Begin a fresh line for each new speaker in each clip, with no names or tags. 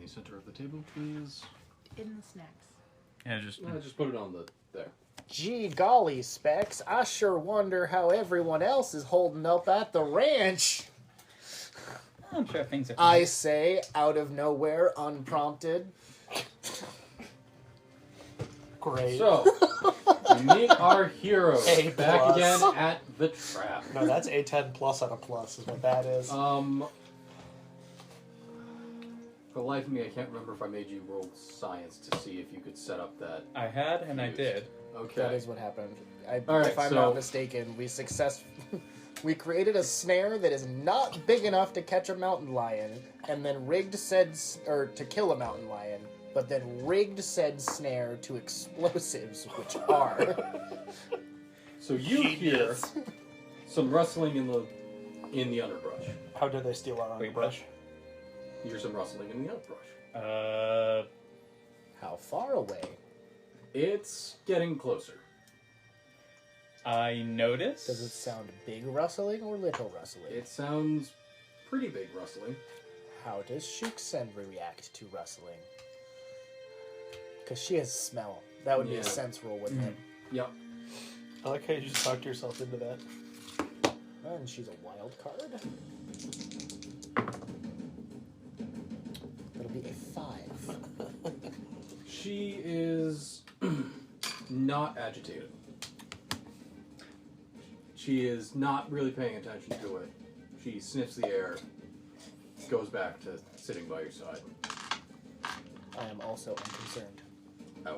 the center of the table, please.
In the snacks.
Yeah, just put it on there.
Gee golly, Specs, I sure wonder how everyone else is holding up at the ranch.
I'm sure things are fine.
I say, out of nowhere, unprompted.
Great.
So, we meet our heroes
A
back
plus.
again at the trap.
No, that's a 10 plus on a plus is what that is.
For the life of me, I can't remember if I made you roll science to see if you could set up that.
I had, and I
fuse.
did.
Okay.
That is what happened.
All right,
if I'm
so-
not mistaken, we created a snare that is not big enough to catch a mountain lion, and then to kill a mountain lion, but then rigged said snare to explosives, which are.
So you hear some rustling in the underbrush.
How did they steal our underbrush?
You hear some rustling in the underbrush.
How far away?
It's getting closer.
I noticed.
Does it sound big rustling or little rustling?
It sounds pretty big rustling.
How does Shuksen react to rustling? Because she has smell. That would be a sense roll, wouldn't it?
Yep.
I like how you just talked yourself into that.
And she's a wild card. It'll be a 5.
She is not agitated. She is not really paying attention to it. She sniffs the air, goes back to sitting by your side.
I am also unconcerned.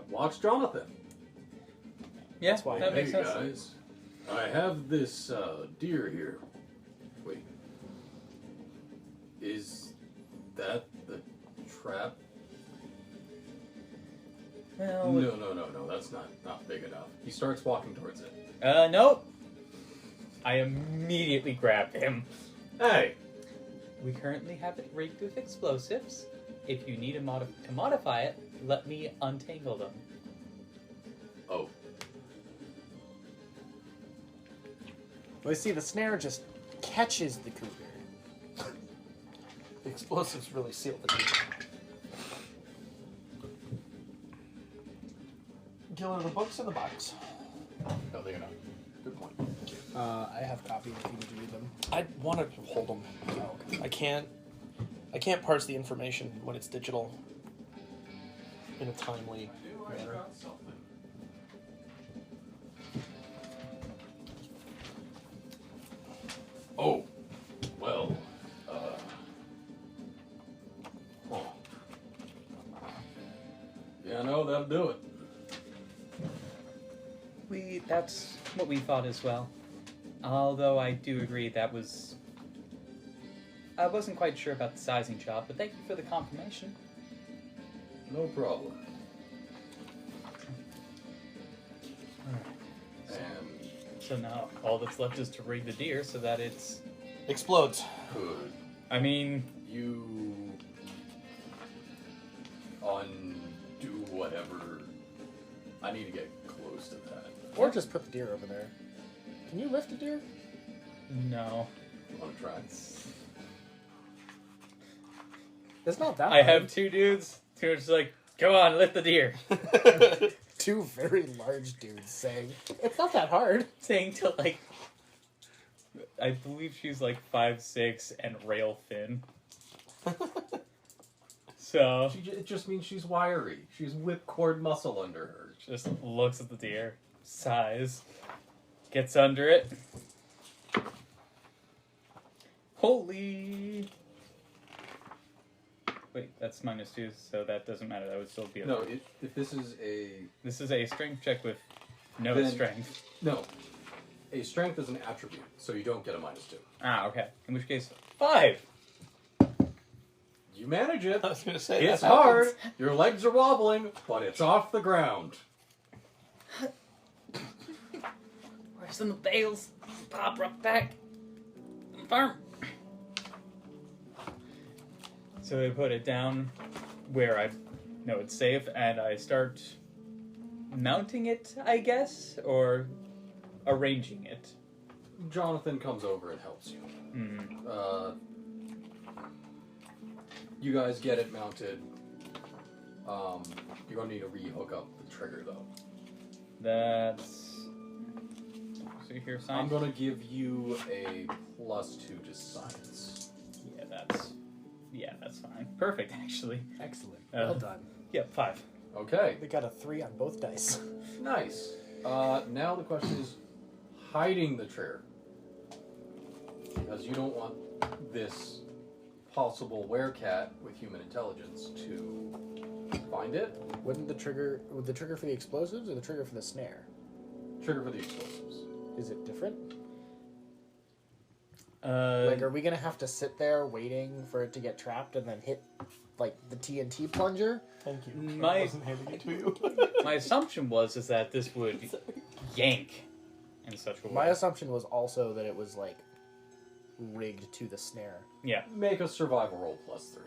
Watch Jonathan.
Yeah,
That's why.
that makes
Hey
sense.
guys, I have this deer here. Wait, is that the trap?
Well,
No, that's not big enough. He starts walking towards it.
nope. I immediately grab him.
Hey!
We currently have it rigged with explosives. If you need to modify it, let me untangle them.
Oh.
Well, you see, the snare just catches the cougar.
The explosives really sealed the deal. Gil, are the books in the box?
No, they're not. Good point.
I have copies if you need to read them.
I want to hold them.
Oh, okay.
I can't parse the information when it's digital in a timely manner.
Oh, well, yeah, no, that'll do it.
That's what we thought as well. Although I do agree I wasn't quite sure about the sizing job, but thank you for the confirmation.
No problem. And
So now all that's left is to rig the deer so that it's...
Explodes.
could
I mean...
you undo whatever? I need to get close to that.
Or just put the deer over there. Can you lift a deer?
No.
Want to try?
It's not that
I
hard.
have two dudes who are just like, come on, lift the deer.
Two very large dudes saying, it's not that hard.
Saying to like... I believe she's like 5'6" and rail thin. So...
It just means she's wiry. She's whipcord muscle under her.
Just looks at the deer, sighs, gets under it. Holy! Wait, that's -2, so that doesn't matter. That would still be a...
No, if this is a...
This is a strength check with no
Then-
strength.
No. A strength is an attribute, so you don't get a -2.
Ah, okay. In which case, 5!
You manage it.
I was going to say
It's
that
hard.
happens.
Your legs are wobbling, but it's off the ground.
Where's in the bales? Pop right back. I'm firm. So I put it down where I know it's safe, and I start mounting it, I guess, or arranging it.
Jonathan comes over and helps you.
Mm.
You guys get it mounted. You're going to need to re-hook up the trigger, though.
That's... See here,
I'm
science?
going to give you a +2 to science.
Yeah, that's fine. Perfect, actually.
Excellent. Well done.
Yep, 5.
Okay.
They got a 3 on both dice.
Nice. Now the question is hiding the trigger. Because you don't want this possible werecat with human intelligence to find it.
Would the trigger for the explosives or the trigger for the snare?
Trigger for the explosives.
Is it different?
Like,
Like, are we gonna have to sit there waiting for it to get trapped and then hit, like, the TNT plunger?
Thank you.
My-
I wasn't handing it to you.
my assumption was that this would yank in such a way.
My assumption was also that it was, like, rigged to the snare.
Yeah.
Make a survival roll +3.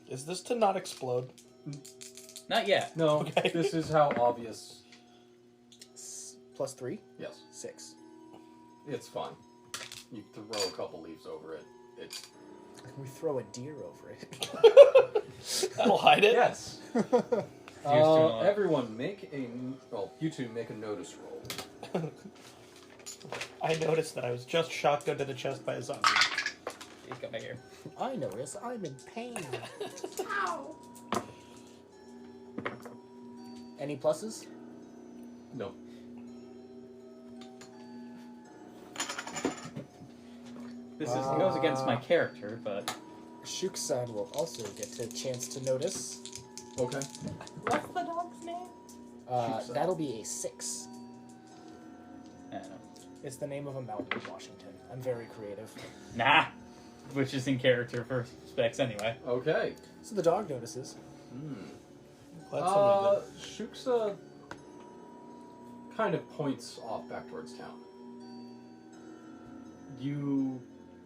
Is this to not explode?
Not yet.
No,
Okay.
this is how obvious.
+3?
Yes,
6.
it's fine. You throw a couple leaves over it. It's
We throw a deer over it.
That'll hide it.
yes.
Deer's doing a lot.
Everyone, make a you two make a notice roll.
I noticed that I was just shotgunned to the chest by a zombie.
He's got my hair.
I notice I'm in pain. Ow! Any pluses?
No.
This goes against my character, but
Shuk-san will also get a chance to notice.
Okay.
What's the dog's name?
Uh, that'll be a 6.
I don't know.
It's the name of a mountain in Washington. I'm very creative.
Nah, which is in character for specs anyway.
Okay.
So the dog notices.
Glad somebody
Shuksa kind of points off back towards town.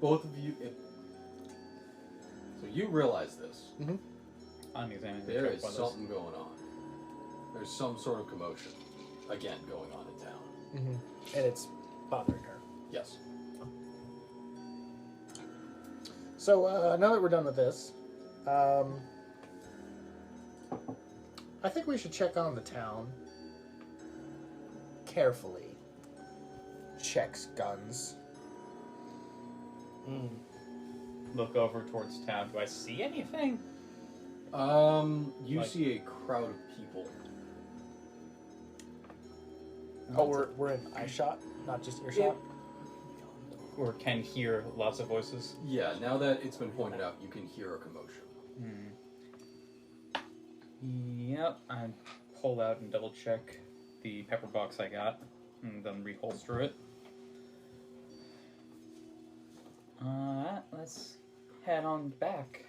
Both of you, so you realize this.
I'm examining the
There
check
is
windows.
something going on. There's some sort of commotion, again, going on in town.
And it's bothering her.
Yes.
So now that we're done with this, I think we should check on the town carefully. Checks guns.
Look over towards town. Do I see anything?
You
Like-
see a crowd of people.
Oh, we're in eye shot, not just earshot.
Or can hear lots of voices?
Yeah, now that it's been pointed out, you can hear a commotion.
Yep. I pull out and double check the pepper box I got, and then reholster it. Alright, let's head on back.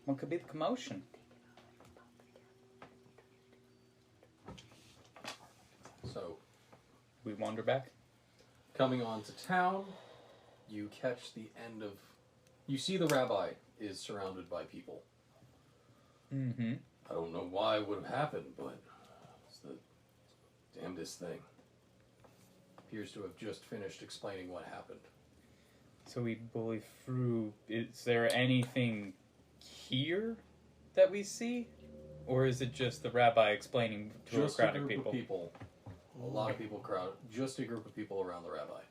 What could be the commotion?
So,
We wander back.
coming on to town, you catch the end of... You see the rabbi is surrounded by people.
Mm-hmm.
I don't know why it would have happened, but it's the damnedest thing. Appears to have just finished explaining what happened.
So we bully through. Is there anything here that we see? Or is it just the rabbi explaining to
Just
a crowd
a
of
group
people?
of people. A lot of people crowd. Just a group of people around the rabbi.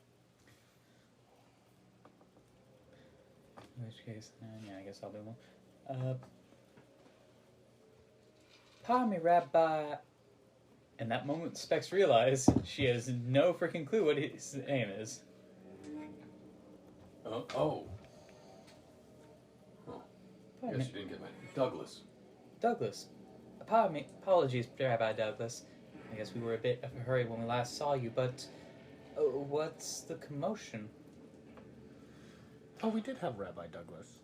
In which case, yeah, I guess I'll do one. Pardon me, Rabbi. In that moment, Specs realize she has no freaking clue what his name is.
Oh.
Pardon
Guess
me.
you didn't get my name. Douglas.
Douglas. Pardon me. Apologies, Rabbi Douglas. I guess we were a bit of a hurry when we last saw you, but what's the commotion?
Oh, we did have Rabbi Douglas.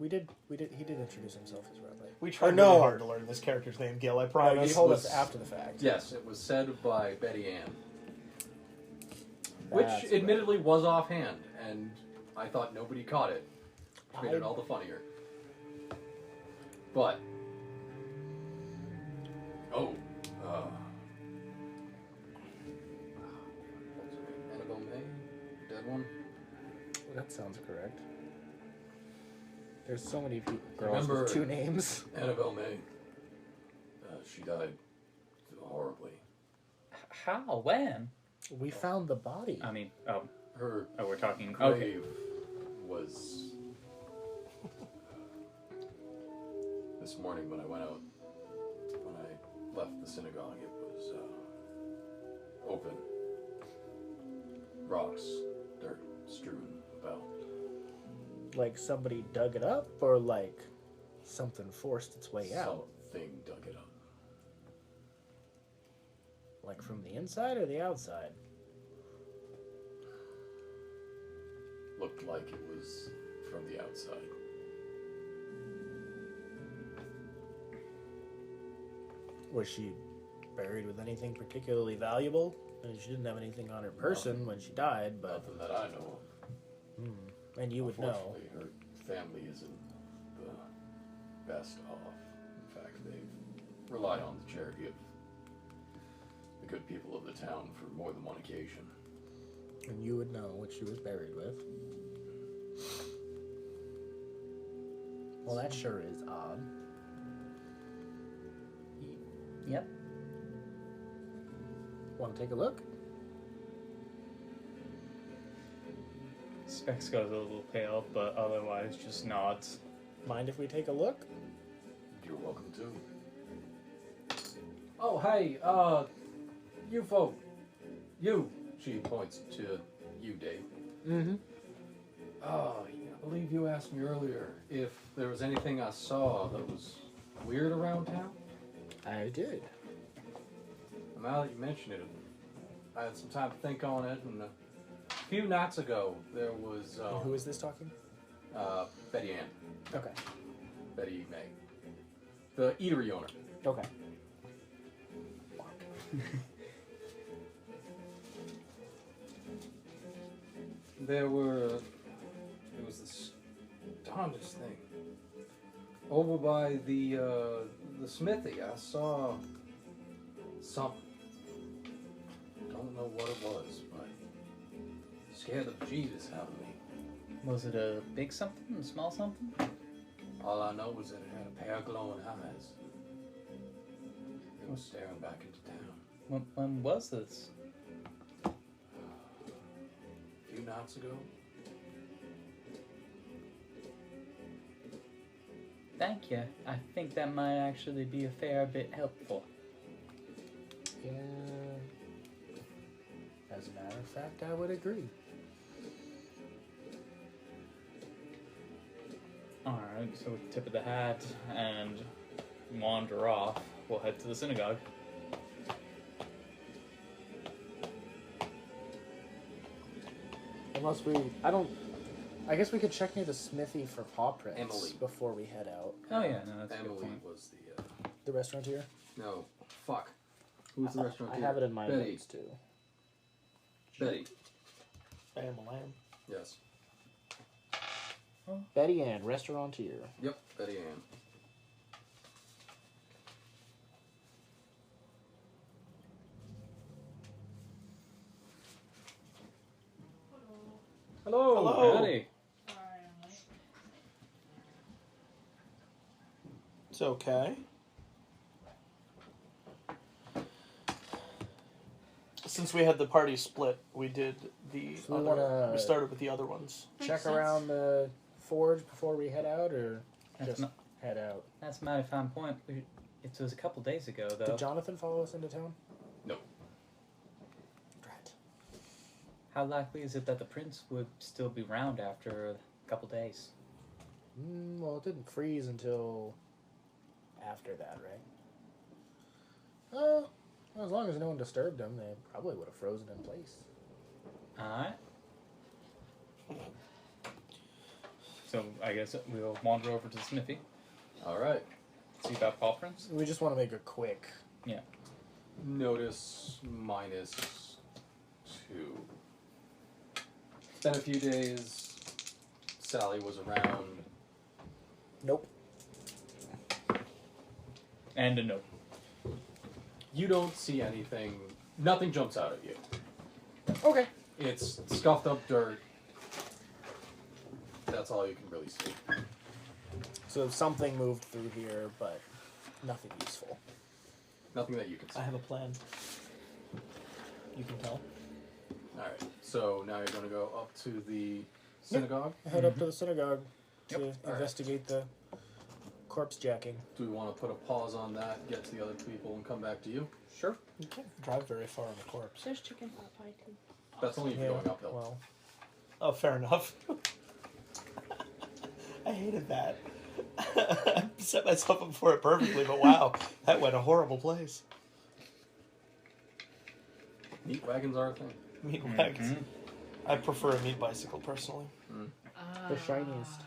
He did introduce himself as Rabbi.
We tried
no.
really hard to learn this character's name, Gil, I
Oh, you
promise.
told
was-
us after the fact.
Yes, it was said by Betty Ann. Which,
That's
admittedly, was offhand, and I thought nobody caught it. Which made it
I-
all the funnier. But... Oh. What's her name? Annabelle May? Dead one?
That sounds correct. There's so many girls
Remember-
with 2 names.
Annabelle May. She died horribly.
How? When?
We found the body.
I mean,
Her
we're talking.
grave
Okay.
was this morning when I went out. When I left the synagogue, it was open. Rocks, dirt strewn about.
Like somebody dug it up, or like something forced its way out?
Something dug it up.
Like from the inside or the outside?
Looked like it was from the outside.
Was she buried with anything particularly valuable? And she didn't have anything on her person when she died, but...
Nothing that I know of.
And you would know.
Unfortunately, her family isn't the best off. In fact, they relied on the charity of the good people of the town for more than one occasion.
And you would know what she was buried with. Well, that sure is odd.
Yep.
Want to take a look?
Specs goes a little pale, but otherwise just nods.
Mind if we take a look?
You're welcome to.
Oh, hey, you folk. You.
She points to you, Dave.
Mm-hmm.
Oh, I believe you asked me earlier if there was anything I saw that was weird around town.
I did.
Now that you mention it, I had some time to think on it, and a few nights ago there was
And who is this talking?
Betty Ann,
Okay.
Betty May, the eatery owner.
Okay.
There was this darndest thing over by the smithy. I saw something. Don't know what it was, but it scared the bejesus out of me.
Was it a big something, a small something?
All I know was that it had a pair of glowing eyes. It was staring back into town.
When was this?
A few nights ago.
Thank you. I think that might actually be a fair bit helpful.
Yeah. As a matter of fact, I would agree.
Alright, so with tip of the hat and wander off, we'll head to the synagogue.
Unless I guess we could check near the smithy for paw prints
Emily.
before we head out.
Oh yeah, no, that's a good
Emily
point.
was
The restaurant here?
no, fuck. Who was the restaurant?
I have it in my
Betty.
notes too.
Betty.
I am a lamb.
Yes.
Betty Ann, restaurateur.
Yep. Betty Ann.
Hello.
Hello.
Howdy.
It's okay. Since we had the party split, we did the
So we
other.
wanna-
We started with the other ones.
Check around the forge before we head out, or
That's
just
not-
head out?
That's a mighty fine point. It was a couple days ago, though.
Did Jonathan follow us into town?
No.
Right.
How likely is it that the prince would still be around after a couple days?
Well, it didn't freeze until after that, right? Well, as long as no one disturbed them, they probably would have frozen in place.
Alright. So I guess we'll wander over to the smithy,
All right.
see about paw prints.
We just want to make a quick.
Notice -2. It's been a few days. Sally was around.
Nope.
And a note.
You don't see anything. Nothing jumps out at you.
Okay.
It's scuffed up dirt. That's all you can really see.
So something moved through here, but nothing useful.
Nothing that you can see.
I have a plan. You can tell.
Alright, so now you're going to go up to the synagogue.
Head up to the synagogue to
Yep. Alright.
investigate the corpse jacking.
Do we want to put a pause on that, get to the other people, and come back to you?
Sure.
You can't drive very far on a corpse.
There's chicken pot pie too.
That's only if you're going uphill.
Well,
Oh, fair enough. I hated that. I set myself up for it perfectly, but wow, that went a horrible place.
Meat wagons are a thing.
Meat wagons. I prefer a meat bicycle personally.
the shiniest.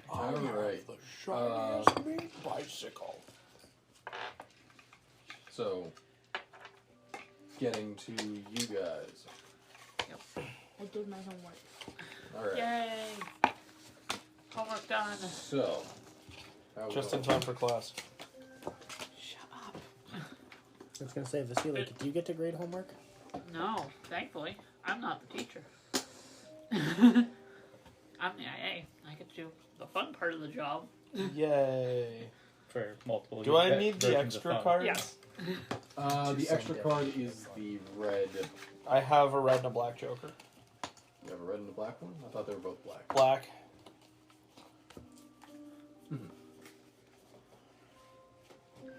Alright.
The shiniest meat bicycle.
So, getting to you guys.
I did my homework.
Alright.
Yay! Homework done.
So, how we
Just in
going?
time for class.
Shut up.
I was gonna say, Vasily, do you get to grade homework?
No, thankfully. I'm not the teacher. I'm the IA. I get to do the fun part of the job.
Yay.
For multiple.
Do I need the
versions of
extra
fun.
card?
Yes.
The extra card is the red.
I have a red and a black joker.
You have a red and a black one? I thought they were both black.
Black.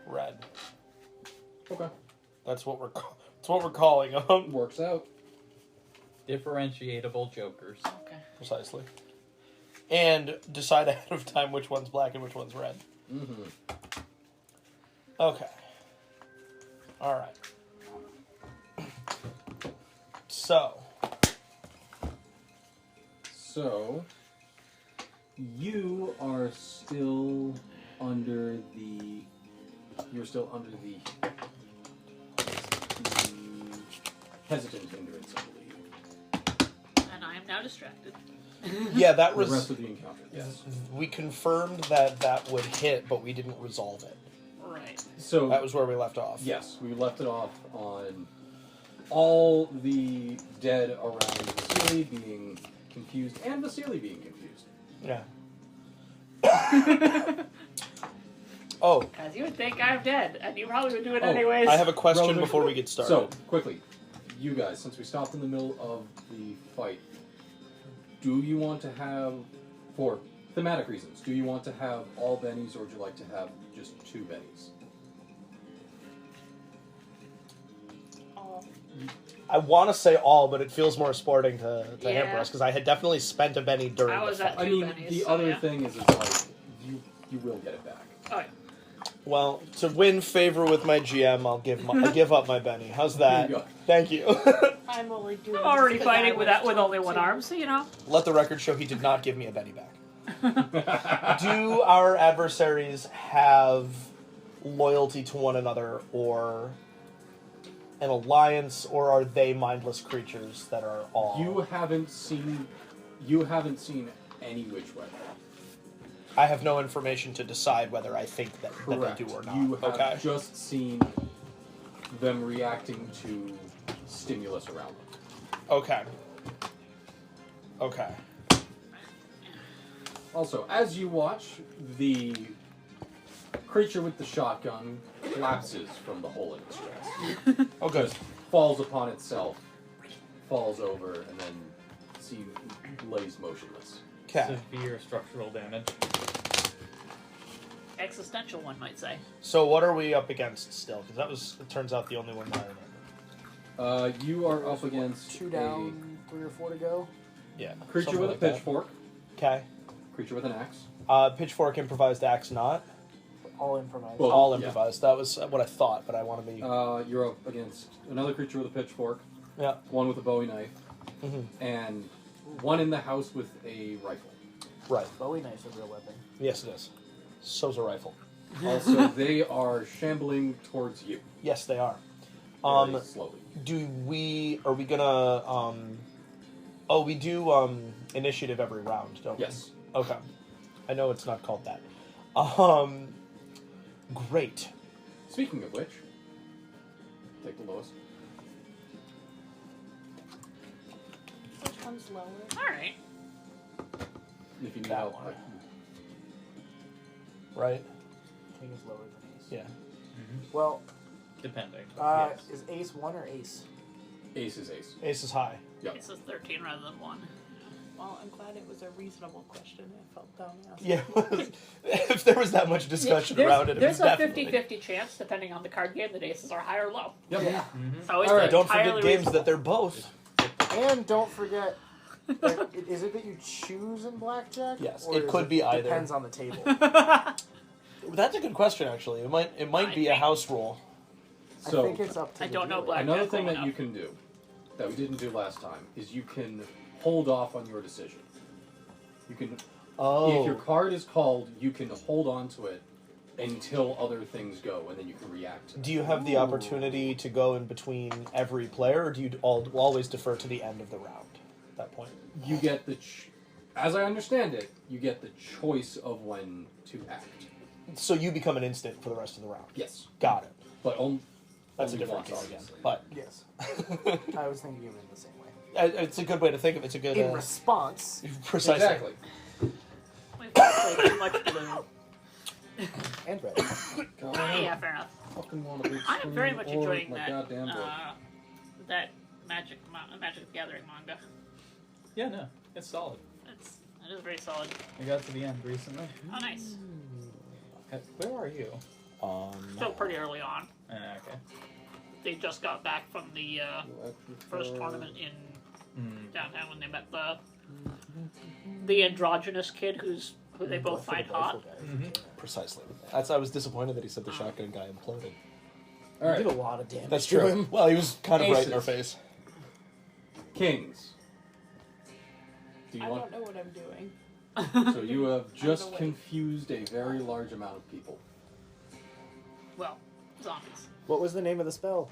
Red.
Okay.
That's what we're calling them.
Works out.
Differentiatable jokers.
Okay.
Precisely. And decide ahead of time which one's black and which one's red.
Mm-hmm.
Okay. Alright.
So, you are still under the. You're still under the hesitant hindrance, I believe.
And I am now distracted.
Yeah, that
The
was...
rest of the encounter, yes.
We confirmed that would hit, but we didn't resolve it.
Right.
So
That was where we left off.
yes, we left it off on all the dead around Vasily being confused and Vasily being confused.
Yeah. Oh,
Because you would think I'm dead, and you probably would do it
Oh,
anyways.
I have a question
Relevant-
before we get started.
So, quickly, you guys, since we stopped in the middle of the fight, do you want to have, for thematic reasons, do you want to have all bennies or would you like to have just 2 bennies?
Oh,
I want to say all, but it feels more sporting to
Yeah.
hamper us, because I had definitely spent a Benny during
I
the
was
fight.
at
I
2
mean,
bennies,
the
so
other
yeah.
thing is like, you will get it back.
Oh, yeah.
Well, to win favor with my GM, I'll give up my Benny. How's that?
There you go.
Thank you.
I'm only doing
I'm already
this 'cause I
fighting with
was
that with only
told
one
to.
arm, so you know.
Let the record show he did not give me a Benny back. Do our adversaries have loyalty to one another, or an alliance, or are they mindless creatures that are all...
You haven't seen any which way.
I have no information to decide whether I think that they do or not.
You have
Okay.
just seen them reacting to stimulus around them.
Okay. Okay.
Also, as you watch, the creature with the shotgun collapses from the hole in its chest.
Oh, good.
Just falls upon itself, falls over, and then lays motionless.
Okay.
Severe structural damage.
Existential, one might say.
So what are we up against still? Because that was, it turns out, the only one I remember.
You are up against
2 down, 3 or 4 to go.
Yeah.
a creature
something
with
like
a
that.
pitchfork,
Okay.
creature with an axe.
Pitchfork, improvised axe, not.
All improvised.
Well,
All
yeah.
improvised. That was what I thought, but I want to be...
You're up against another creature with a pitchfork,
yeah.
one with a Bowie knife,
Mhm.
and one in the house with a rifle.
Right.
Bowie knife's a real weapon.
Yes, it is. So's a rifle.
Also, they are shambling towards you.
Yes, they are.
Very slowly.
Are we gonna, oh, we do, initiative every round, don't we?
Yes.
Okay. I know it's not called that. Great.
Speaking of which, take the lowest.
Which one's lower?
Alright.
If you need
That
help,
one.
I can
right?
King is lower than ace.
Yeah.
Well,
Depending.
Yes.
is ace 1 or ace?
Ace is ace.
Ace is high.
Yep.
It says 13 rather than 1.
Well, I'm glad it was a reasonable question. I felt dumb asking.
Yeah. If there was that much discussion
There's,
around it, it was
there's a
definitely.
50-50 chance, depending on the card game, that aces are high or low.
Yep.
Yeah.
So it's
All right,
Don't
entirely
forget games
reasonable.
that they're both.
And don't forget, is it that you choose in blackjack?
Yes,
Or
it
is
could be either.
Depends on the table.
That's a good question, actually. It might be a house rule.
So
I think it's up to
I
the
don't know
dealer.
black-
another
Blackjack
thing
well
that you
enough.
can do that we didn't do last time is you can hold off on your decision. You can, if your
Oh.
card is called, you can hold on to it until other things go, and then you can react to them.
Do you have the opportunity to go in between every player, or do you always defer to the end of the round at that point?
You get as I understand it, you get the choice of when to act.
So you become an instant for the rest of the round.
Yes,
Got it.
but
That's a
only
different
once,
game again.
obviously.
But
Yes. I was thinking of it in the same way.
it's a good way to think of it. It's a good...
In response,
precisely.
Exactly.
We've played too much blue.
and red.
God,
Yeah, fair enough.
fucking want a big
I'm
screen
very much
or
enjoying
my
that.
goddamn book.
That Magic the Gathering manga.
Yeah, no, it's solid.
It is very solid.
I got to the end recently.
Oh, nice.
Where are you?
Still pretty early on.
Okay.
They just got back from the first tournament in downtown when they met the androgynous kid who they both find hot.
Precisely. I was disappointed that he said the shotgun guy imploded.
All right,
Did a lot of damage
That's
to
true.
him.
Well, he was kind of right in
Aces.
our face.
kings. Do you
I
want?
don't know what I'm doing.
So you have just
away.
confused a very large amount of people.
Well, zombies.
What was the name of the spell?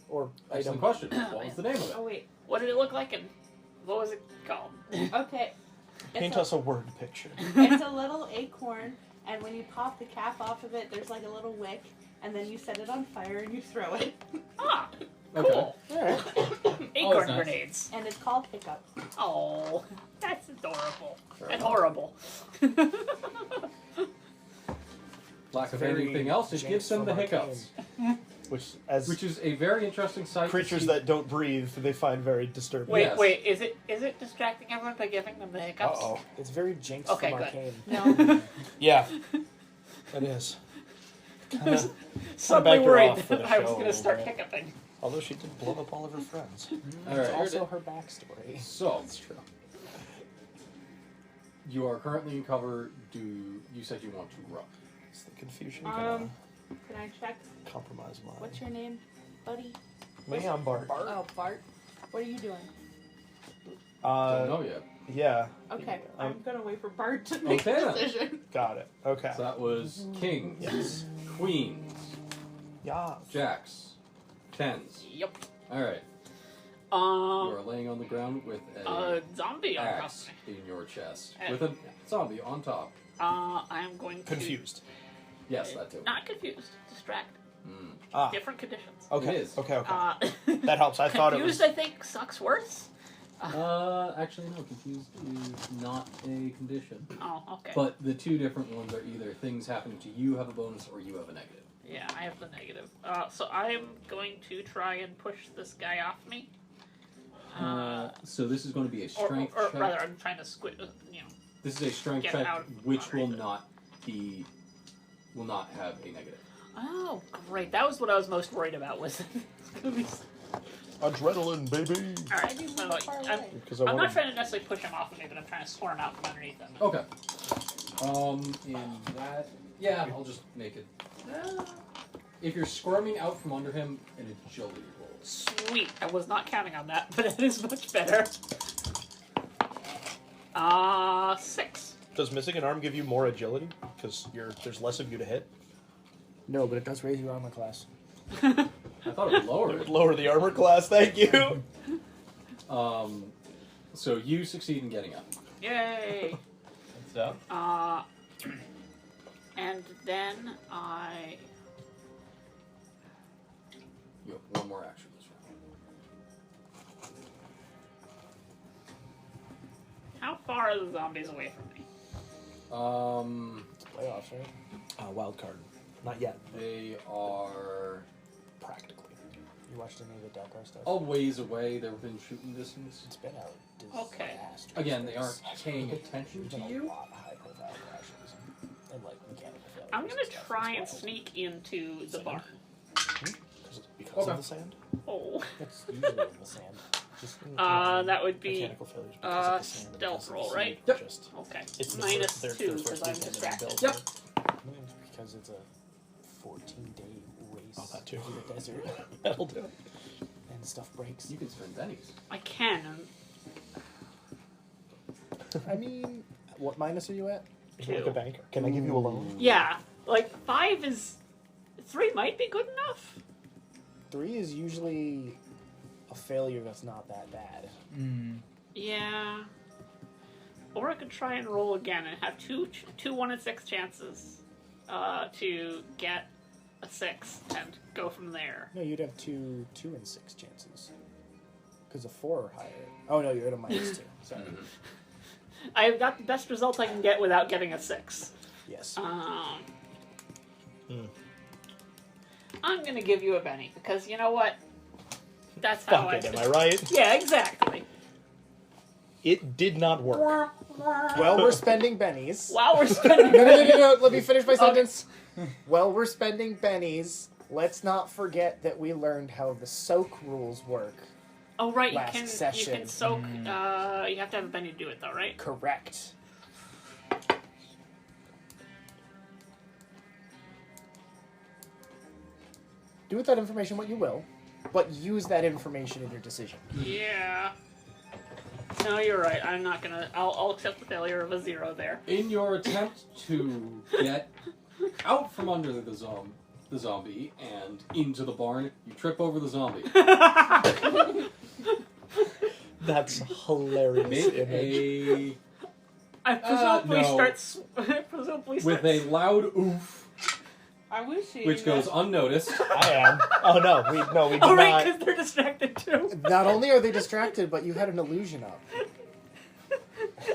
Or
Excellent
item?
question. What was the name of it?
Oh wait.
What did it look like and what was it called?
Okay.
Paint us a word picture.
It's a little acorn, and when you pop the cap off of it, there's like a little wick, and then you set it on fire and you throw it.
Ah,
Okay.
cool.
Alright.
Acorn
nice.
grenades.
And it's called Hiccup.
Oh, that's adorable
Fair
and
enough.
horrible.
Lack of
Very
anything else, it
Jinx
gives them the
from
hiccups,
Which, as
which is a very interesting sight. to
creatures
see.
that don't breathe, they find very disturbing.
Wait,
Yes.
wait, is it distracting everyone by giving them the hiccups?
Uh-oh.
It's very Jinx
Okay,
from
good.
Arcane.
No.
Yeah. It is.
Suddenly
backed her
worried
off for
that
the
I was
show a
going to
little
start
bit.
hiccuping.
Although she did blow up all of her friends.
All
It's
right.
also her backstory.
So
That's true.
you are currently in cover. You said you want to row?
It's the confusion kind
Can I check?
of compromise mine.
What's your name, buddy?
Me, I'm Bart.
Oh, Bart. What are you doing?
Don't know yet.
Yeah,
Okay,
Um,
I'm gonna wait for Bart to make
Okay,
a
then.
decision.
got it. Okay.
So that was kings,
Yes.
queens,
Yeah.
jacks, tens.
Yep.
All right. You are laying on the ground with a
Zombie on top
axe
of me.
in your chest
Uh,
with a zombie on top.
I'm going to...
Confused.
Yes, that too.
Not confused. Distracted.
Mm.
Ah.
Different conditions.
Okay.
It is.
Okay. Okay.
That
That helps. I thought it was.
confused, I think, sucks worse.
Actually, no. Confused is not a condition.
Oh, okay.
But the two different ones are either things happening to you have a bonus or you have a negative.
Yeah, I have the negative. So I'm going to try and push this guy off me.
So this is going to be a
Or
strength check.
rather, I'm trying to
This is a strength
Get
check,
out
which will
underneath
not have a negative.
Oh, great. That was what I was most worried about, was it's going to be...
Adrenaline, baby.
Alright,
Why do you
so
move far
I'm,
away?
Because I
I'm
want
not trying to necessarily push him off of me, but I'm trying to swarm out from underneath him.
Okay. In that, yeah, I'll just make it. If you're squirming out from under him, an agility roll.
Sweet. I was not counting on that, but it is much better. 6.
Does missing an arm give you more agility? Because there's less of you to hit.
No, but it does raise your armor class.
I thought it would lower
It
it.
would lower the armor class. Thank you.
So you succeed in getting up.
Yay!
What's up?
And then I...
You have one more action this round.
How far are the zombies away from me?
Playoffs, right?
Wild card. Not yet.
They are
Practically.
You watched any of the Dakar stuff?
a ways away. They're within shooting distance.
It's been out.
Okay.
Again, they aren't paying attention to
There's been
you.
a lot of high-profile crashes and like mechanical failures.
I'm gonna
and stuff.
try and
It's wild.
sneak into the barn.
Because
Okay.
of the sand?
Oh.
It's usually in the sand.
Just
That would be
mechanical failures because of the sand.
stealth
because of the
roll,
sand.
right?
Yep.
Just,
Okay.
it's
Minus
their
2
first
because I'm
weekend in the
distracted.
build.
Yep.
Because it's a 14-day race
Oh, that too.
through the desert
That'll do it.
and stuff breaks.
You can spend bennies.
I can.
I mean, what minus are you at?
You're like a banker. Can I give you a loan?
Yeah. Like 5 is 3 might be good enough.
3 is usually a failure that's not that bad.
Yeah. Or I could try and roll again and have two 1 in 6 chances to get a 6 and go from there.
No, you'd have 2 and 6 chances. Because a 4 or higher. Oh no, you're at a minus 2. Sorry.
I've got the best result I can get without getting a 6.
Yes.
I'm gonna give you a Benny because you know what? That's how
Fuck it, am I right?
Yeah, exactly.
It did not work.
Well, we're spending bennies.
While we're spending
No. Let me finish my sentence. Well, we're spending bennies. Let's not forget that we learned how the soak rules work.
Oh right,
Last
you can
session.
soak. You have to have a Benny to do it though, right?
Correct. Do with that information what you will, but use that information in your decision.
Yeah. No, you're right. I'm not gonna. I'll accept the failure of a 0 there.
In your attempt to get out from under the zombie and into the barn, you trip over the zombie.
That's hilarious
Make
image.
I presumably
no.
presumably
with a loud oof,
Are we seeing
which goes
this?
unnoticed.
I am. Oh no, we do
Oh right,
not.
because they're distracted too.
Not only are they distracted, but you had an illusion up.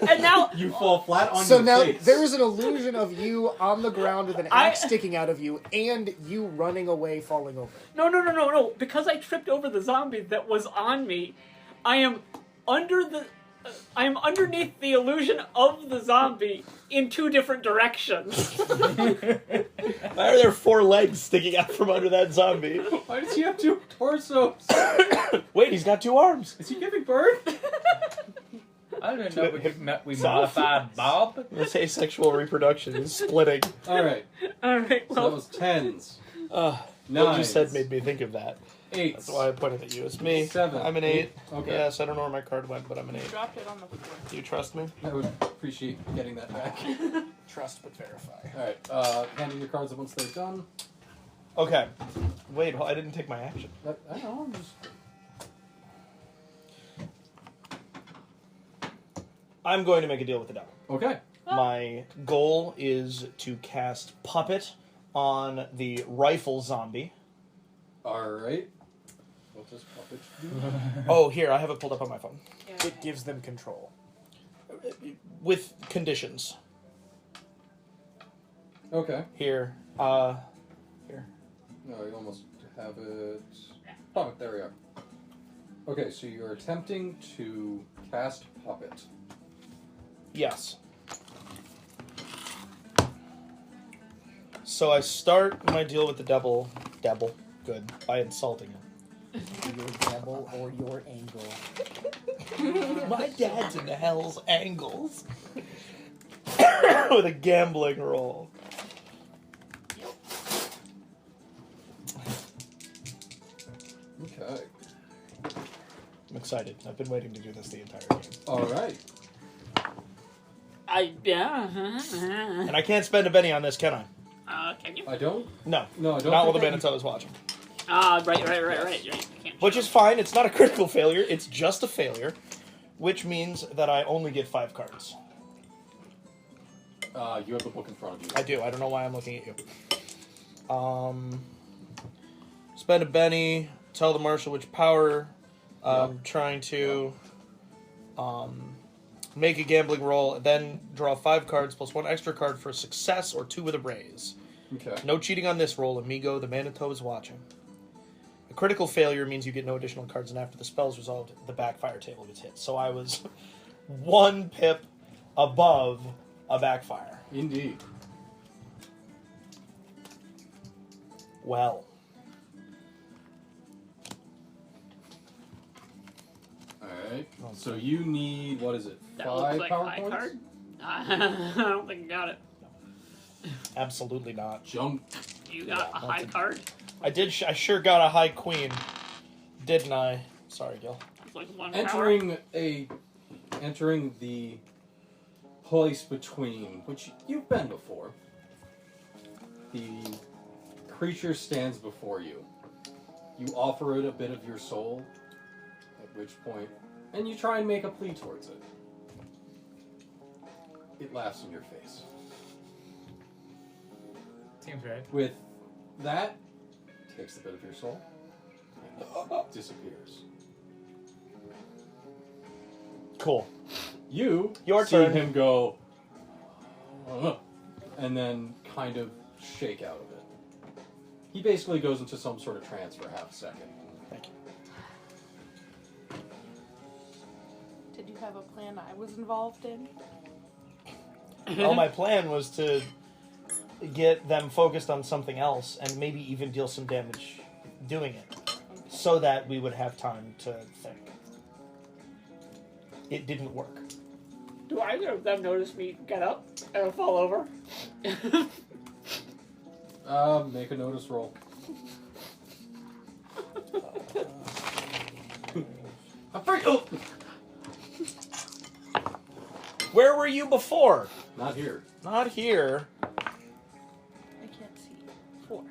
And now
You fall flat on
So
your
now
face.
there is an illusion of you on the ground with an
I-
axe sticking out of you, and you running away, falling over.
no. Because I tripped over the zombie that was on me, I am I am underneath the illusion of the zombie in 2 different directions.
Why are there 4 legs sticking out from under that zombie?
Why does he have 2 torsos?
Wait, he's got 2 arms.
Is he giving birth?
I don't know. We
So-
modified Bob.
This asexual reproduction is splitting.
All right.
All right,
So that
well,
was 10s.
What you
Nines.
said made me think of that.
8s.
That's why I pointed at you. It's me.
7.
I'm an 8.
Okay.
Yes, I don't know where my card went, but I'm an 8.
Dropped it on the floor.
Do you trust me?
I would appreciate getting that back.
Trust but verify.
All right. Hand in your cards once they're done.
Okay. Wait, I didn't take my action.
I know. I'm just.
I'm going to make a deal with the devil.
Okay.
My goal is to cast Puppet on the rifle zombie.
All right. What does puppet do?
Oh, here, I have it pulled up on my phone.
Yeah.
It gives them control.
With conditions.
Okay.
Here. Here.
No, you almost have it. Puppet. There we are. Okay, so you're attempting to cast puppet.
Yes. So I start my deal with the devil, good, by insulting him.
Your devil or your angle.
My dad's into Hell's Angles. With a gambling roll.
Okay.
I'm excited. I've been waiting to do this the entire game.
All right.
And I can't spend a penny on this, can I?
Can you?
I don't.
No.
No, I don't.
Not with the
think
bandits I was watching.
Right. You can't.
Which is fine. It's not a critical failure. It's just a failure. Which means that I only get 5 cards.
You have the book in front of you.
I do. I don't know why I'm looking at you. Spend a Benny. Tell the marshal which power I'm trying to. make a gambling roll, then draw 5 cards plus 1 extra card for a success or 2 with a raise.
Okay.
No cheating on this roll, amigo. The Manitou is watching. A critical failure means you get no additional cards, and after the spell is resolved, the backfire table gets hit. So I was 1 pip above a backfire.
Indeed.
Well.
Alright. So you need, what is it?
That
5
looks like
power
high
points?
card. I don't think I got it.
Absolutely not.
Jump.
You got a high
that's a-
card?
I did. I sure got a high queen, didn't I? Sorry, Gil.
It's like 1 power.
Entering the place between, which you've been before. The creature stands before you. You offer it a bit of your soul, at which point, and you try and make a plea towards it. It laughs in your face.
Seems right.
With that, takes a bit of your soul and disappears.
Cool.
You
Your
see
turn.
him go, and then kind of shake out of it. He basically goes into some sort of trance for half a second.
Thank you.
Did you have a plan I was involved in?
Well, my plan was to get them focused on something else and maybe even deal some damage doing it, so that we would have time to think. It didn't work.
Do either of them notice me get up and fall over?
Make a notice roll. I'm free. Oh!
Where were you before?
Not here.
Not here.
I can't see. 4.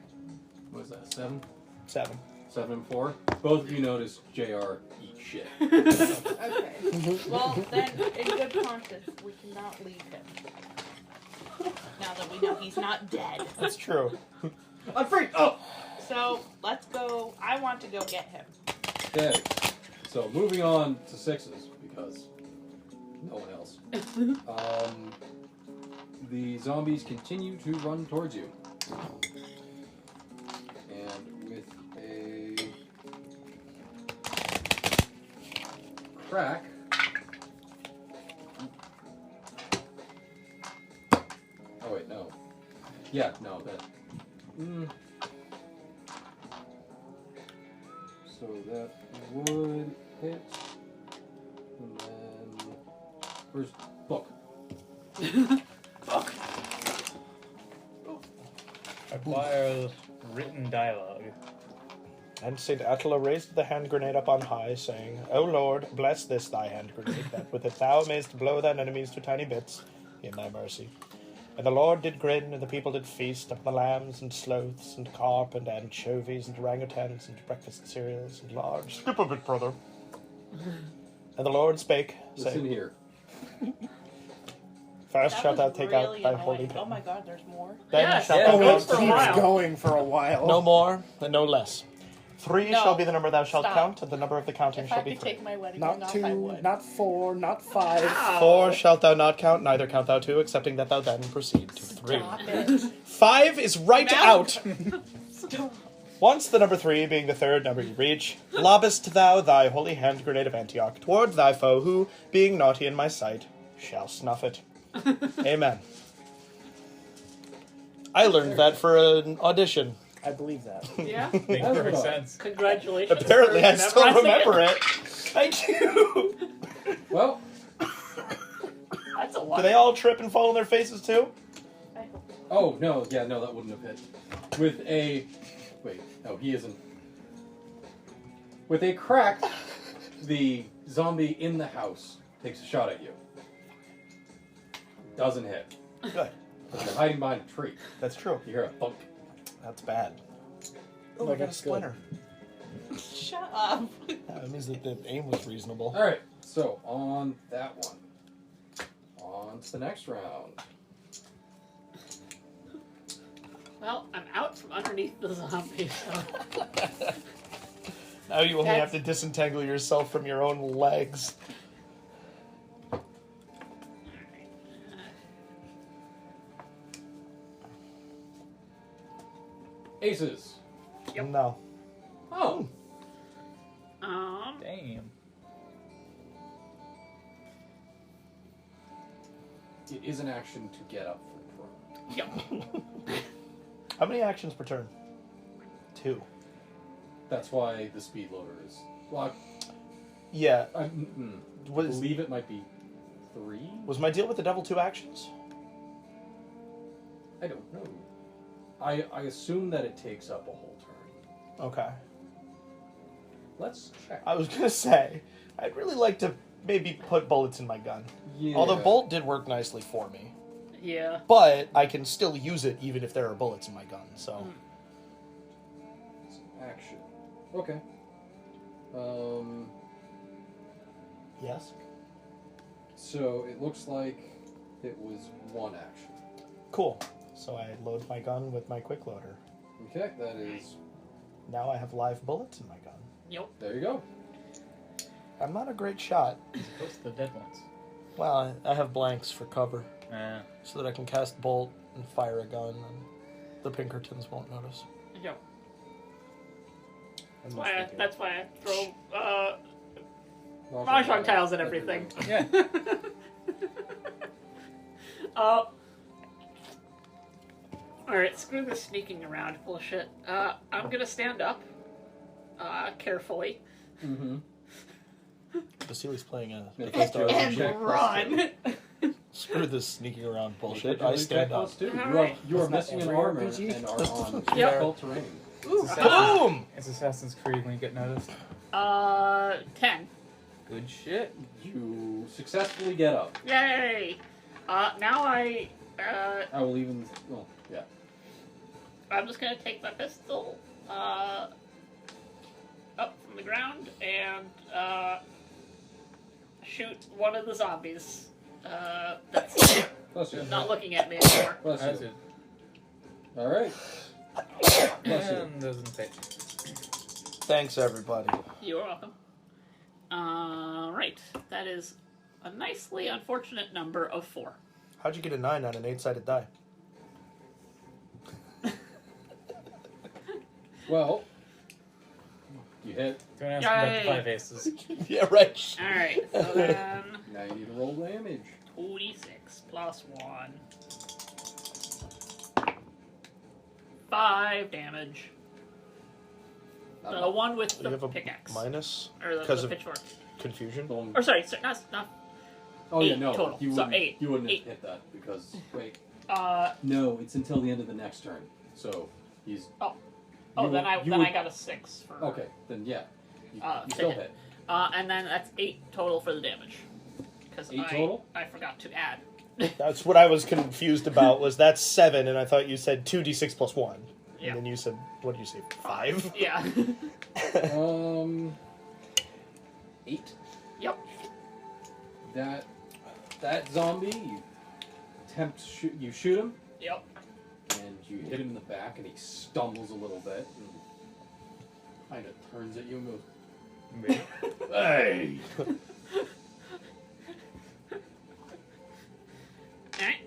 What is that? 7?
7.
7 and 4. Both of you notice JR eat shit.
Okay. Well, then, in good conscience, we cannot leave him. Now that we know he's not dead.
That's true.
I'm free. Oh.
So, let's go. I want to go get him.
Okay. So moving on to 6s because no one else. The zombies continue to run towards you, and with a crack. Oh wait, no. Yeah, no, that. So that would hit. And then. Where's Book?
Acquire written dialogue.
And St. Attila raised the hand grenade up on high, saying, O Lord, bless this thy hand grenade, that with it thou mayst blow thine enemies to tiny bits, in thy mercy. And the Lord did grin, and the people did feast upon the lambs and sloths, and carp, and anchovies, and orangutans, and breakfast cereals, and large... Skip a bit, brother. And the Lord spake,
Listen
saying,
here.
First
That
shalt
was
thou take out
really
thy
annoying.
holy
Oh
pen.
my god, there's more.
Then
Yes,
shalt
yeah,
thou
it goes for a while.
going for a while.
no more and no less. 3
No.
shall be the number thou shalt
Stop.
count, and the number of the counting
If
shall
I
be
could
3.
take my wedding ring
Not
off, I
2,
would.
not 4, not 5.
Ow.
4 shalt thou not count, neither count thou 2, excepting that thou then proceed to 3.
Stop it.
5 is right
Now-
out.
Stop.
Once the number 3, being the third number you reach, lobbest thou thy holy hand grenade of Antioch toward thy foe, who, being naughty in my sight, shall snuff it. Amen. I learned that for an audition.
I believe that.
Yeah?
Makes
That's
perfect
right.
sense.
Congratulations.
Apparently,
for
I still
memorizing
remember it. Thank you.
Well,
That's a
Do
lot.
they all trip and fall on their faces too?
I hope.
oh no, yeah, no, that wouldn't have hit. With a, wait, no, he isn't. With a crack, the zombie in the house takes a shot at you. Doesn't hit.
Good.
But you're hiding behind a tree.
That's true.
You hear a thunk.
That's bad. Oh,
Like
I got a
it's
splinter.
Shut up.
That means that the aim was reasonable.
All right, so on that one, on to the next round.
Well, I'm out from underneath the zombie, so.
Now you only
That's-
have to disentangle yourself from your own legs.
Aces.
Yep.
No.
Oh.
Damn.
It is an action to get up from prone.
Yep.
How many actions per turn? 2.
That's why the speed loader is. Well,
Yeah.
I
Was
believe it might be 3.
was my deal with the devil 2 actions?
I don't know. I assume that it takes up a whole turn.
Okay.
Let's check.
I was gonna say, I'd really like to maybe put bullets in my gun.
Yeah.
Although bolt did work nicely for me,
Yeah.
but I can still use it even if there are bullets in my gun. So
It's an action. Okay.
yes.
So it looks like it was 1 action.
Cool. So I load my gun with my quick loader.
Okay, that is.
Now I have live bullets in my gun.
Yep.
There you go.
I'm not a great shot.
What's the dead ones?
Well, I have blanks for cover,
Uh,
so that I can cast bolt and fire a gun, and the Pinkertons won't notice.
Yep.
Unless they can.
That's why I throw
Mahjong
Mahjong tiles and everything.
yeah.
Alright, screw this sneaking around bullshit. I'm gonna stand up. Carefully.
Mm-hmm.
Vasily's playing a
Yeah,
Bethesda
and
RPG.
check
run!
Screw this sneaking around bullshit. I stand up.
You are,
Alright.
you are
That's not
missing an
every
armor
RPG.
and are on
Yep.
difficult terrain.
Boom!
It's Assassin's Creed when you get noticed.
10.
Good shit.
You successfully get up.
Yay! Now
I will even. Well, yeah.
I'm just gonna take my pistol, up from the ground and, shoot one of the zombies. That's
Bless you.
not looking at me anymore.
Bless
That's
you.
it.
All right. Bless you.
And doesn't fit.
Thanks, everybody.
You're welcome. Right. That is a nicely unfortunate number of 4.
How'd you get a 9 on an 8-sided die?
Well, you hit.
Don't ask about
Yay.
the 5 aces.
Yeah, right.
Alright, so then
Now you need to roll damage.
2d6 plus 1. 5 damage.
Not
The
much.
one with
You
the
have a
pickaxe.
minus
Or the
because of
pitchfork.
confusion.
Or sorry, not
Oh yeah,
8
no.
total.
You
So
wouldn't.
8.
You wouldn't
8.
have hit that because wait.
Uh
No, it's until the end of the next turn. So he's.
oh
you
then
would- you
I
would-
got a 6 for
Okay, then yeah. You,
to
you still
hit.
hit.
And then that's 8 total for the damage. Because
8 total?
I forgot to add.
That's what I was confused about. Was that 7, and I thought you said 2d6 plus 1,
Yeah.
and then you said, what did you say, 5?
Yeah.
8.
Yep.
That zombie, you you shoot him,
Yep.
and you hit him in the back, and he stumbles a little bit, and kind of turns at you and goes, "Hey!"
Alright.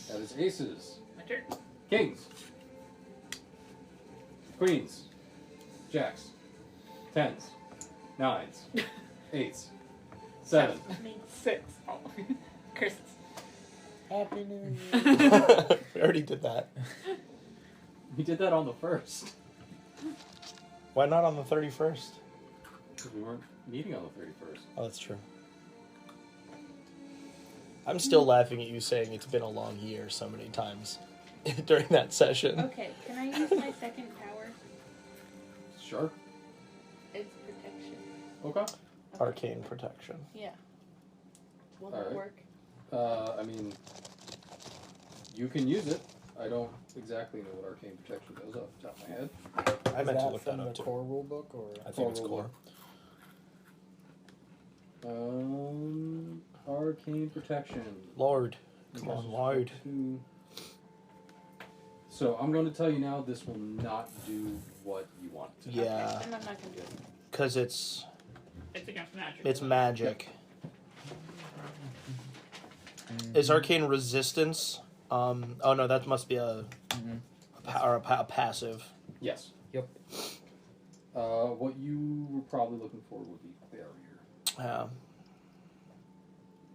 That is
aces,
my turn.
kings, queens, jacks, 10s, 9s, 8s, 7.
6. Oh. Curses.
Happy New Year.
We already did that.
We did that on the 1st.
Why not on the 31st?
Because we weren't meeting on the 31st.
Oh, that's true. I'm still laughing at you saying it's been a long year so many times during that session.
Okay, can I use my second power?
Sure.
It's protection.
Okay.
Arcane protection.
Yeah. Will
All
that
right.
work?
I mean, you can use it. I don't exactly know what arcane protection does off the top of my head.
I
Is
meant to
that
look
from
that
the
up too.
core rule book or?
I think it's core.
Arcane protection.
Lord. Come on, Lord.
So I'm going to tell you now, this will not do what you want it to.
Yeah,
Okay, then I'm not gonna do it.
because it's
Against magic.
it's magic. Is arcane resistance? Oh no, that must be a a passive.
Yes.
Yep.
What you were probably looking for would be barrier.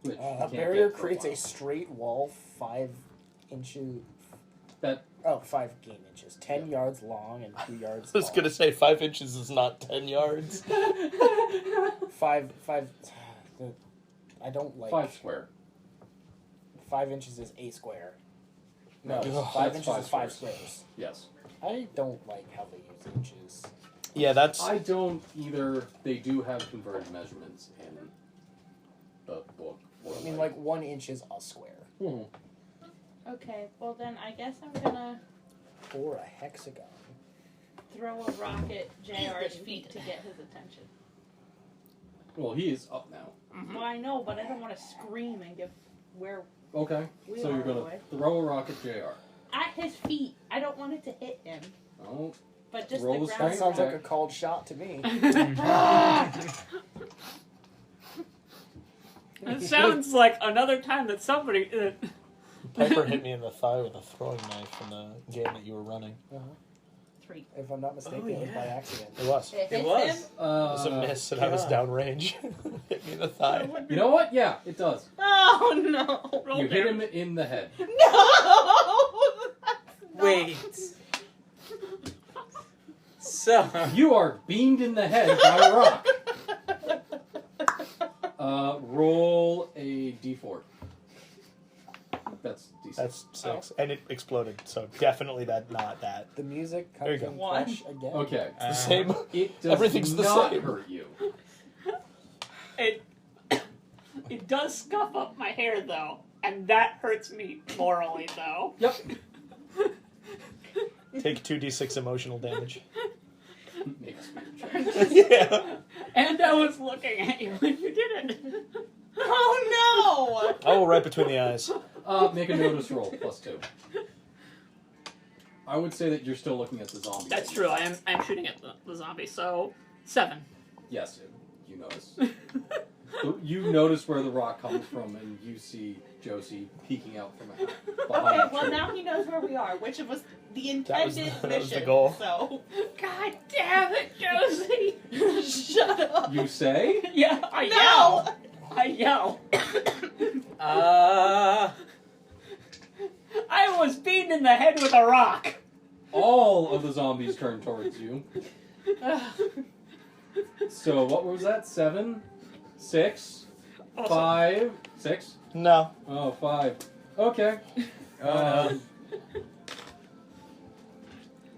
Which you
A
can't
barrier
get for
creates a
while.
straight wall 5 inches.
That
5 game inches. 10 yards long and 2 yards
I was
tall.
gonna say 5 inches is not 10 yards.
5. I don't like.
5 square.
5 inches is a square. No,
Ugh.
5
That's
inches
5
is 5
squares.
squares.
Yes.
I don't like how they use inches.
Yeah, that's
I don't either. They do have converted measurements in the book.
I mean, like 1 inch is a square.
Mhm.
Okay, well then I guess I'm gonna
Or a hexagon.
throw a rock at JR's feet to get his attention.
Well, he is up now.
Well, I know, but I don't want to scream and give where
Okay.
we
So
are
you're gonna
away.
throw a rock at JR.
At his feet. I don't want it to hit him,
Oh.
but just
Roll
the
a
ground.
That sounds
Okay.
like a called shot to me.
It sounds like another time that somebody.
Piper hit me in the thigh with a throwing knife in the game that you were running.
3.
If I'm not mistaken, it was by accident.
It was.
It hits
was.
him.
It was a miss, and I was
God.
downrange. Hit me in the thigh.
You know what? Yeah, it does.
Oh no!
Roll
You hit
damage.
him in the head.
No! That's not-
Wait. So.
You are beamed in the head by a rock. Roll a d4. That's decent.
That's 6, and it exploded. So definitely not that.
The music
There you
comes
go.
in
One.
fresh again.
Okay.
The same.
It does
Everything's the
not
same.
hurt you.
It does scuff up my hair though, and that hurts me morally though.
Yep.
Take 2d6 emotional damage.
Make a spirit check.
Yeah.
And I was looking at you when you did it.
Oh
Oh, right between the eyes.
Make a notice roll, +2. I would say that you're still looking at the zombie.
That's true. I'm shooting at the zombie. So 7.
Yes, you notice. You notice where the rock comes from, and you see Josie peeking out from
no!
behind
Okay,
the
well
tree.
now he knows where we are, which was the
That was
intended
the
mission.
goal.
So
God damn it, Josie!
shut up.
You say?
Yeah, I
No!
yell. I yell. I was beaten in the head with a rock.
All of the zombies turn towards you. So what was that? 7? 6?
Also,
5? 6?
No.
Oh, 5. Okay.
Oh,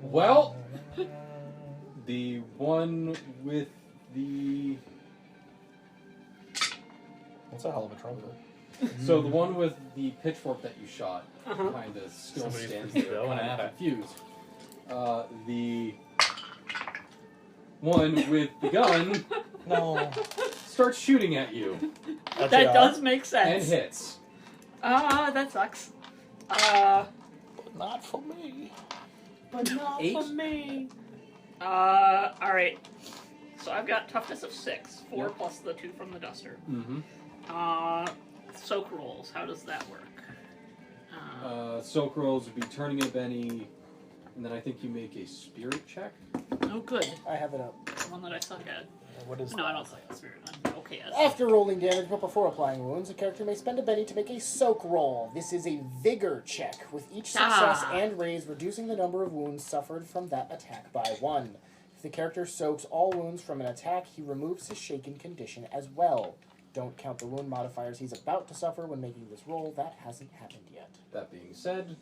Well, the one with the...
That's a hell of a trumpet.
So the one with the pitchfork that you shot
Uh-huh.
kind of still
Somebody's
stands there,
going
kind
at
of
it.
confused. The one with the gun
No.
starts shooting at you
That's
that
the
does make
and
sense.
hits.
That sucks.
But not for me.
But not
8?
for me.
Alright. So I've got toughness of 6. 4
Yep.
plus the 2 from the duster.
Mm-hmm.
Soak rolls. How does that work?
Soak rolls would be turning a Benny, and then I think you make a spirit check.
Oh, good.
I have it up.
The one that I suck at.
What is
No, I don't suck at spirit. I'm okay at it.
After rolling damage, but before applying wounds, a character may spend a Benny to make a soak roll. This is a vigor check, with each success and raise reducing the number of wounds suffered from that attack by 1. If the character soaks all wounds from an attack, he removes his shaken condition as well. Don't count the wound modifiers he's about to suffer when making this roll. That hasn't happened yet.
That being said,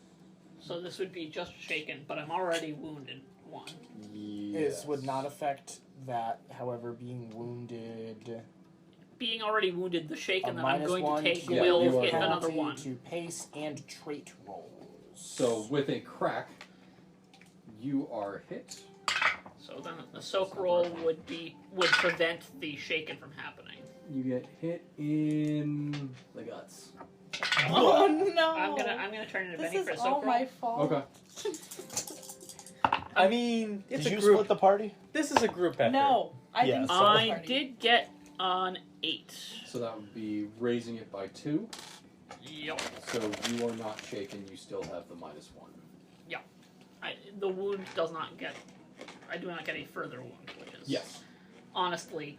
So this would be just shaken, but I'm already wounded 1.
yes.
This would not affect that, however, being wounded...
Being already wounded, the
A
shaken that I'm
minus
going to
1
take
Yeah,
will
you are
hit another
penalty
1.
to pace and trait rolls.
So with a crack, you are hit.
So then the soak roll would prevent the shaken from happening.
You get hit in the guts.
Oh no!
I'm gonna turn into
This
Benny
is
for a
all
soak roll.
my fault.
Okay.
I mean, it's
Did
a
you
group.
split the party?
This is a group effort.
No, I
Yeah,
didn't.
so-
split the
I
party.
did get on 8.
So that would be raising it by 2.
Yep.
So you are not shaken. You still have the -1.
the wound does not get. I do not get a further wound, which is
Yes.
honestly.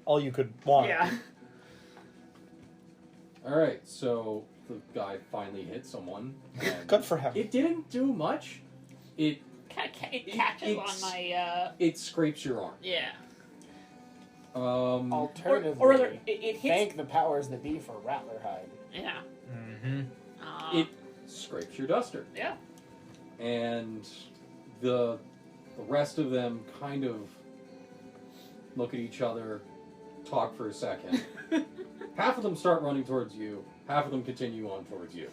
All you could want.
Yeah.
Alright, so the guy finally hit someone. And
Good for him.
it didn't do much. It
It catches on
it's-
my.
it scrapes your arm.
Yeah.
Alternatively,
Or rather, it hits.
thank the powers that be for Rattlerhide.
Yeah.
Mm-hmm.
It scrapes your duster.
Yeah.
And the rest of them kind of look at each other, talk for a second. Half of them start running towards you, half of them continue on towards you.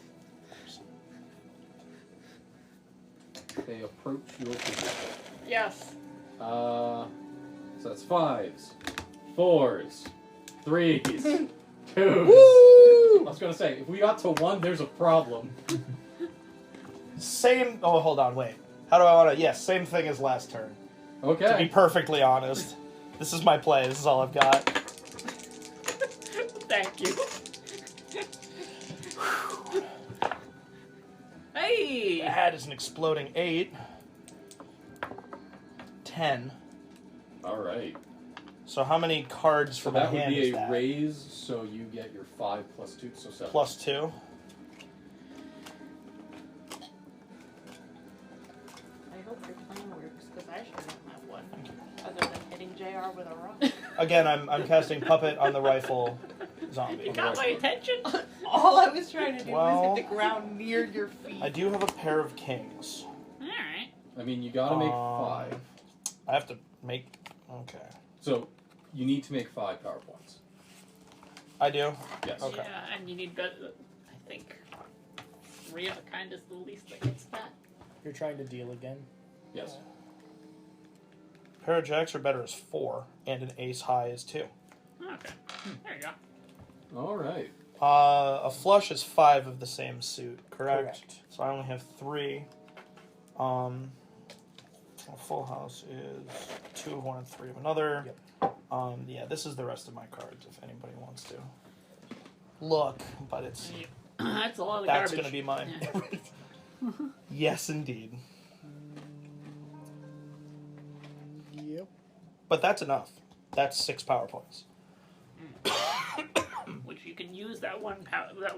They approach your position.
Yes.
So that's 5s, 4s, 3s, 2s. I was gonna say, if we got to 1, there's a problem.
Same. Oh, hold on. Wait. How do I want to? Yes, same thing as last turn. To be
Okay.
perfectly honest, this is my play. This is all I've got.
Thank you. Hey.
That is an exploding 8. 10.
Alright.
So how many cards
So
for my
that would
hand
be
is
a
that?
raise, so you get your 5 plus 2, so 7.
Plus 2.
I hope your plan works, because I sure don't have one. Other than hitting JR with a rock.
Again, I'm casting puppet on the rifle zombie.
You got my attention.
All I was trying to do
Well-
was hit the ground near your feet.
I do have a pair of kings.
All right.
I mean, you gotta make 5.
I have to make. Okay.
So, you need to make 5 power points.
I do.
Yes.
Okay.
Yeah, and you need better. I think 3 of a kind is the least that gets that.
You're trying to deal again.
Yes.
Pair of jacks are better as 4, and an ace high is 2.
Okay. There you go.
Alright.
A flush is 5 of the same suit, correct?
Correct.
So I only have 3. A full house is 2 of one and 3 of another.
Yep.
Yeah, this is the rest of my cards if anybody wants to look, but it's
That's a lot of
that's
garbage.
gonna be mine.
Yeah.
Yes, indeed.
Yep.
But that's enough. That's 6 power points.
Which you can use that one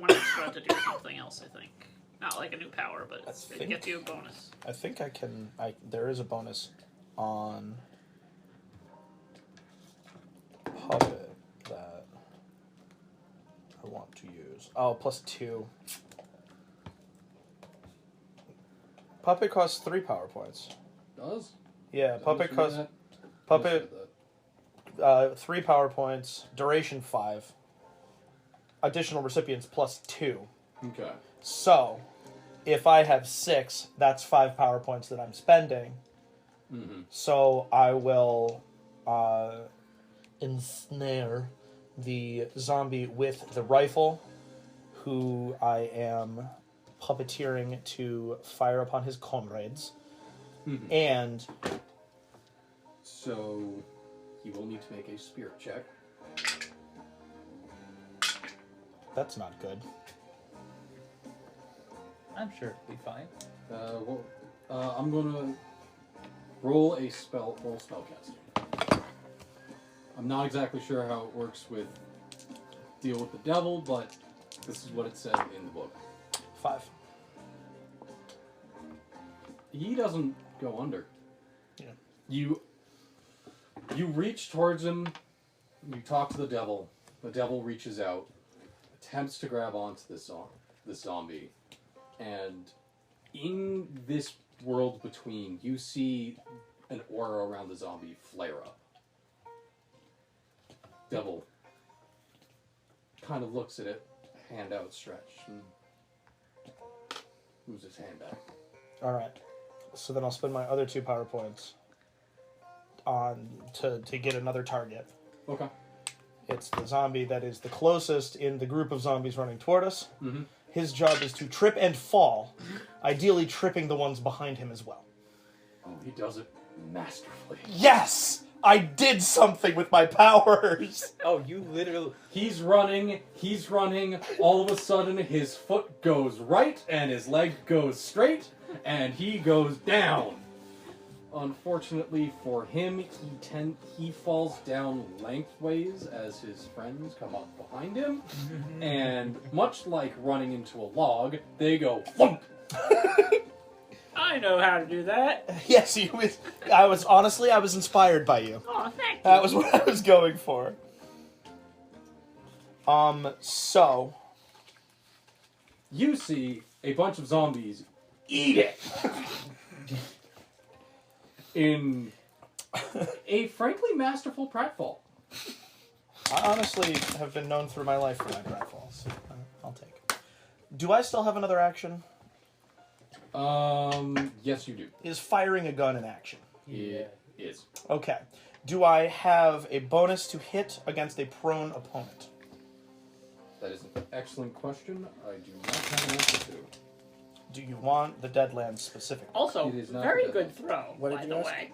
extra to do something else. I think not like a new power, but
I
it
think-
gets you a bonus.
I think I can. There is a bonus on puppet that I want to use. Oh, plus 2. Puppet costs 3 power points.
Does?
Yeah, puppet
Does
costs
that?
puppet
Does
3 power points. Duration 5. Additional recipients plus 2.
that. Okay.
So, if I have 6, that's 5 power points that I'm spending.
Mm-hmm.
So I will ensnare the zombie with the rifle, who I am puppeteering to fire upon his comrades.
Mhm.
And
So, he will need to make a spirit check.
that's not good.
I'm sure it'll be fine.
I'm gonna roll spellcasting. I'm not exactly sure how it works with deal with the devil, but this is what it said in the book.
5.
He doesn't go under.
Yeah.
You reach towards him, you talk to the devil reaches out, attempts to grab onto this zombie, and in this world between, you see an aura around the zombie flare up. Devil kind of looks at it, hand outstretched, and moves his hand back.
Alright. So then I'll spend my other 2 power points on to get another target.
Okay.
It's the zombie that is the closest in the group of zombies running toward us.
Mm-hmm.
His job is to trip and fall, ideally tripping the ones behind him as well.
Oh, he does it masterfully.
Yes! I did something with my powers!
Oh, you literally.
He's running, all of a sudden his foot goes right and his leg goes straight, and he goes down. Unfortunately for him, he falls down lengthways as his friends come up behind him, and much like running into a log, they go thump.
I know how to do that.
Yes, I was inspired by you.
Oh, thank you.
That was what I was going for. So
You see a bunch of zombies eat it in a frankly masterful pratfall.
I honestly have been known through my life for my pratfalls. I'll take it. Do I still have another action?
Yes, you do.
Is firing a gun an action?
It is.
Okay. Do I have a bonus to hit against a prone opponent?
That is an excellent question. I do not have an answer to.
Do you want the Deadlands specific?
Also,
It is not
very
the
good
deadline.
throw,
What did
by
you
the
ask?
way.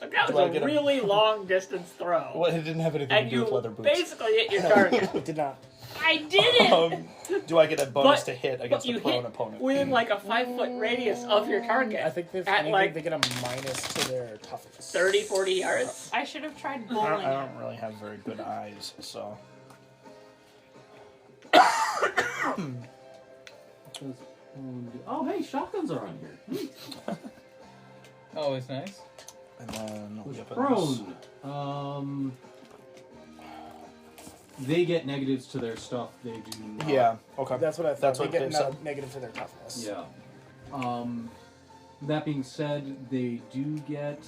Like, that
Do I
was
get
a
a-
really long distance throw.
Well, it didn't have anything
And
to do with
you
leather boots.
basically hit your target.
It did not.
I did it!
Do I get a bonus
But-
to hit
But
against
you
a prone
hit
opponent?
within like a 5-foot radius of your target.
I think they get a minus to their toughness.
30, 40 yards.
I should have tried
I
bowling.
don't really have very good eyes, so.
Oh, hey, shotguns are on here. Neat.
Always nice.
And then
Who's
weapons.
prone? They get negatives to their stuff. They do not.
Yeah. Okay.
That's what I thought.
That's
They
what
get
they said.
negative to their toughness.
Yeah. That being said, they do get.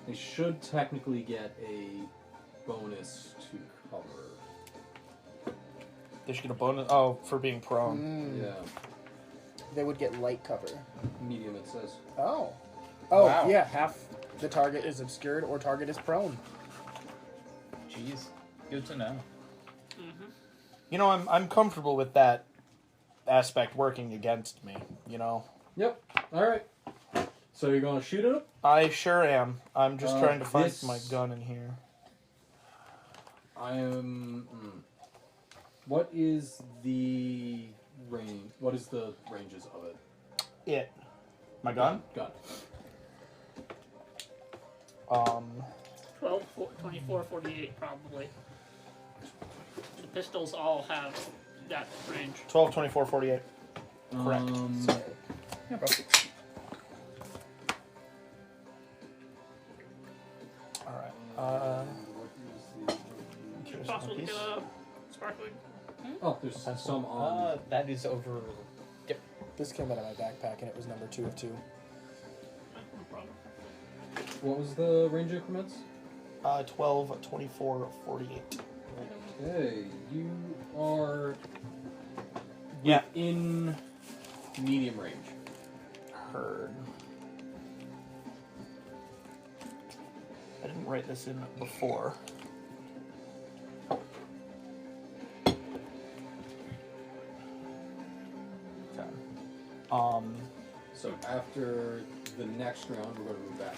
They should technically get a bonus to cover.
They should get a bonus. Oh, for being prone.
Mm.
Yeah.
They would get light cover.
Medium, it says.
Oh. Oh,
Wow.
yeah. Half the target is obscured or target is prone.
Jeez, good to know.
You know, I'm comfortable with that aspect working against me. You know.
Yep. All right. So you're gonna shoot at him?
I sure am. I'm just trying to find
this-
my gun in here.
I am. What is the range? What is the ranges of it?
My gun?
Gun.
12, 24, 48 probably. The pistols all have that range.
12, 24, 48. Correct.
Yeah, bro.
Alright.
Is it possible to get a sparkling?
Oh, there's some on.
That is over.
This came out of my backpack and it was number 2 of 2.
No problem.
What was the range increments?
12, 24, 48.
Okay, you are
Yeah.
in medium range.
Heard. I didn't write this in before. Okay.
So after the next round, we're going to move back.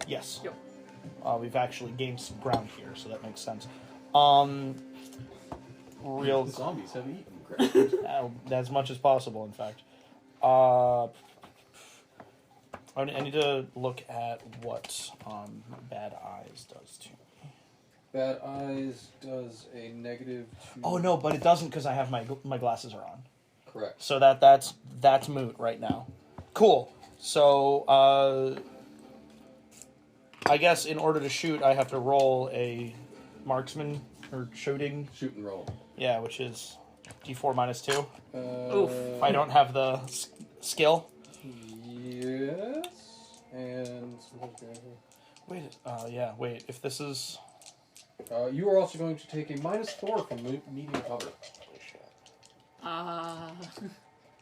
Yes.
Yep.
We've actually gained some ground here, so that makes sense. Real
The zombies have eaten crap.
as much as possible, in fact. I need to look at what Bad Eyes does to me.
Bad Eyes does a negative 2.
Oh no, but it doesn't because I have my glasses are on.
Correct.
So that's moot right now. Cool. So I guess in order to shoot, I have to roll a marksman or shooting.
Shoot and roll.
Yeah, which is D4 minus 2.
Oof.
If I don't have the skill.
Yes. And
Wait. Yeah. Wait. If this is.
you are also going to take a -4 from medium cover.
I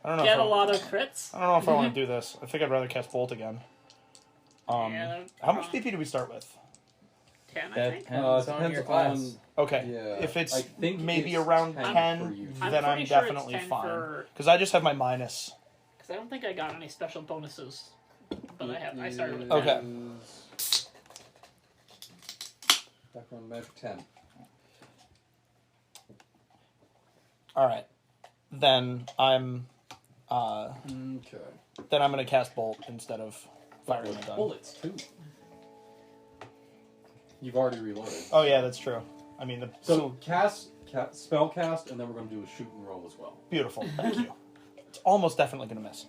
don't know.
Get
if
a lot of crits.
I don't know if I want to do this. I think I'd rather cast Bolt again.
Yeah,
How much BP do we start with?
10, I
That
think.
depends on
depends
your class.
on-
Okay.
Yeah.
If it's
I think
maybe
it's
around
10
10,
for you.
then I'm
pretty sure
definitely
it's 10
fine.
for-
Because I just have my minus.
Because I don't think I got any special bonuses. But I started with
Okay.
10.
Background magic 10.
All right. then I'm
Okay.
gonna cast bolt instead of firing
With
the gun.
bullets too. You've already reloaded.
Oh yeah, that's true. I mean,
So spell cast, and then we're going to do a shoot and roll as well.
beautiful. Thank you. It's almost definitely gonna miss.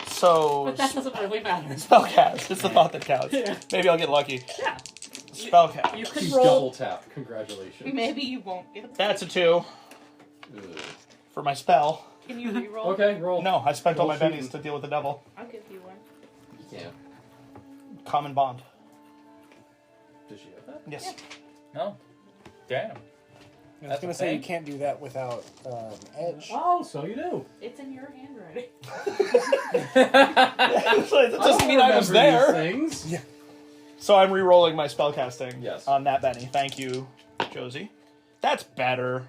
So
But that doesn't really matter.
spellcast. It's the thought that counts.
Yeah.
Maybe I'll get lucky.
Yeah.
Spellcast.
You could
She's
roll.
double tap. Congratulations.
Maybe you won't get
That's a 2
Ugh.
for my spell.
Can you reroll?
Okay, roll.
No, I spent all
Roll
my bennies
shooting.
to deal with the devil.
I'll give you one.
You can't.
Common bond.
Does she have that?
Yes.
No. Damn.
I was
That's
gonna
a
say you
thing.
can't do that without edge.
Oh, so you do.
It's in your handwriting.
That doesn't mean I was there.
Things.
Yeah.
So I'm re-rolling my spellcasting
Yes.
on that Benny. Thank you, Josie. That's better.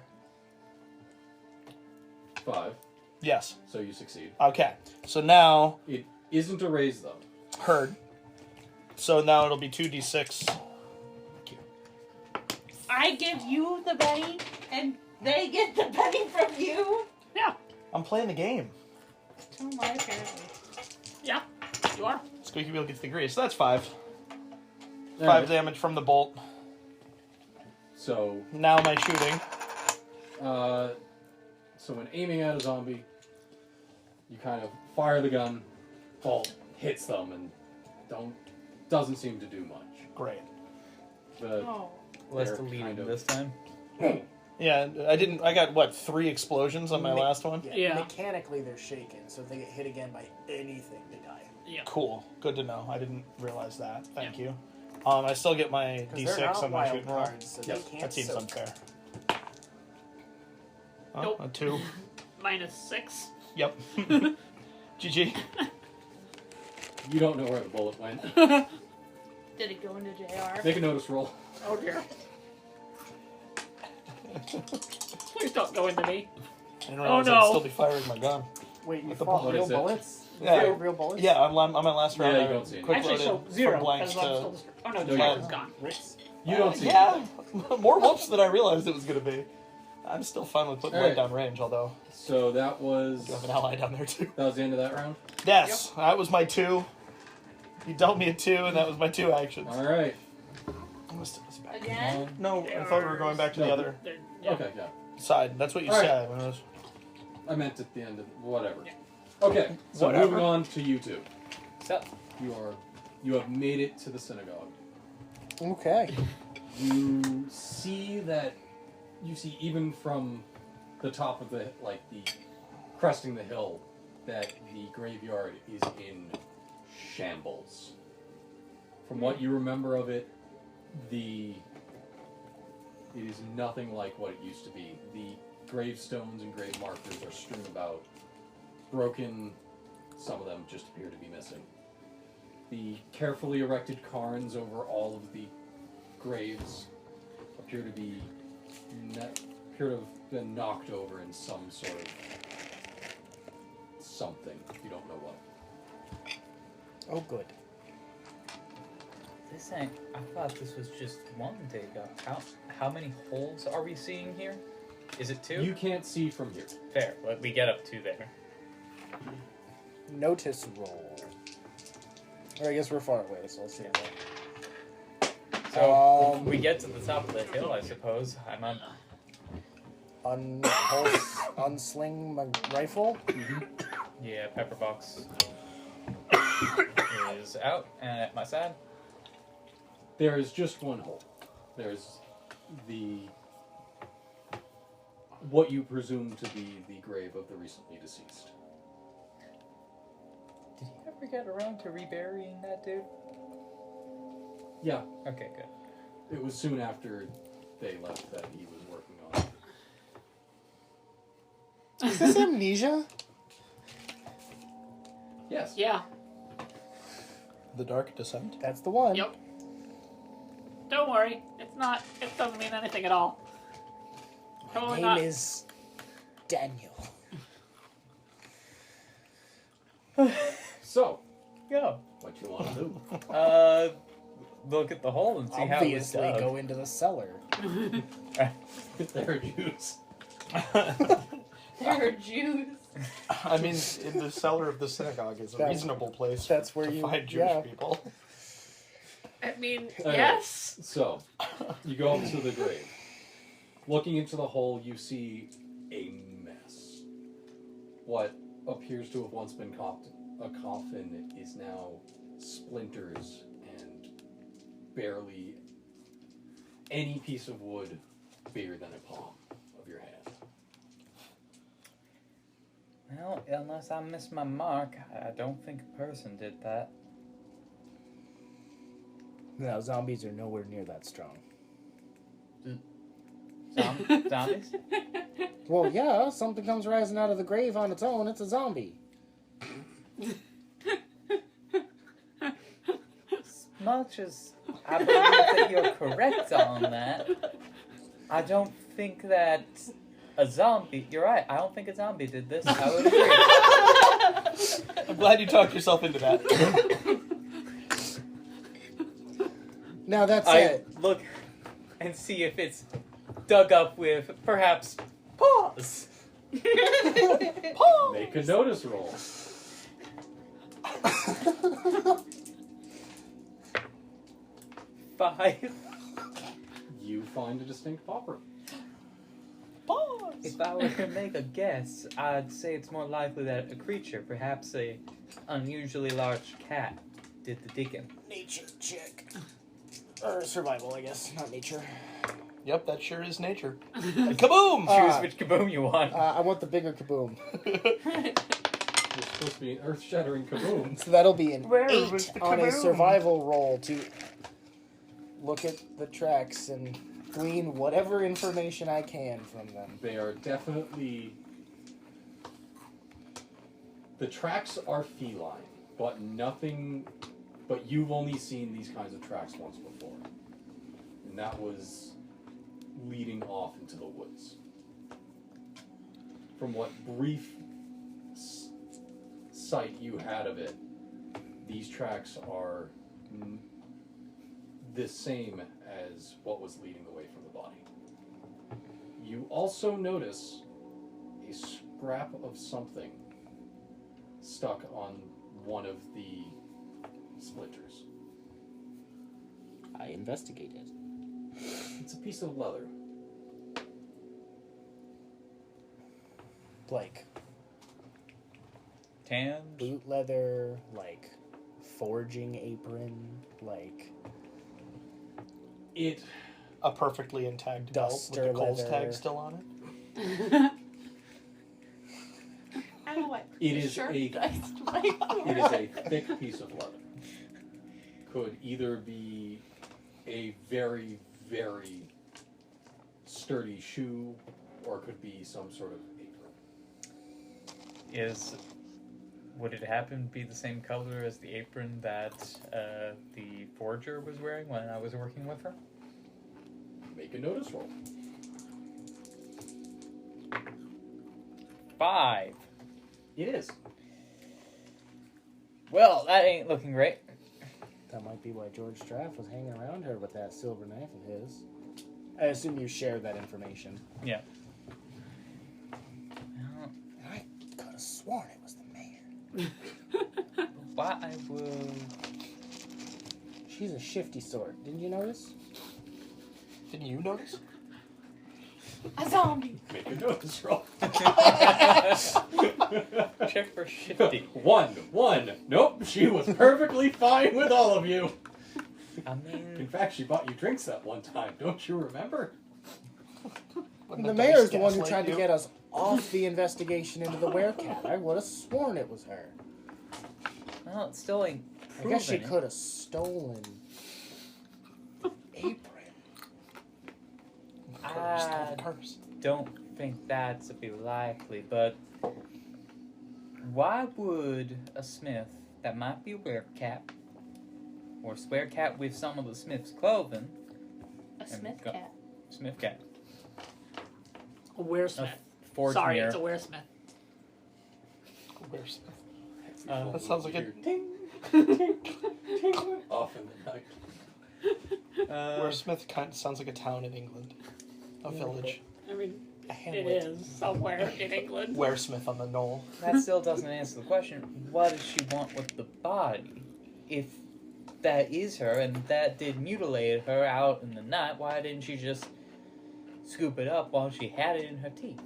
5.
Yes.
So you succeed.
Okay. So now,
It isn't a raise though.
heard. So now it'll be 2d6.
I give you the Benny, and they get the Benny from you.
Yeah.
I'm playing the game.
Oh my, apparently.
Yeah. You are.
Squeaky Wheel gets the grease. So that's 5.
All
5
right.
damage from the bolt.
So,
Now my shooting.
so when aiming at a zombie, you kind of fire the gun, bolt hits them, and doesn't seem to do much.
Great.
The
Oh.
Less
They're
deleting
kind of-
this time.
Yeah, I got, what, 3 explosions on my last one?
Yeah.
Mechanically, they're shaken, so if they get hit again by anything, they die.
Yeah.
Cool. Good to know. I didn't realize that. Thank you. I still get my
Because they're
d6
not
on my
wild
shooting roll.
cards, so
Yes,
they can't
That seems
soak.
unfair. Oh,
Nope.
a 2.
-6.
Yep. GG.
you don't know where the bullet went.
Did it go into JR?
Make a notice roll.
Oh dear. Please don't go into me.
I didn't realize
no.
I'd still be firing my gun.
Wait, you
With the
fought
bullet,
real
is it?
bullets?
Yeah.
Real bullets?
Yeah, I'm on my last round.
Yeah, you
I
don't see it.
quick
Actually, so
loaded
0.
from blanks
because I'm
to...
still oh no,
No,
Jack
you
is gone.
Ricks?
You don't see
Yeah, more whoops than I realized it was going to be. I'm still fine with putting
Alright.
light down range, although
it. So that was
I have an ally down there too.
that was the end of that round.
Yes, that was my 2. You dealt me a 2, and that was my 2 actions.
All right.
I'm gonna stick this back.
Again?
No, I thought we were going back to the
No.
other
Yeah.
Okay, yeah.
side. That's what you
Alright.
said. When it was...
I meant at the end of whatever. Okay, so
Whatever.
moving on to you two.
So,
You have made it to the synagogue.
Okay.
You see even from the top of the cresting the hill that the graveyard is in shambles. From what you remember of it, it is nothing like what it used to be. The gravestones and grave markers are strewn about, broken. Some of them just appear to be missing. The carefully erected cairns over all of the graves appear to have been knocked over in some sort of something. You don't know what.
Oh, good.
this ain't. I thought this was just one dig up. How many holes are we seeing here? Is it 2?
You can't see from here.
Fair. Let we get up to there.
Notice roll. Or I guess we're far away, so let's see.
So we get to the top of the hill, I suppose. I'm on.
Unsling my rifle.
Yeah, Pepperbox is out and at my side.
There is just one hole. There's what you presume to be the grave of the recently deceased.
Did you ever get around to reburying that dude?
Yeah,
Okay, good.
it was soon after they left that he was working on it.
Is this amnesia?
Yes.
Yeah.
The Dark Descent.
That's the one.
Yep. Don't worry. It's not. It doesn't mean anything at all.
My
Totally
name
not.
is Daniel.
So,
Go.
what you want to do?
Look at the hole and see how it was
Obviously,
dug.
go into the cellar.
There, juice.
There are Jews.
I mean, in the cellar of the synagogue is a
That's-
reasonable place
that's where
to
you-
find Jewish
yeah.
people.
I mean,
Anyway,
yes.
So, you go up to the grave. Looking into the hole, you see a mess. What appears to have once been a coffin is now splinters and barely any piece of wood bigger than a palm of your hand.
Well, unless I missed my mark, I don't think a person did that.
No, zombies are nowhere near that strong.
Zombies?
Well, yeah, something comes rising out of the grave on its own, it's a zombie.
As much as I believe that you're correct on that, I don't think that a zombie... You're right, I don't think a zombie did this. I would agree.
I'm glad you talked yourself into that.
Now that's
I
it.
look and see if it's dug up with, perhaps, paws.
Make a notice roll.
Five.
You find a distinct paw print.
Pause.
If I were to make a guess, I'd say it's more likely that a creature, perhaps a unusually large cat, did the digging.
Nature check. Or survival, I guess, not nature.
Yep, that sure is nature. Kaboom!
Choose which kaboom you want.
I want the bigger kaboom.
It's supposed to be an earth-shattering kaboom.
So that'll be an
Where
8
was the
on a
kaboom?
survival roll to look at the tracks and glean whatever information I can from them.
They are definitely... The tracks are feline, but nothing... But you've only seen these kinds of tracks once before. And that was leading off into the woods. From what brief sight you had of it, these tracks are the same as what was leading away from the body. You also notice a scrap of something stuck on one of the splinters.
I investigated.
It's a piece of leather.
Like
Tan.
boot leather, like forging apron, like
It
A perfectly intact belt with
Duster
the Kohl's
leather.
tag still on it.
And what?
It is
Sure,
a-
diced my
it is a thick piece of leather. Could either be a very, very sturdy shoe, or it could be some sort of apron.
Would it happen to be the same color as the apron that the forger was wearing when I was working with her?
Make a notice roll.
5.
It is.
Well, that ain't looking great.
that might be why George Straff was hanging around her with that silver knife of his. I assume you share that information.
Yeah.
And I could have sworn it was the mayor.
Why would...
She's a shifty sort. Didn't you notice?
Didn't you notice?
A zombie.
Make a notice roll.
Check for shifty.
One. Nope, she was perfectly fine with all of you.
I
In
mean,
fact, she bought you drinks that one time. Don't you remember?
When
The
dice
mayor's the one who
gaslight
tried to
you.
get us off the investigation into the werecat. I would have sworn it was her.
well, it still ain't
I
proven.
guess she could have stolen apron.
Curse, stole
I
the curse.
don't think that's to be likely, but why would a smith that might be a werecat, or a werecat with some of the smith's clothing,
A Smith
go-
cat.
smith cat,
A
a
wearsmith.
forge
Sorry,
mirror,
it's a wearsmith.
Where's
that
sounds like a
ting, ting, ting, off in the night.
Where Smith kind of sounds like a town in England, a village.
I mean,
A
It
hamlet.
is somewhere in England.
Weresmith on the knoll.
That still doesn't answer the question. What does she want with the body? If that is her and that did mutilate her out in the night, why didn't she just scoop it up while she had it in her teeth?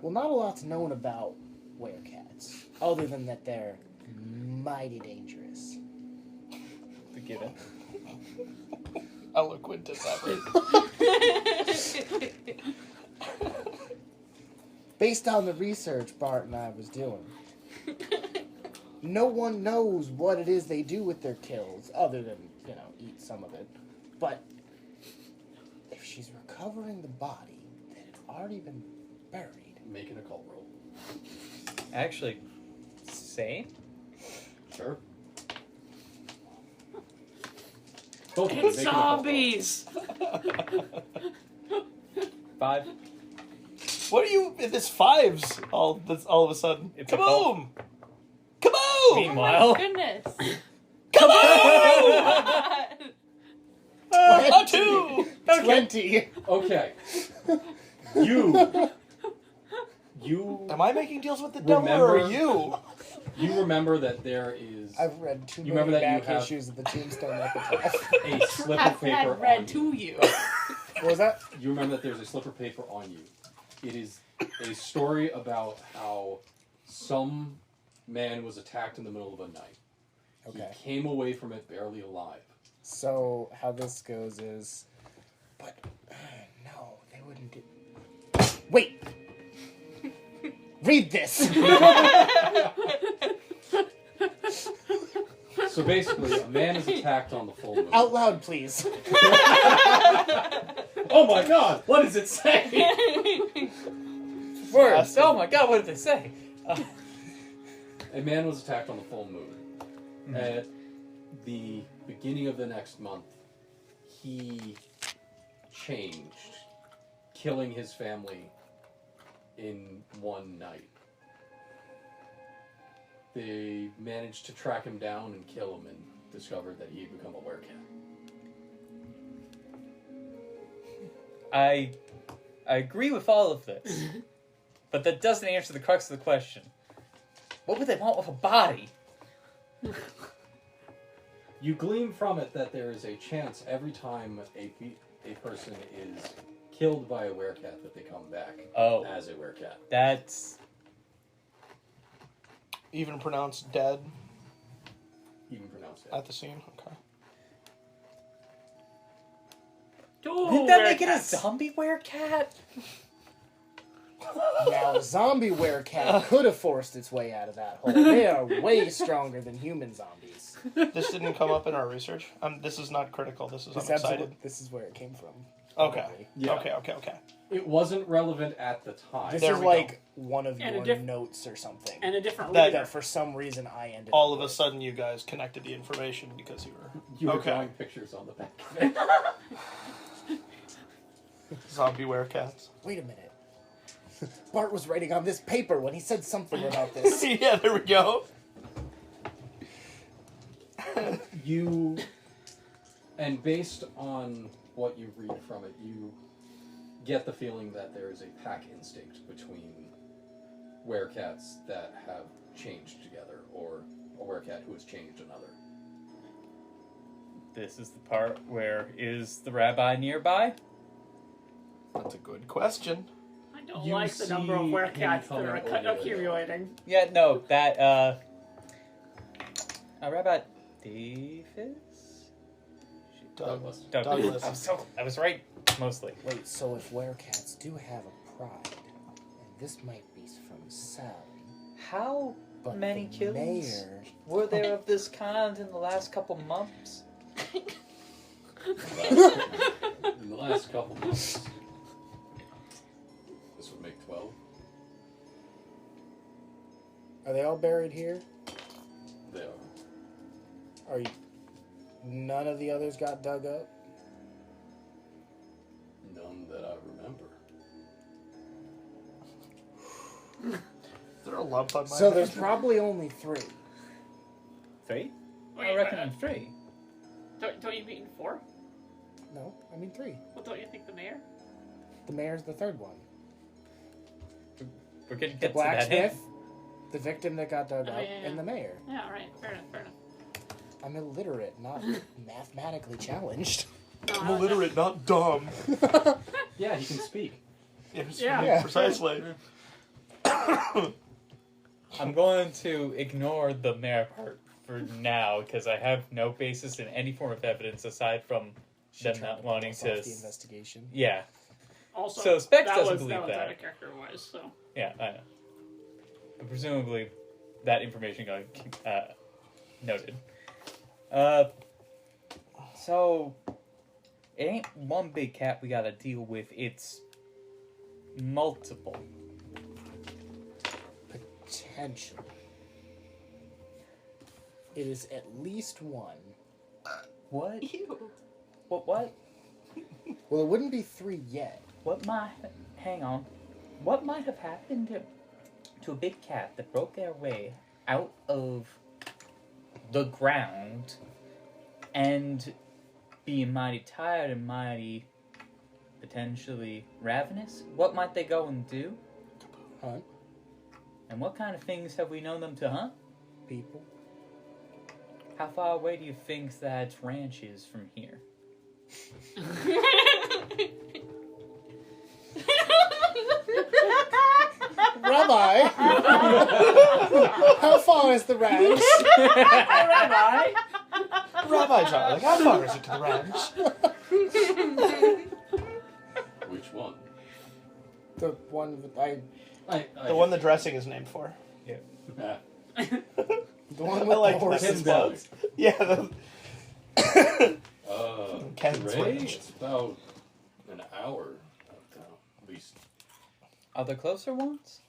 Well, not a lot's known about werecats, other than that they're mighty dangerous.
Forgive it.
Eloquent as ever.
Based on the research Bart and I was doing, no one knows what it is they do with their kills, other than, eat some of it. But if she's recovering the body that had already been buried...
Make an occult roll.
Actually, same?
Sure. Both of you
It's
make an occult roll.
zombies!
5.
What are you? This fives all of a sudden.
It's a
Kaboom! Kaboom!
Meanwhile,
Goodness.
A 2!
20!
Okay. You
Am I making deals with the devil or are you?
you remember that there is
I've read too
You
many
remember that you
back
have-
issues of the Tombstone Epitaph.
a slip of
Have
paper
had
on
read
you.
to you.
What was that?
You remember that there's a slip of paper on you. It is a story about how some man was attacked in the middle of a night.
Okay.
He came away from it barely alive.
So, how this goes is... But, no, they wouldn't do... Wait! Read this!
So basically, a man is attacked on the full moon.
Out loud, please.
Oh my god! What does it say?
words. Oh my god, what did they say?
A man was attacked on the full moon. At the beginning of the next month, he changed, killing his family in one night. They managed to track him down and kill him and discovered that he had become a werecat.
I agree with all of this, but that doesn't answer the crux of the question. What would they want with a body?
You glean from it that there is a chance every time a person is killed by a werecat that they come back
Oh.
as a werecat.
That's...
Even pronounced dead
Even pronounced it.
at the scene. Okay.
Didn't that make it a zombie werecat?
Now, a zombie werecat could have forced its way out of that hole. They are way stronger than human zombies.
This didn't come up in our research. This is not critical. I'm excited.
This is where it came from.
Okay.
Probably.
Yeah.
Okay.
It wasn't relevant at the time.
This
There
is
we go.
like one of
And a
your
diff-
notes or something.
And a different
That-
leader.
That for some reason I ended
All
up
of a
with.
sudden, you guys connected the information because you were
You were
okay.
drawing pictures on the back of it.
Zombie werecats.
Wait a minute. Bart was writing on this paper when he said something about this.
Yeah, there we go.
You, and based on what you read from it, you get the feeling that there is a pack instinct between werecats that have changed together, or a werecat who has changed another.
This is the part where, is the rabbi nearby?
That's a good question.
I don't
You
like the number of
see
werecats
him
that
coming
are
over the
accumulating.
Yeah, no, that, Rabbi Davis?
Douglas.
Douglas.
I was right, mostly.
Wait, so if werecats do have a pride, and this might be from Sally,
How
but
many
the
killings
mayor...
were there of this kind in the last couple months?
In the last couple months, this would make 12.
Are they all buried here?
They are.
Are you... None of the others got dug up?
None that I remember.
Is there a lump on my
So
head?
there's probably only 3.
3? I
Wait,
reckon 3.
Don't you mean 4?
No, I mean 3.
Well, don't you think the mayor?
The mayor's the third one.
We're gonna
The
get to that.
blacksmith, the victim that got dug
Oh,
up,
yeah, yeah.
and the mayor.
Yeah, all right. Fair enough. Fair enough.
I'm illiterate, not mathematically challenged.
No,
I'm illiterate, not dumb.
Yeah, he can speak.
Yes,
Yeah.
precisely.
I'm going to ignore the mayor part for now because I have no basis in any form of evidence aside from them
She
not
tried
wanting
pass off
to.
the investigation.
Yeah,
Also,
So Specs
that
doesn't
was,
believe
was
that.
out of character wise. So
yeah, I know. But presumably, that information got noted. So it ain't one big cat we gotta deal with. It's multiple.
Potentially. It is at least one.
What? What?
Well, it wouldn't be 3 yet.
What might? Hang on. What might have happened to a big cat that broke their way out of the ground and being mighty tired and mighty potentially ravenous? What might they go and do?
Hunt
And what kind of things have we known them to hunt?
people.
How far away do you think that ranch is from here?
Rabbi! How far is the ranch?
Rabbi!
Rabbi Charlie, how far is it to the ranch?
Which one?
The one with
The one the dressing is named for.
Ah,
the one
I
with
like
the horse.
Ken
this
Belly.
spells. Yeah, Ken's
Ray,
ranch.
it's about an hour uptown, at least.
Are there closer ones?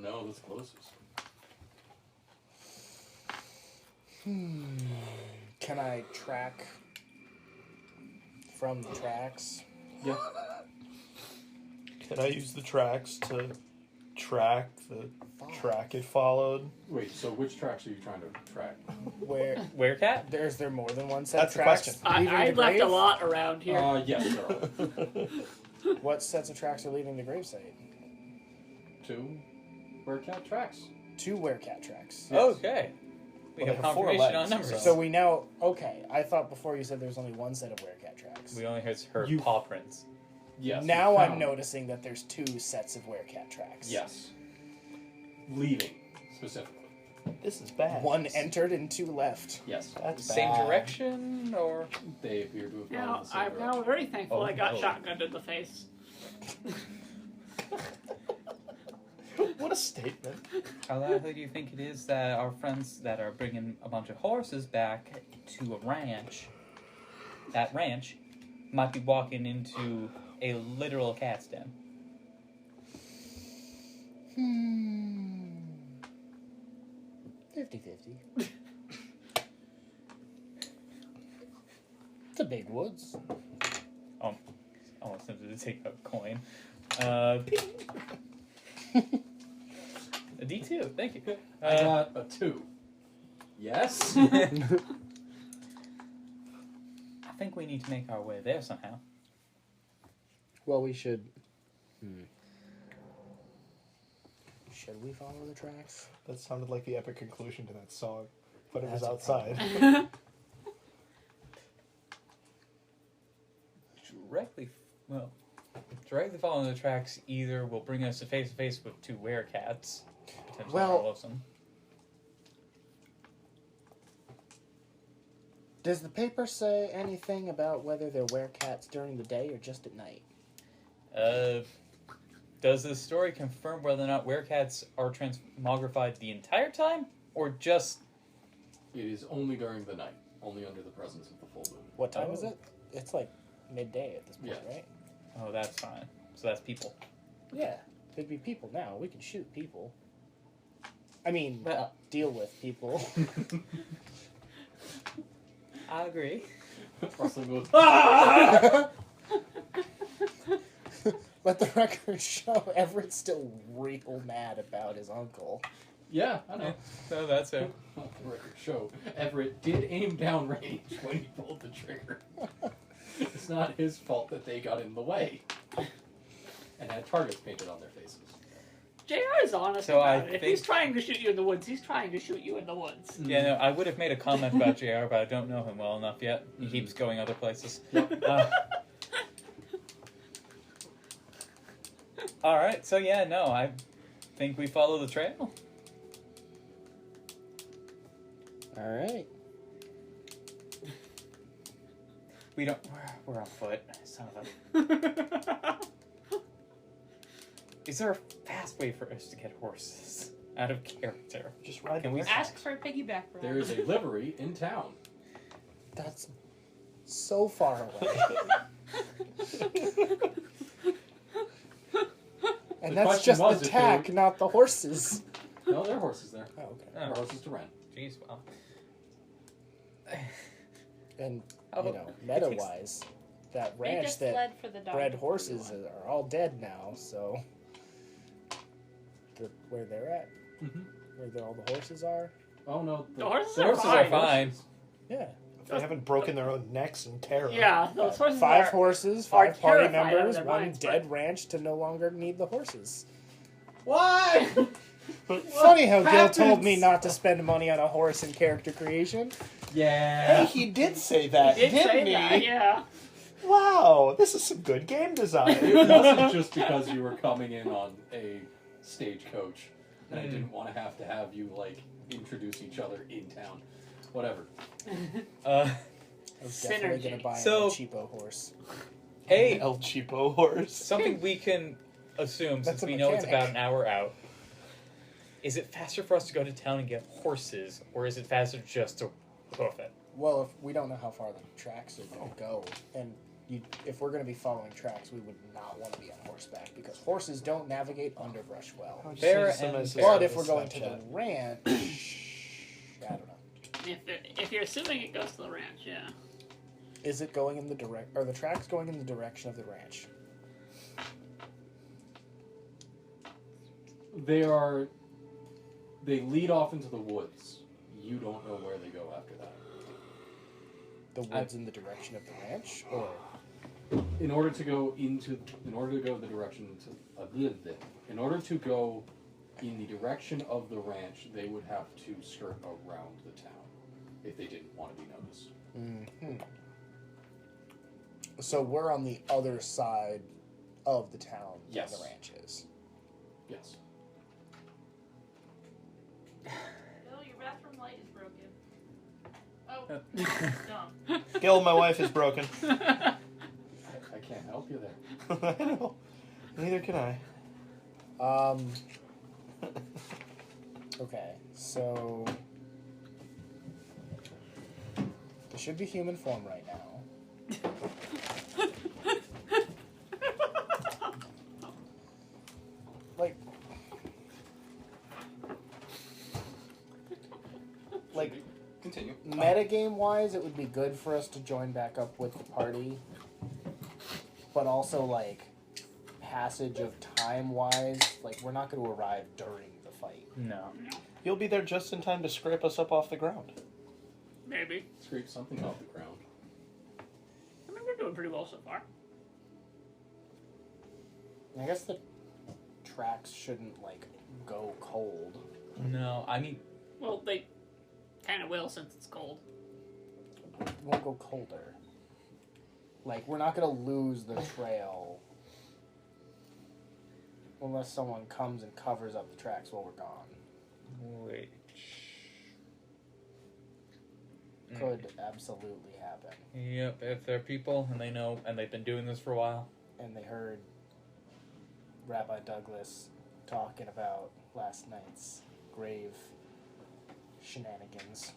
No, that's closest.
Can I track from the tracks?
Yeah.
Can I use the tracks to track the track it followed?
Wait, so which tracks are you trying to track?
Where
Werecat?
there's there more than one set
That's
of
the
tracks?
question.
leaving
I
the
left
grave?
a lot around here.
Yes, there are.
What sets of tracks are leaving the gravesite?
2 Bearcat tracks.
2 werecat tracks.
Yes.
Okay. We
Well,
have
they have 4
confirmation on
legs,
numbers.
So we now I thought before you said there was only one set of werecat tracks.
We only heard
You-
paw prints.
Yes.
Now
you
I'm
found-
noticing that there's 2 sets of werecat tracks.
Yes. Leaving, specifically.
This is bad.
1 entered and 2 left.
Yes.
That's
Same
bad.
direction, or
They appear to have gone
Now,
in the same
I'm now
direction.
very thankful
Oh,
I got
no.
shotgunned in the face.
What a statement.
how likely do you think it is that our friends that are bringing a bunch of horses back to a ranch, that ranch, might be walking into a literal cat's den?
50-50. The big woods.
Almost tempted to take a coin. A D2, thank you.
I got a 2. Yes?
I think we need to make our way there somehow.
Well, we should. Should we follow the tracks?
That sounded like the epic conclusion to that song, but it was
That's a
outside.
Directly following the tracks either will bring us face to face with 2 werecats, potentially
Well-
all of them.
Does the paper say anything about whether they're werecats during the day or just at night?
Does the story confirm whether or not werecats are transmogrified the entire time, or just
It is only during the night, only under the presence of the full moon.
What time is
Oh.
it? It's like midday at this point,
Yeah.
right?
oh, that's fine. So that's people.
Yeah. There'd be people now. We can shoot people. I mean,
Well,
deal with people.
I agree.
Russell goes, ah!
Let the record show Everett's still real mad about his uncle.
Yeah, I know.
No, that's it.
Let the record show Everett did aim down range when he pulled the trigger. It's not his fault that they got in the way and had targets painted on their faces.
JR is honest
So
about
I
it. If
think-
he's trying to shoot you in the woods, he's trying to shoot you in the woods.
Yeah, no, I would have made a comment about JR, but I don't know him well enough yet. He keeps going other places. Alright, so yeah, no, I think we follow the trail.
Alright.
We don't. We're on foot. Son of a. Is there a fast way for us to get horses out of character?
Just ride
Can
the
we
horse.
Ask for a piggyback ride.
There is a livery in town.
That's so far away. And
The
that's
question
just
was
the
if
tack,
they-
not the horses.
No, there are horses there.
Oh, okay.
There are horses to rent.
Jeez, well.
And,
Oh,
you know,
it
meta-wise, that
They
ranch
just
that
fled for the dog
bred
before
horses
you won.
are all dead now, so... Where they're at, where all the horses are.
Oh no,
The horses
the
are fine.
fine.
Yeah.
If they haven't broken their own necks in terror.
Yeah, those horses
5
are...
horses,
are
5 party
terrified out of
members,
their
1
minds,
dead ranch to no longer need the horses.
Why?
Funny how Gil told
happens?
me not to spend money on a horse in character creation.
Hey,
Yeah.
he did say that,
Did
didn't
say
he?
that, yeah.
Wow, this is some good game design.
It wasn't just because you were coming in on a stagecoach, and I didn't want to have you like introduce each other in town. Whatever.
I was definitely
Synergy.
going to buy
So-
a cheapo horse.
Hey,
El Cheapo horse.
something we can assume,
That's
since
a
we know it's
mechanic.
about an hour out. Is it faster for us to go to town and get horses, or is it faster just to hoof it?
Well, if we don't know how far the tracks are going to go, and if we're going to be following tracks, we would not want to be on horseback, because horses don't navigate underbrush well.
I'll just
Fair
send
and
some
fair.
But
messages
if we're going to the
Snapchat.
ranch, I don't know.
If you're assuming it goes to the ranch, yeah.
Is it going in the are the tracks going in the direction of the ranch?
They lead off into the woods. You don't know where they go after that.
The woods in the direction of the ranch, or
In order to go the direction in order to go in the direction of the ranch, they would have to skirt around the town if they didn't want to be noticed.
So we're on the other side of the town
Yes.
where the ranch is.
Yes.
Bill, your bathroom light is broken. Oh, dumb.
Gil, my wife is broken.
I can't help you there.
I know. Neither can I.
Okay, so there should be human form right now. Like,
Continue.
metagame wise, it would be good for us to join back up with the party, but also like passage of time wise, like we're not going to arrive during the fight.
No.
You'll be there just in time to scrape us up off the ground.
Maybe.
Scrape something off the ground.
I mean, we're doing pretty well so far.
I guess the tracks shouldn't like go cold.
No, I mean,
Well, they kind of will since it's cold.
It won't go colder. Like, we're not going to lose the trail unless someone comes and covers up the tracks while we're gone.
wait.
Could absolutely happen.
Yep, if they're people and they know and they've been doing this for a while.
And they heard Rabbi Douglas talking about last night's grave shenanigans.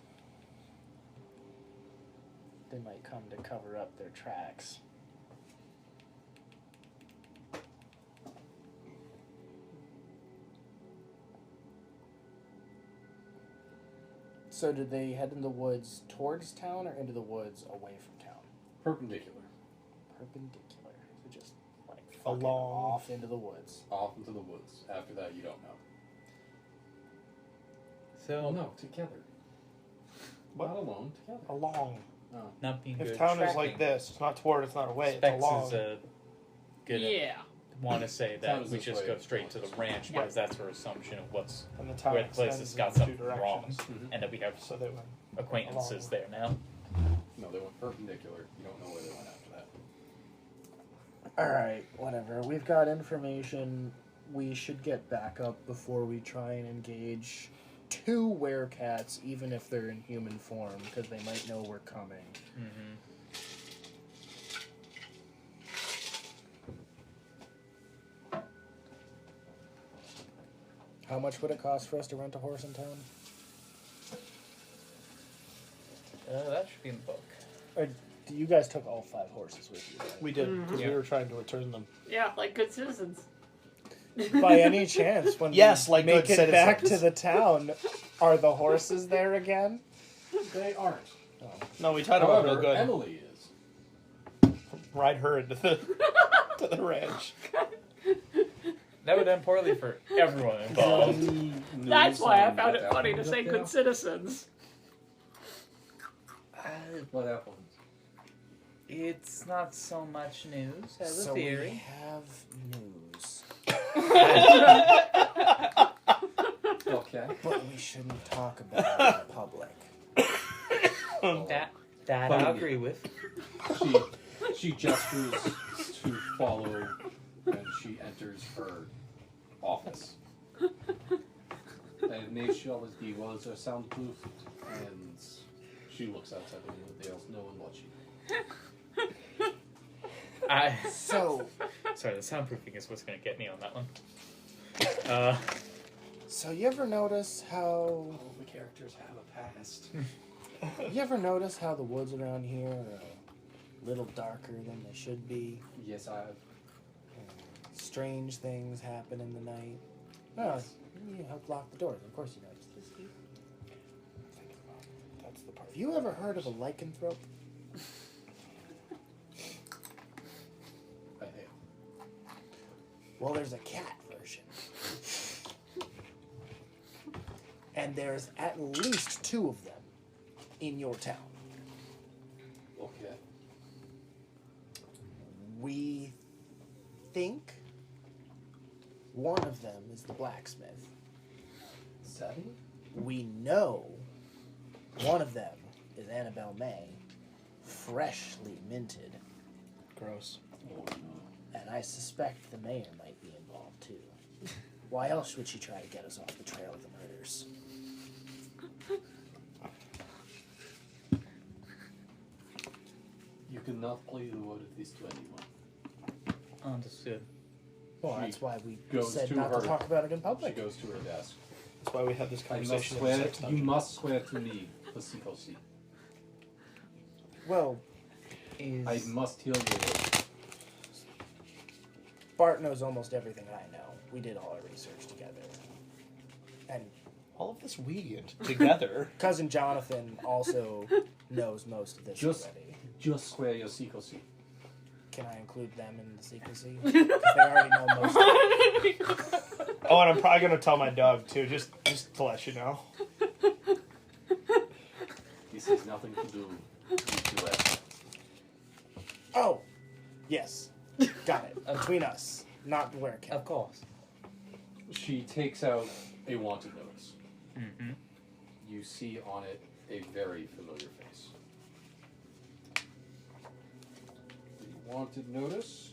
They might come to cover up their tracks. So did they head in the woods towards town or into the woods away from town?
Perpendicular.
Perpendicular. So just like fucking
Along.
off into the woods.
Off into the woods. After that, you don't know.
So
Well, no, together.
What?
Not alone, together.
Along.
not being good
If
at
town is
tracking.
like this, it's not toward, it's not away, it's
Specs
along.
is good
Yeah.
want to say
Town
that
is
we
this
just
way,
go straight to the
this
ranch
Yeah.
because that's our assumption of what's
And the town
where the place
extends
has got
in two
something wrong,
directions.
and that we have
So they went
acquaintances
along.
there now.
No, they went perpendicular. You don't know where they went after that.
Alright, whatever. We've got information. We should get back up before we try and engage 2 werecats, even if they're in human form, because they might know we're coming.
Mm-hmm.
How much would it cost for us to rent a horse in town?
That should be in the book.
Or you guys took all 5 horses with you, right?
We did, because
Yeah.
we were trying to return them.
Yeah, like good citizens.
By any chance, when
Yes,
we
like
make
good
it back to
citizens.
the town, are the horses there again?
They aren't.
No, we tried to go real
However,
good.
Emily is.
Ride her into the to the ranch.
That would end poorly for everyone involved.
That's why I found it funny to say good citizens.
What happens?
It's not so much news as a
So we
theory.
have news.
Okay.
But we shouldn't talk about it in public.
That I agree with.
She gestures to follow, and she enters her office. And make sure that the walls are soundproofed, and she looks outside the window. There's no one watching.
So,
Sorry, the soundproofing is what's going to get me on that one.
so you ever notice how
All the characters have a past.
you ever notice how the woods around here are a little darker than they should be?
Yes, I have.
Strange things happen in the night. Oh, you helped lock the doors. Of course you noticed.
That's the part.
Have you ever heard of a lycanthrope?
I have.
Well, there's a cat version. And there's at least 2 of them in your town.
Okay.
We think one of them is the blacksmith.
Seven?
We know one of them is Annabelle May, freshly minted.
Gross.
Oh, no.
And I suspect the mayor might be involved too. Why else would she try to get us off the trail of the murders?
You cannot play the word of this to anyone.
Understood.
Well,
She
that's why we
goes
said
to
not
her-
to talk about it in
She
public.
goes to her desk.
That's why we had this
I must
conversation. in the
swear,
sex
you
dungeon.
must swear to me, Pasikosi.
Well,
I must hear your word.
Bart knows almost everything I know. We did all our research together. And
All of this weed together.
cousin Jonathan also knows most of this
Just-
already.
Just swear your secrecy.
Can I include them in the secrecy? Because they already know most of it.
Oh, and I'm probably gonna tell my dog too, just to let you know.
This has nothing to do with you.
Oh, yes. Got it. Between us, not where it
Of course.
She takes out a wanted notice.
Mm-hmm.
You see on it a very familiar face. The wanted notice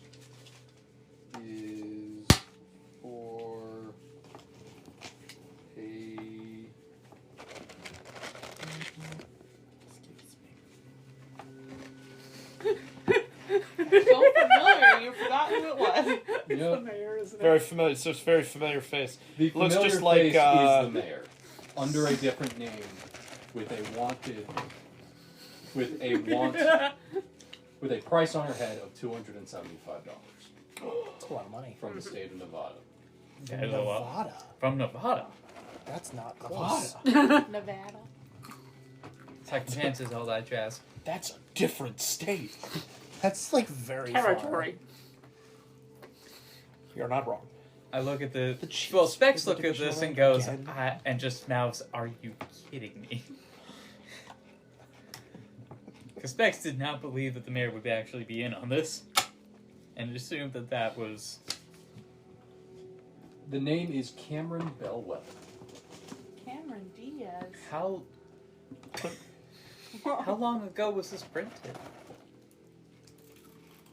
is for a
So familiar, you forgot who it was.
The
Yep.
mayor, isn't it?
Very familiar. So it's very familiar face.
The
Looks
familiar
just like,
face is the mayor, under a different name, with a wanted, with a price on her head of $275
That's a lot of money.
from the state of Nevada.
Yeah, a lot.
Nevada.
From Nevada.
That's not close.
Nevada.
Second chances, all that jazz.
That's a different state.
That's like very
Territory.
You're not wrong.
I look at the
chief
well, Specs
of the
look at this
division
and goes,
again.
and just mouths, "Are you kidding me?" Because Specs did not believe that the mayor would actually be in on this, and assumed that that was.
The name is Cameron Bellwether.
Cameron Diaz.
How long ago was this printed?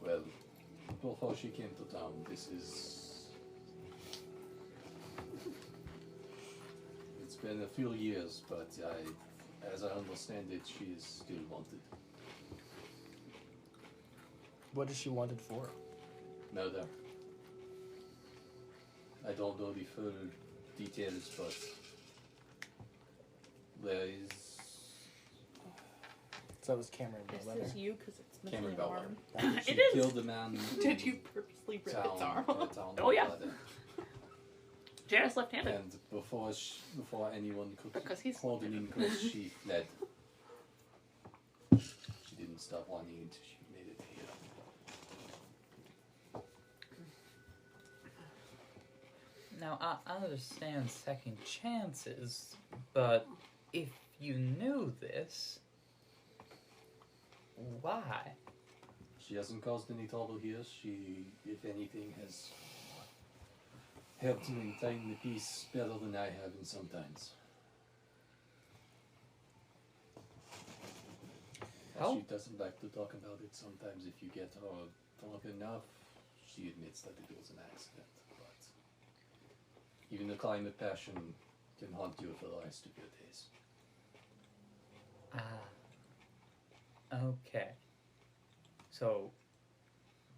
Well, before she came to town, this is... It's been a few years, but as I understand it, she is still wanted.
What is she wanted for?
Murder. I don't know the full details, but there is
So that was Cameron
This
Bellwether.
is you because it's missing
Cameron
an
Bellwether.
arm.
She
It is.
killed a man
Did you purposely rip its arm?
in a town
Oh, yeah.
Bellwether.
Janice left-handed.
And before anyone could
Because he's
hold an inquest, she fled. She didn't stop wanting until she made it here.
Now, I understand second chances, but if you knew this, why?
She hasn't caused any trouble here. She, if anything, has helped maintain the peace better than I have in sometimes.
How?
She doesn't like to talk about it. Sometimes if you get her drunk enough, she admits that it was an accident. But even the climate passion can haunt you for the rest of your days.
Okay. So,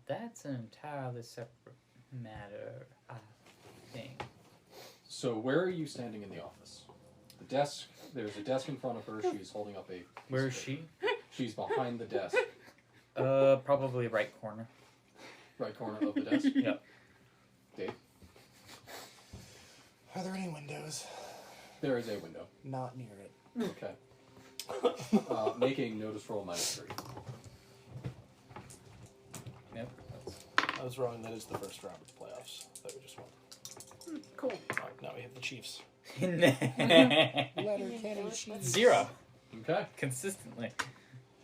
that's an entirely separate matter, I think.
So where are you standing in the office? The desk, there's a desk in front of her. She's holding up a piece
Where
of
is
paper.
she?
She's behind the desk,
Probably right corner.
right corner of the desk.
Yep.
Dave,
Are there any windows?
there is a window.
Not near it.
Okay. Making notice roll -3.
Yep.
I was wrong. That is the first round of the playoffs that we just won.
Cool.
All right, now we have the Chiefs.
Letter Kenny Chiefs.
0.
Okay.
Consistently.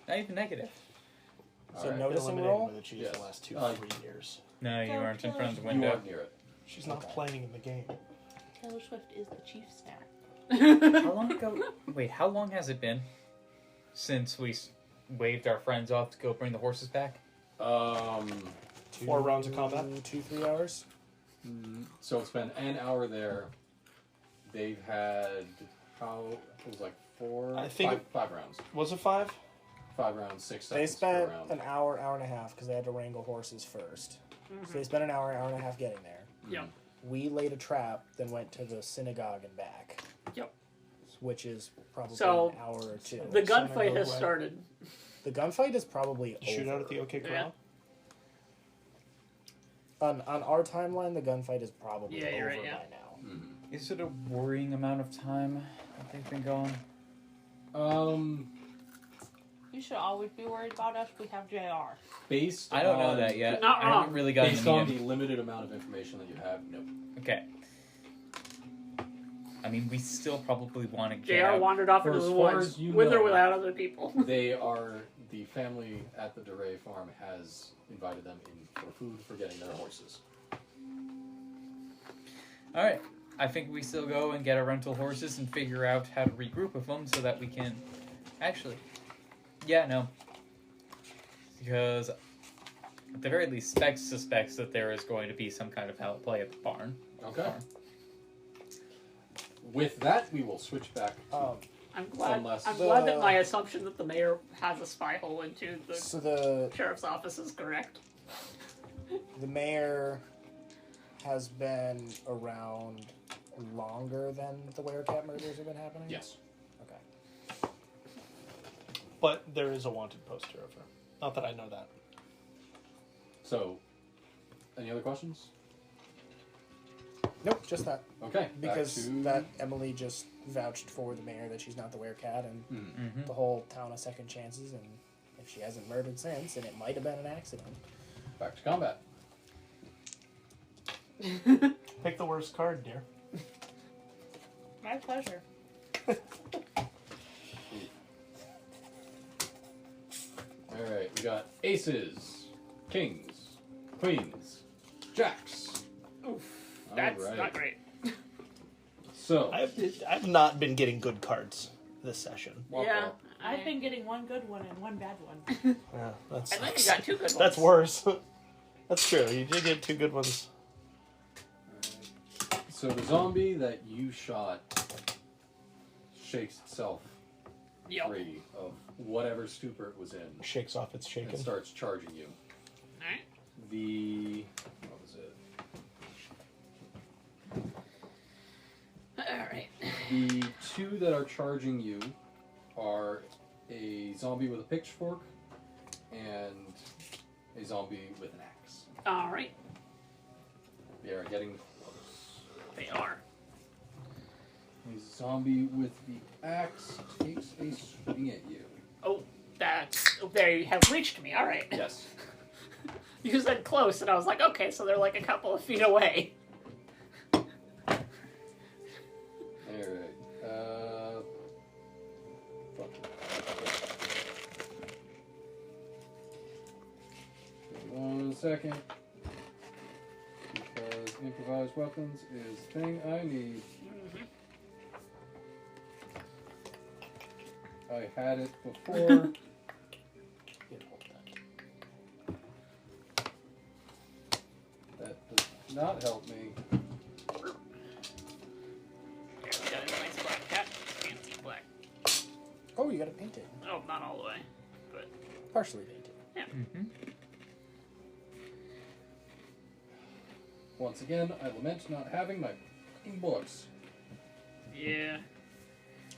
Not even negative.
So
Alright.
noticing
Eliminated
roll?
by the Chiefs
Yes.
the last 3 years.
No, you weren't in front of the
You
window.
are near it.
She's not
Okay.
playing in the game.
Taylor Swift is the Chiefs now.
How long ago? Wait, how long has it been since we waved our friends off to go bring the horses back?
4 rounds of combat.
2-3 hours.
So it's been an hour there. They've had it was like
I think
five rounds.
Was it 5?
5 rounds, 6
They
seconds per
spent
round.
an hour, hour and a half because they had to wrangle horses first. So they spent an hour, hour and a half getting there.
Yep.
We laid a trap, then went to the synagogue and back.
Yep.
Which is probably
So,
an hour or two.
The gunfight has
right.
started.
The gunfight is probably
Shoot
over.
out at the OK Corral?
On our timeline, the gunfight is probably
Yeah,
over
you're right, yeah.
by now.
Is it a worrying amount of time that they've been gone?
You should always be worried about us. We have JR.
Based
I don't know
on-
that yet.
Not
I haven't
wrong.
really gotten
Based
into
on
it.
the limited amount of information that you have, no.
Okay. I mean, we still probably want to get
JR
out.
wandered off
For
into
as
the
far
woods
as you
with
know.
or without other people.
They are, the family at the DeRay farm has invited them in for food for getting their horses.
Alright. I think we still go and get our rental horses and figure out how to regroup with them so that we can... Actually... Yeah, no. Because... At the very least, Specs suspects that there is going to be some kind of foul play at the barn.
Okay. With that, we will switch back to
I'm glad.
Unless-
I'm glad that my assumption that the mayor has a spy hole into the
So the
sheriff's office is correct.
mayor has been around longer than the Werecat murders have been happening?
yes.
Okay.
But there is a wanted poster of her. Not that I know that.
So, any other questions?
Nope, just that.
Okay.
Because
back to...
that Emily just vouched for the mayor that she's not the Werecat, and
Mm-hmm.
the whole town has second chances, and if she hasn't murdered since, and it might have been an accident.
Back to combat.
Pick the worst card, dear.
My pleasure.
Alright, we got aces, kings, queens, jacks.
Oof. That's
Alright.
not great.
So,
I've not been getting good cards this session.
Yeah.
I've been getting one good one and one bad one.
Yeah, that's
I think you got 2 good ones.
that's worse. That's true. You did get 2 good ones.
so the zombie that you shot shakes itself
Yep.
free of whatever stupor it was in
Shakes off its shaken.
and starts charging you.
Alright.
What was it?
Alright.
The 2 that are charging you are a zombie with a pitchfork and a zombie with an axe.
Alright.
They are getting close.
They are.
The zombie with the axe takes a swing at you.
Oh, that's. They have reached me. Alright.
Yes.
You said close, and I was like, okay, so they're like a couple of feet away.
Alright. Fuck. Give me 1 second. Because improvised weapons is the thing I need. I had it before. That does not help me.
Here, we got a nice black cat. Fancy black.
Oh, you got it painted.
Oh, not all the way. But,
Partially painted.
yeah.
Mm-hmm.
Once again, I lament not having my fucking books.
Yeah.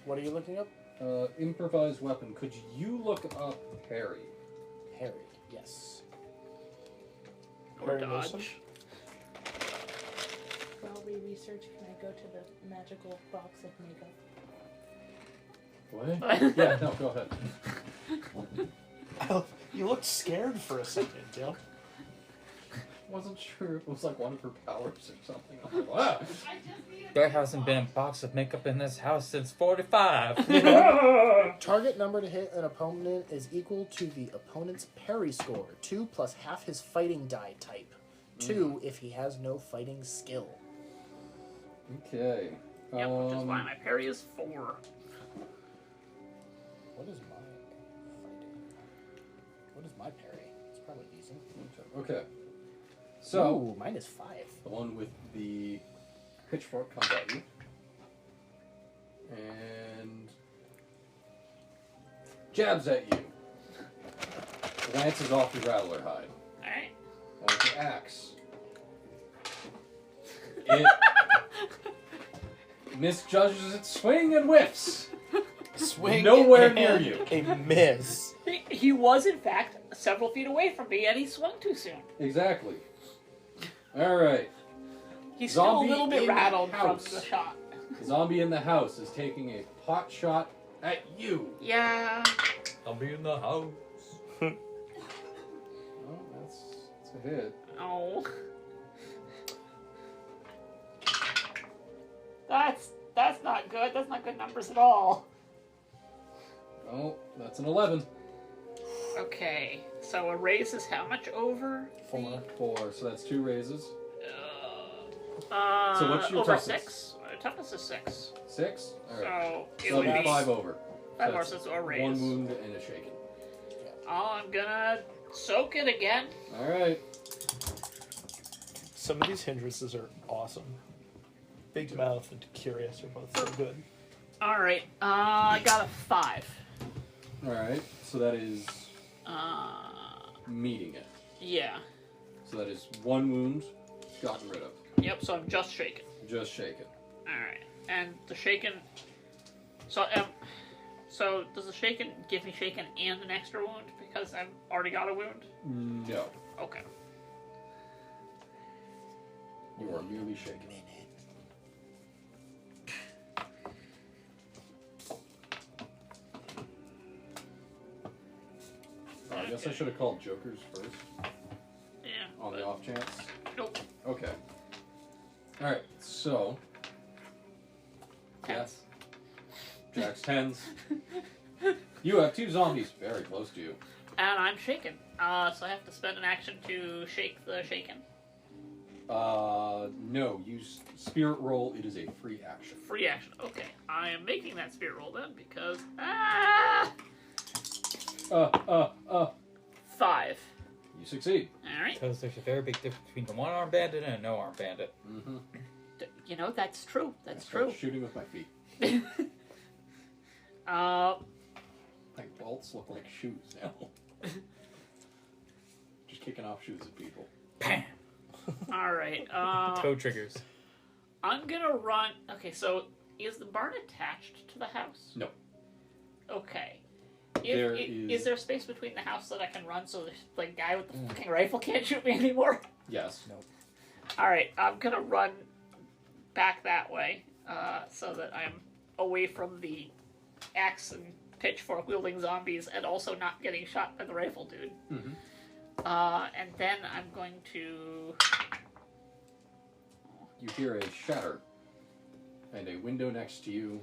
What are you looking up?
Improvised weapon. Could you look up parry?
Harry. Yes.
Or
Very
dodge.
Wilson?
While we research, can I go to the magical box of makeup?
What? Yeah, no, go ahead.
You looked scared for a second, Jill.
Wasn't sure if it was like one of her powers or something. I was like, ah!
There hasn't been a box of makeup in this house since 45.
Target number to hit an opponent is equal to the opponent's parry score. 2 plus half his fighting die type. 2 if he has no fighting skill.
Okay.
Yep, which is why my parry is 4.
What is my fighting? What is my parry? It's probably decent.
Okay. So,
Ooh, mine is 5.
the one with the pitchfork comes at you. And jabs at you. Lances off your rattler hide.
Alright.
And with the axe. It misjudges its swing and whiffs.
Swing
Nowhere
and
near you.
A miss.
He was, in fact, several feet away from me, and he swung too soon.
Exactly. Alright.
He's still a
Zombie
little bit
in
rattled
house.
from the shot.
Zombie in the house is taking a pot shot at you.
Yeah.
I'll be in the house.
Oh, that's a hit.
Oh. That's not good. That's not good numbers at all.
Oh, that's an 11.
Okay. So a raise is how much over?
4.
4, so that's 2 raises.
So
what's your
over
toughness?
6? Toughness is 6.
6? Alright.
So it
So
would
that'd
be
be 5 over.
5
So
horses
that's
or raise.
1 wound and a shaken.
Oh, I'm gonna soak it again.
Alright.
Some of these hindrances are awesome. Big Mouth and Curious are both so good.
Alright, I got a 5.
Alright. So that is
Uh,
meeting it.
yeah.
So that is 1 wound gotten rid of.
Yep, so I'm just shaken.
Just shaken.
Alright, and the shaken... So does the shaken give me shaken and an extra wound because I've already got a wound?
No.
Okay.
You are merely shaken. I guess I should have called Jokers first,
Yeah.
on the off chance.
Nope.
Okay. Alright, so...
Tense.
Jack's 10s. You have 2 zombies very close to you.
And I'm shaken. So I have to spend an action to shake the shaken.
No. Use spirit roll. It is a free action.
Free action. Okay. I am making that spirit roll then because 5.
You succeed.
All right.
Because there's a very big difference between a one-armed bandit and a no-armed bandit.
Mm-hmm.
You know, that's true. That's
Start
true.
shooting with my feet. My bolts look like shoes now. Just kicking off shoes at people.
Bam!
All right.
Toe triggers.
I'm gonna run. Okay, so is the barn attached to the house?
No.
Okay.
There
Is there space between the house that I can run so the guy with the fucking rifle can't shoot me anymore?
Yes.
No.
All right, I'm gonna run back that way so that I'm away from the axe and pitchfork wielding zombies and also not getting shot by the rifle dude.
Mm-hmm.
And then I'm going to.
You hear a shatter, and a window next to you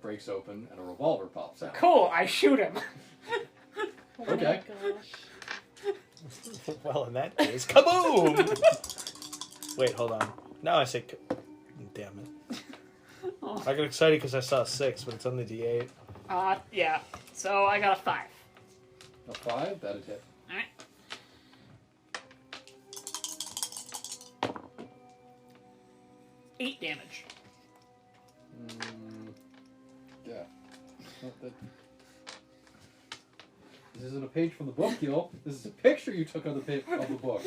breaks open, and a revolver pops out.
Cool, I shoot him.
Okay.
Well, in that case, kaboom! Wait, hold on. Now I say, damn it. I got excited because I saw a 6, but it's on the D8.
Yeah. So I got a 5.
A 5, that'd hit.
Alright. Eight damage.
Yeah. This isn't a page from the book, Gil. This is a picture you took of the book.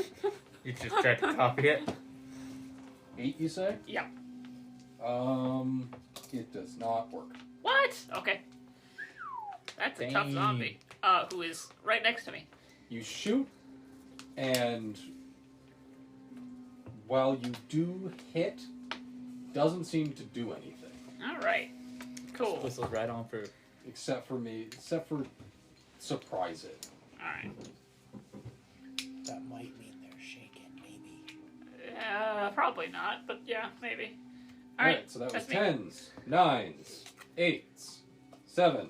You just tried to copy it?
8, you say?
Yeah.
It does not work.
What? Okay. That's a tough
Dang.
zombie. Who is right next to me.
You shoot, and while you do hit, doesn't seem to do anything.
Alright. Cool.
Whistles right on through.
Except for surprise it.
Alright.
That might mean they're shaken, maybe.
Probably not, but yeah, maybe.
Alright, so that was
that's me.
10s, 9s, 8s, 7,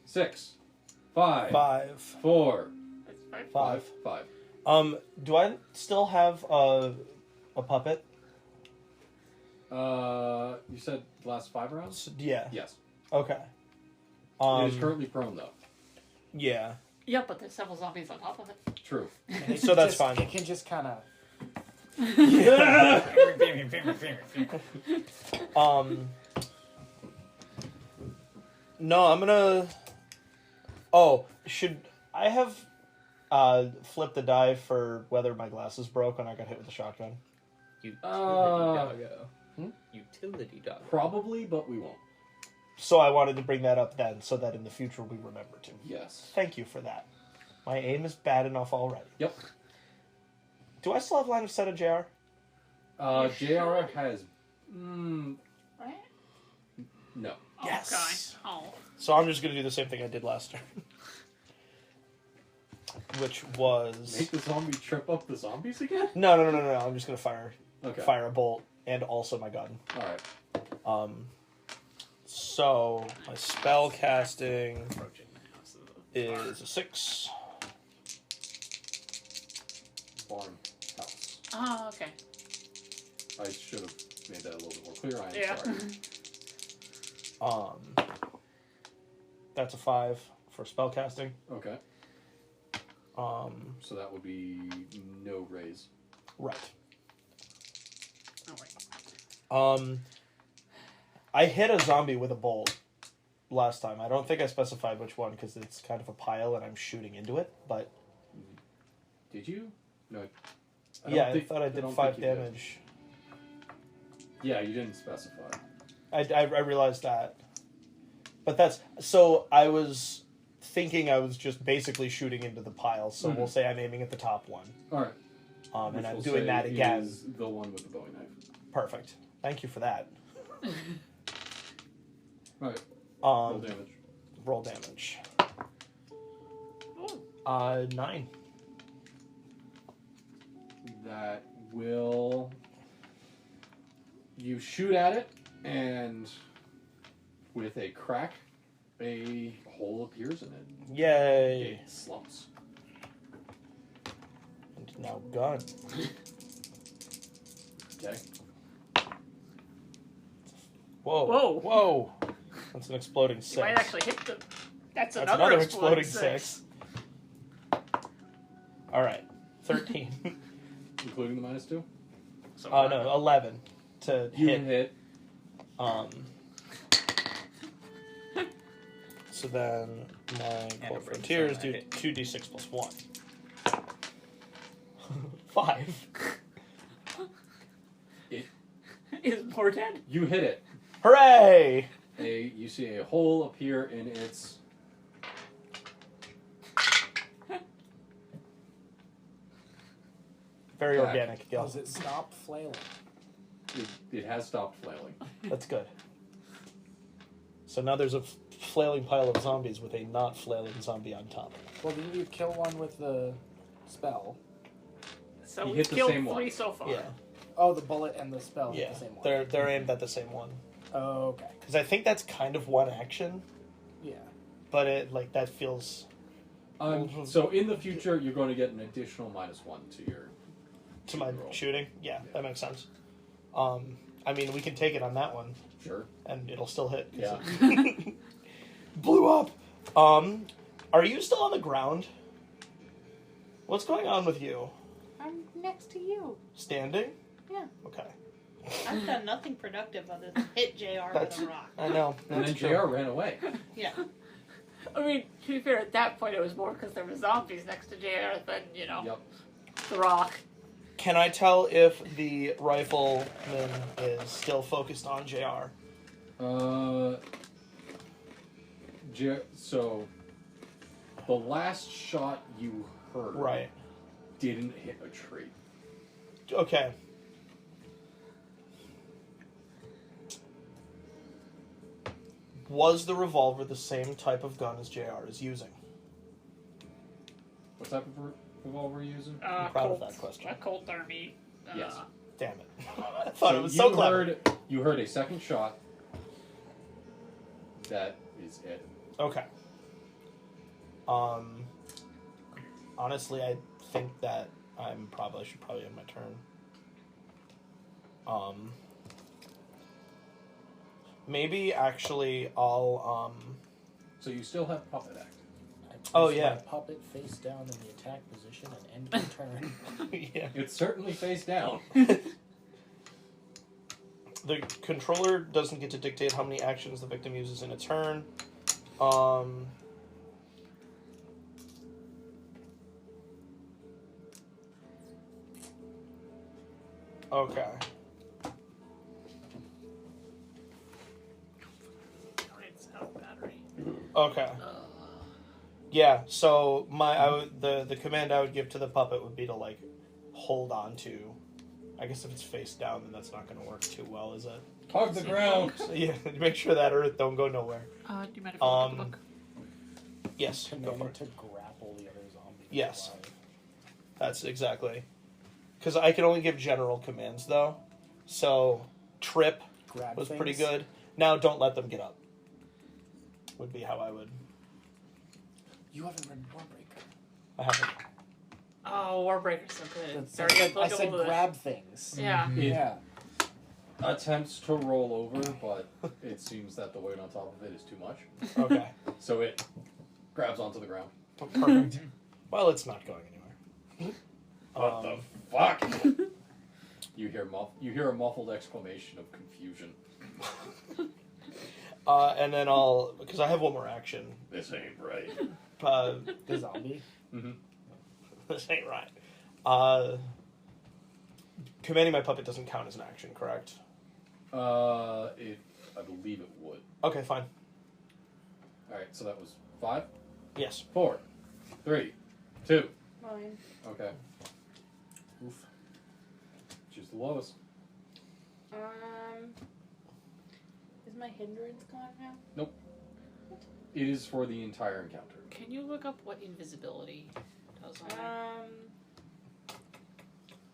6, 5,
5.
4,
That's
5.
5.
Do I still have a puppet?
You said the last 5 rounds?
Yeah.
Yes.
Okay.
It is currently prone, though.
Yeah.
Yeah, but there's several zombies on top of it.
True.
So that's fine.
It can just kind of.
No, I'm gonna. Oh, should I have flipped the die for whether my glasses broke when I got hit with the shotgun?
Utility doggo.
Hmm?
Utility doggo.
Probably, but we won't.
So I wanted to bring that up then, so that in the future we remember to.
Yes.
Thank you for that. My aim is bad enough already.
Yep.
Do I still have line of sight of JR?
JR has...
Right?
no.
Yes.
Okay. Oh.
So I'm just going to do the same thing I did last turn. Which was...
Make the zombie trip up the zombies again?
No. I'm just going to fire
Okay.
fire a bolt and also my gun.
Alright.
So my spell casting
Approaching the house of the
is a 6.
Barn house.
Oh, okay.
I should have made that a little bit more clear. I am
Yeah.
sorry.
That's a 5 for spell casting.
Okay. So that would be no raise.
Right.
Alright.
I hit a zombie with a bolt last time. I don't think I specified which one because it's kind of a pile and I'm shooting into it. But
Did you? No.
I thought I did
don't
5
think you did.
damage.
Yeah, you didn't specify.
I realized that. But that's so I was thinking I was just basically shooting into the pile. So we'll say I'm aiming at the top one.
Alright.
And
Which
I'm
we'll
doing
say
that again.
is the one with the Bowie knife.
Perfect. Thank you for that.
Alright. Roll
Um,
damage.
roll damage.
Oh.
9.
That will... You shoot at it, and with a crack, a hole appears in it.
Yay.
It slumps.
Now gun.
Okay.
Whoa.
Whoa.
Whoa. That's an exploding
You
6.
might actually hit the. That's
That's
another
another
exploding
exploding 6. Alright. 13.
Including the -2?
So
No, 11 to
You
hit.
hit.
So then my
And
Cold
a brainstorm
Frontiers
I
do
hit.
2d6 plus 1. 5.
Is more dead?
You hit it.
Hooray!
You see a hole appear in its.
Very
Back.
organic, Gil.
Does it stop flailing?
It has stopped flailing.
That's good. So now there's a flailing pile of zombies with a not flailing zombie on top.
Well, didn't you kill one with the spell?
So
You
we've
hit the
killed
same
3
one.
so far.
Yeah,
Oh, the bullet and the spell hit
yeah.
the same one.
They're aimed at the same one.
Oh, okay.
Because I think that's kind of one action,
Yeah.
but it like that feels
So in the future, you're going to get an additional -1 to your.
to my
roll.
shooting. Yeah, that makes sense. I mean, we can take it on that one,
Sure.
and it'll still hit. 'cause
Yeah.
it blew up. Are you still on the ground? What's going on with you?
I'm next to you.
Standing?
Yeah.
Okay.
I've done nothing productive other than hit JR with a rock.
I know.
And then
That's true.
JR ran away.
Yeah.
I mean, to be fair, at that point it was more because there were zombies next to JR than, you know,
Yep.
the rock.
Can I tell if the rifleman is still focused on JR?
So the last shot you heard
Right.
didn't hit a tree.
Okay. Was the revolver the same type of gun as JR is using?
What type of revolver are you using?
I'm proud of that question.
A Colt Army.
Yes.
Damn it. I thought it was so
you
clever.
You heard a second shot. That is it.
Okay. Honestly, I think that I should probably end my turn. Maybe actually I'll
So you still have puppet act.
I place
Oh, yeah.
my puppet face down in the attack position and end my turn.
yeah.
It's certainly face down.
The controller doesn't get to dictate how many actions the victim uses in a turn. Okay.
It's out battery.
Okay. Yeah. So the command I would give to the puppet would be to like hold on to. I guess if it's face down, then that's not going to work too well, is it?
Hug the ground.
So, yeah. Make sure that earth don't go nowhere.
Do you mind if I look at the book?
Yes. Go for
Commanded
it.
to grapple the other zombie.
Yes.
alive.
That's exactly. Because I can only give general commands though. So trip
Grab
was
things.
pretty good. Now don't let them get up. Would be how I would.
You haven't read Warbreaker.
I haven't.
Oh, Warbreaker's so good.
That's-
Sorry,
I said
look at
grab things.
Yeah.
It
Yeah.
attempts to roll over, but it seems that the weight on top of it is too much.
Okay.
So it grabs onto the ground.
Perfect. Well, it's not going anywhere.
What the fuck? You hear a muffled exclamation of confusion.
And then I'll, because I have one more action.
This ain't right.
The zombie.
Mm-hmm.
This ain't right. Commanding my puppet doesn't count as an action, correct?
I believe it would.
Okay, fine.
All right, so that was 5,
Yes.
4, 3, 2.
Mine.
Okay.
Oof.
Choose the lowest.
Is my hindrance gone now?
It is for the entire encounter.
Can you look up what invisibility does on it?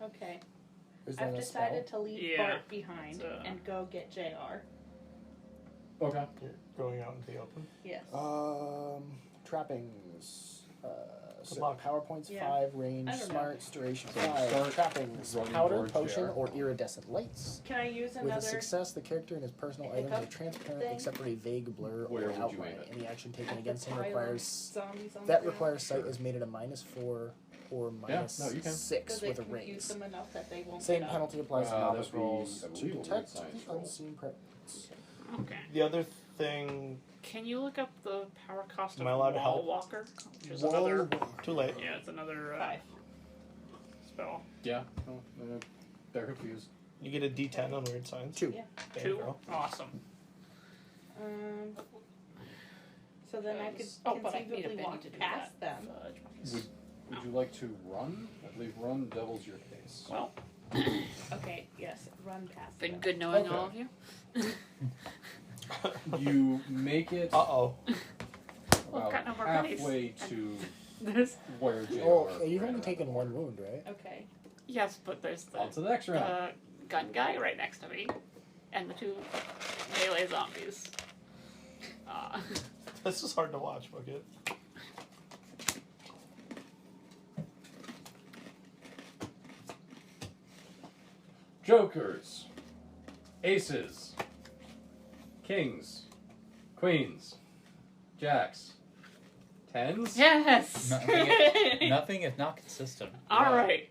Okay.
Is that
I've
a
decided
spell?
to leave
Yeah,
Bart behind
it's,
and go get JR.
Okay.
You're going out into the open.
Yes.
Trappings. So
luck.
PowerPoint's
Yeah.
5, range,
I don't know.
smarts, duration
So
5,
start
trappings,
running
powder,
towards
potion,
JR.
or iridescent lights.
Can I use
With
another?
a success, the character and his personal items
hiccup
are transparent
thing?
except for a vague blur
Where
or
would you
outline.
aim it?
Any action taken
at the
against him
pile of
requires
zombies on
that
the ground?
requires sight
Sure.
is made at a -4 or minus
no, you can.
6
Because
with a
they confuse
raise.
them enough that they won't
Same
get up.
penalty applies to
That'd
novice
be,
rolls
I
to
believe, a weird
detect
science
the
roll.
unseen presence.
Okay.
The other thing,
Can you look up the power cost of
Am I allowed to
Wall
help?
Walker? Which is
Whoa.
another.
too late.
Yeah, it's another
5.
spell.
Yeah. No, they're confused.
You get a D10 on weird science.
2.
Yeah.
There you
2.
go.
Awesome.
So then I could
Oh, but I need a
conceivably
Benny
walk
to do
past
that.
them.
Would you like to run? I believe run doubles your pace.
Well,
Okay, yes, run past
been
them.
good knowing
Okay.
all of you.
You make it
Uh-oh.
about
got no more pennies.
halfway to
There's
where JR.
Oh, you've
ran
only
out.
taken 1 wound, right?
Okay.
yes, but there's
On to the next round.
the gun guy right next to me, and the 2 melee zombies.
This is hard to watch, Bucket.
Jokers, aces, kings, queens, jacks, tens.
Yes.
Nothing is not consistent.
All right.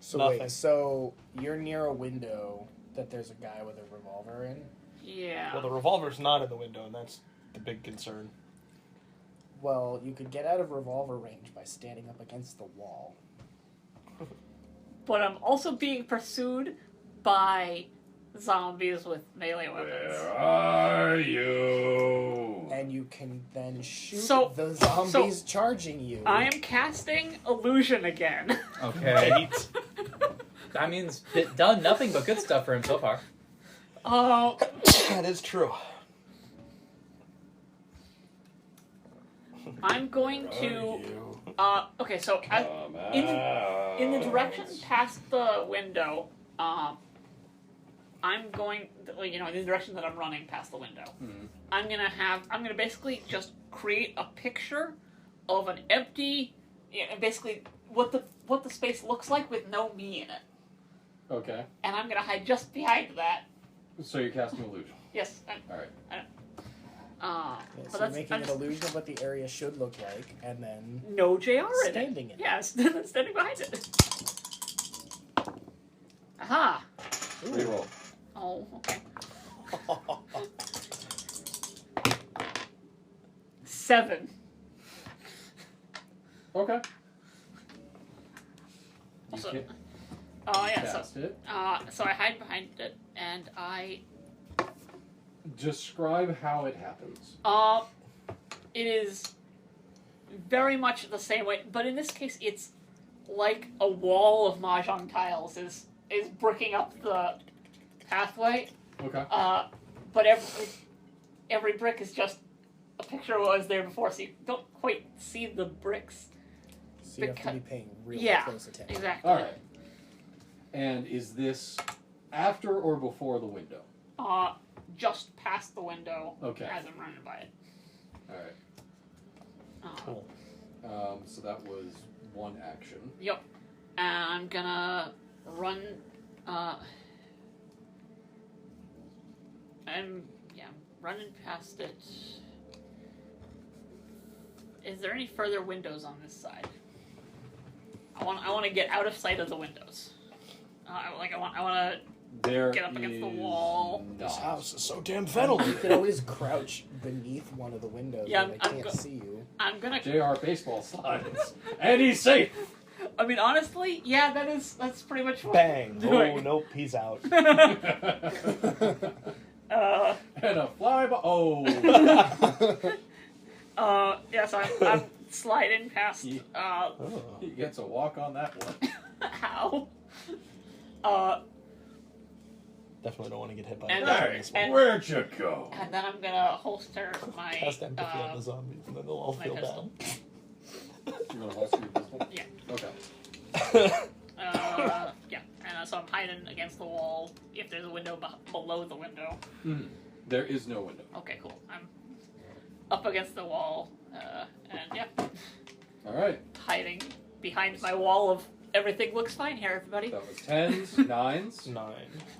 So
Nothing.
wait, so you're near a window that there's a guy with a revolver in?
Yeah.
Well, the revolver's not in the window, and that's the big concern.
Well, you could get out of revolver range by standing up against the wall.
But I'm also being pursued by zombies with melee weapons.
Where are you?
And you can then shoot
So-
the zombies charging you.
I am casting illusion again.
Okay.
Right.
That means it done nothing but good stuff for him so far.
That is true.
I'm going to.
You
Okay, so
come
in the direction
out.
past the window, I'm going, in the direction that I'm running past the window.
Mhm.
I'm gonna basically just create a picture of an empty, basically what the space looks like with no me in it,
Okay,
and I'm gonna hide just behind that.
so you're casting illusion.
Yes.
All right.
Yeah,
But
so you're
that's
making an illusion of what the area should look like, and then
no JR in it.
standing in it.
Yeah, standing behind it. Aha.
Reroll.
Oh, okay. 7.
Okay. You
Also,
can
yeah.
cast it.
So I hide behind it, and I.
Describe how it happens.
It is very much the same way, but in this case, it's like a wall of mahjong tiles is bricking up the pathway.
Okay.
But every brick is just a picture of what was there before, so you don't quite see the bricks.
So you have to
Because-
be paying real
yeah.
close attention.
Exactly.
All right. And is this after or before the window?
Just past the window.
Okay.
As I'm running by it.
All right.
Cool.
So that was one action.
Yep. And I'm gonna run. I'm running past it. Is there any further windows on this side? I want to get out of sight of the windows. I want to
There
get up against the
is
wall.
This
not.
house is so damn
You
ventilated.
could always crouch beneath one of the windows
Yeah,
where they
I'm
can't see you.
I'm gonna.
JR baseball slides. And he's safe.
I mean, honestly, yeah, that's pretty much what
Bang.
I'm doing.
Oh, nope, he's out.
And a fly by. Oh.
So I'm sliding past.
He
Oh.
gets a walk on that one.
How?
Definitely don't want to get hit by
And,
a
Hey,
and-
where'd you go?
And then I'm gonna holster my.
Cast empathy on the zombies, and then they'll all
my
feel
pistol.
You're gonna holster your pistol?
Yeah.
Okay.
bad.
Yeah. And so I'm hiding against the wall. If there's a window below the window.
There is no window.
Okay, cool. I'm up against the wall. And yeah.
All right.
hiding behind my wall of everything looks fine here, everybody.
That was 10s, 9s.
9.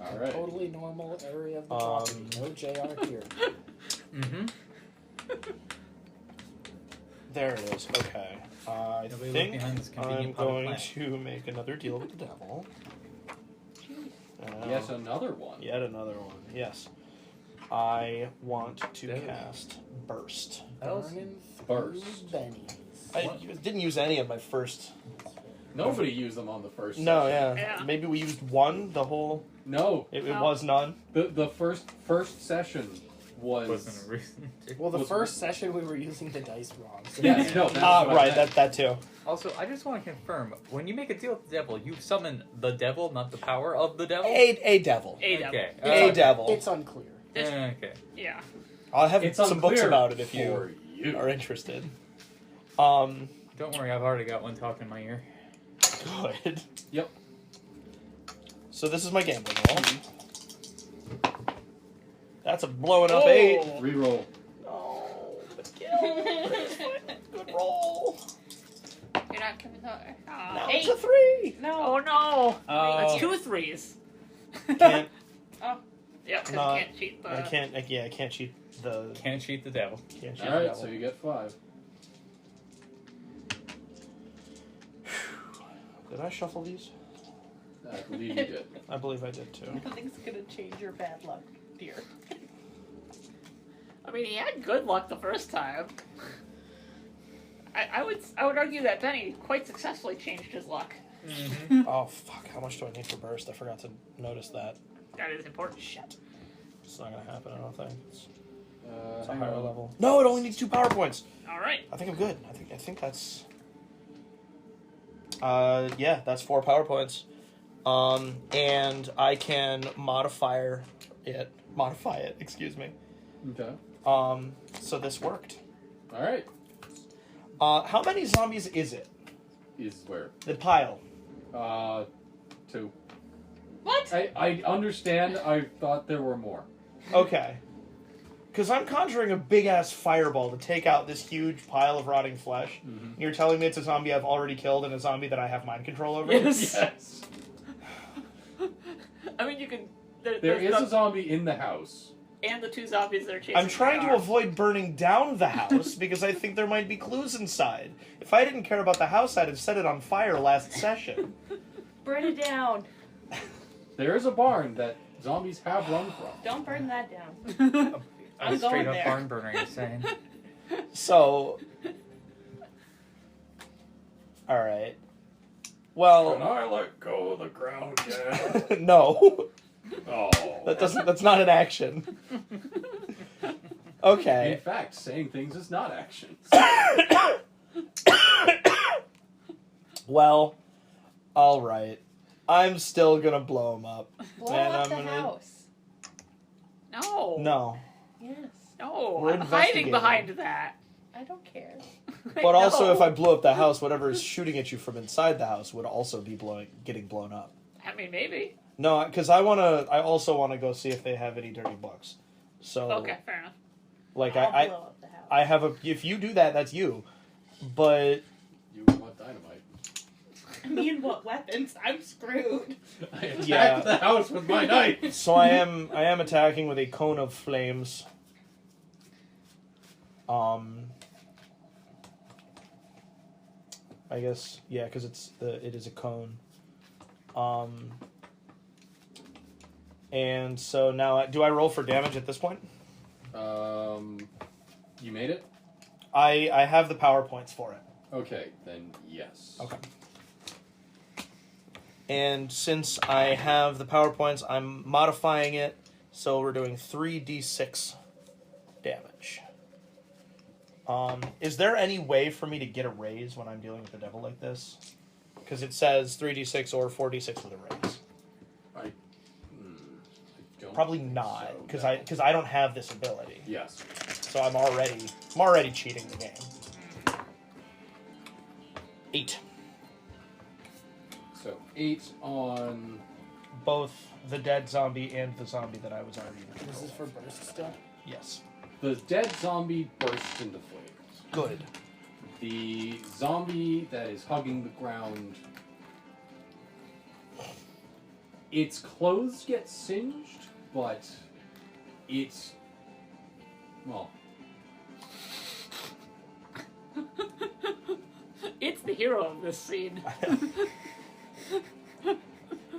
All right.
Totally normal area of the property. No JR here.
Mm-hmm.
There it is. Okay. I
Nobody look
think
behind this
I'm
convenient pot of
going
plant.
to make another deal with the devil.
Yes, another one.
Yet another one. Yes. I want to
There.
cast Burst.
Burning
Burst.
through bennies.
I didn't use any of my first.
Nobody used them on the first.
No,
session.
Yeah.
Maybe we used one. The whole.
No.
It
No.
was none.
The first session was.
Wasn't a reason to.
Well, the
Was-
first session we were using the dice wrong. So
Yes. No. That's
Ah,
what I
right.
meant.
That too.
Also, I just want to confirm, when you make a deal with the devil, you summon the devil, not the power of the devil?
A devil.
A devil.
Okay.
A devil.
It's unclear.
Okay.
Yeah.
I'll have
It's
some books
unclear
about it if
for
you
you.
are interested.
Don't worry, I've already got one talking in my ear.
Good.
Yep.
So this is my gambling roll. That's a blowing up 8.
Reroll.
No, but good roll.
You're not coming over.
Now
Hey.
it's a 3.
Oh no!
Oh.
That's 2 3s.
Can't.
Yeah, because
Not-
you can't cheat the.
I can't cheat the.
Can't cheat the devil.
Can't cheat
All
the
right.
devil.
So you get 5.
Did I shuffle these?
I believe you did.
I believe I did too.
Nothing's gonna change your bad luck, dear.
I mean, he had good luck the first time. I would argue that Benny quite successfully changed his luck.
Oh fuck! How much do I need for burst? I forgot to notice that.
That is important. Shit.
It's not gonna happen. I don't think. It's a
Hang
higher
on.
level. No, it only needs 2 power points.
All right.
I think I'm good. I think that's. Yeah, that's 4 power points. And I can modify it. Excuse me.
Okay.
So this worked.
All right.
How many zombies is it?
Is where?
The pile.
2.
What?
I understand. I thought there were more.
Okay. Because I'm conjuring a big-ass fireball to take out this huge pile of rotting flesh.
Mhm.
You're telling me it's a zombie I've already killed and a zombie that I have mind control over?
Yes.
Yes.
I mean, you can.
There
there's
is
the-
a zombie in the house.
and the 2 zombies that are chasing.
I'm trying
the
to
car.
avoid burning down the house because I think there might be clues inside. If I didn't care about the house, I'd have set it on fire last session.
Burn it down.
There is a barn that zombies have run from.
Don't burn that down.
A
I'm
straight
going
up
there.
barn burner, you're saying.
So, alright. Well,
Can I let go of the ground yet?
no.
Oh.
That's not an action.
In
Okay.
fact, saying things is not action.
Well, alright. I'm still gonna blow him up.
Blow
And
up
I'm
the
gonna-
house.
No.
No.
Yes.
No.
We're
I'm hiding
investigating.
behind that.
I don't care.
But also,
No.
if I blew up the house, whatever is shooting at you from inside the house would also be getting blown up.
I mean, maybe.
No, because I also wanna go see if they have any dirty books. So,
Okay, fair enough.
like,
I'll
I
blow up the house.
I have a. If you do that, that's you. But
You want dynamite.
I mean, what weapons? I'm screwed.
I attacked
Yeah.
the house with my knife.
so I am attacking with a cone of flames. I guess yeah, because it is a cone. And so now, do I roll for damage at this point?
You made it?
I have the power points for it.
Okay, then yes.
Okay. And since I have the power points, I'm modifying it, so we're doing 3d6 damage. Is there any way for me to get a raise when I'm dealing with the devil like this? Because it says 3d6 or 4d6 with a raise.
I don't
Probably
think
not,
so,
because
no.
I don't have this ability.
Yes.
So I'm already cheating the game. 8.
So 8 on.
Both the dead zombie and the zombie that I was already in control.
This is for burst still.
Yes.
The dead zombie bursts into flames.
Good.
The zombie that is hugging the ground, its clothes get singed, but it's, well,
It's the hero of this scene.
The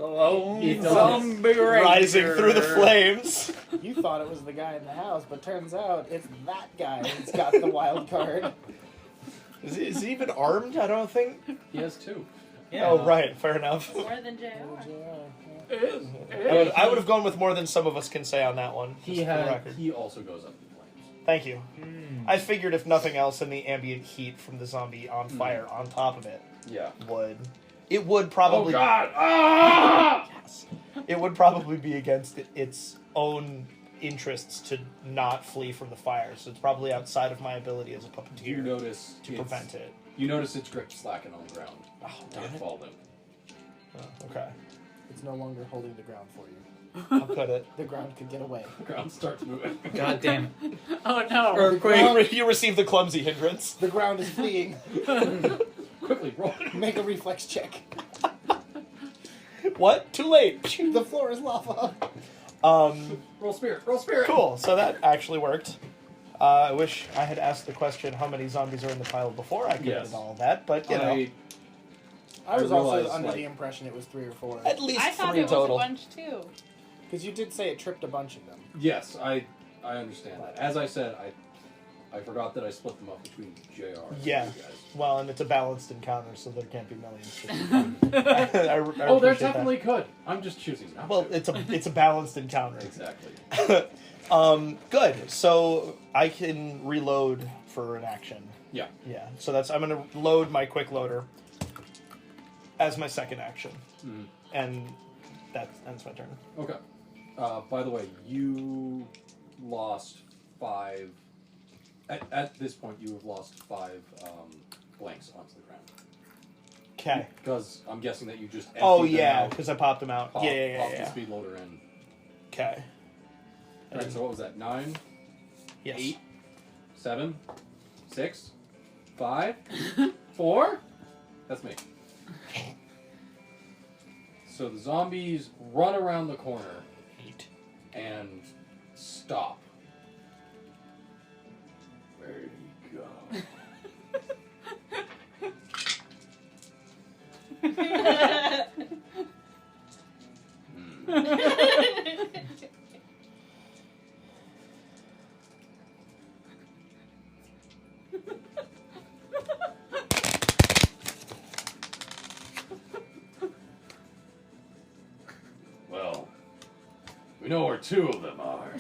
lone
It does.
zombie
Rising
ranger.
through the flames.
You thought it was the guy in the house, but turns out it's that guy who's got the wild card.
Is he even armed? I don't think.
he has two.
Yeah.
Oh, right. Fair enough.
More than JR.
I would have gone with more than some of us can say on that one.
He
just for the
had.
record.
He also goes up in flames.
Thank you.
Mm.
I figured if nothing else, in the ambient heat from the zombie on fire on top of it
Yeah.
would probably.
Oh God! Ah!
Yes. It would probably be against its own interests to not flee from the fire, so it's probably outside of my ability as a puppeteer
You notice
to prevent it.
You notice its grip slacken on the ground.
Oh,
And
darn
it
it.
falls in.
Oh, okay.
It's no longer holding the ground for you.
How could it?
The ground could get away.
The ground starts moving.
God damn it.
Oh no.
Earthquake.
You receive the clumsy hindrance.
The ground is fleeing.
Quickly roll.
Make a reflex check.
What? Too late.
The floor is lava.
Roll spirit. Roll spirit.
Cool. So that actually worked. I wish I had asked the question how many zombies are in the pile before I committed
Yes.
all that, but you know,
I was
I
also
realized,
under
like-
the impression it was 3 or 4.
at least
I thought
3
it was
total.
a bunch too.
Because you did say it tripped a bunch of them.
Yes, I understand that. As I said, I forgot that I split them up between JR and
Yeah.
you guys.
Well, and it's a balanced encounter, so there can't be millions. I
Oh, there
appreciate that.
definitely could. I'm just choosing not
Well,
to.
it's a balanced encounter.
Exactly.
Good. So I can reload for an action.
Yeah.
Yeah. So I'm gonna load my quick loader as my second action,
Mhm.
and that ends my turn.
Okay. By the way, you lost 5. At this point, you have lost 5 blanks onto the ground.
Okay.
Because I'm guessing that you just emptied
Oh
them
yeah,
out,
because I popped them out.
popped
Yeah.
the speed loader in.
Okay.
Alright, so what was that? 9,
Yes.
8, 7, 6, 5, 4? That's me. So the zombies run around the corner
8.
and stop. Where did he go? Well, we know where 2 of them are.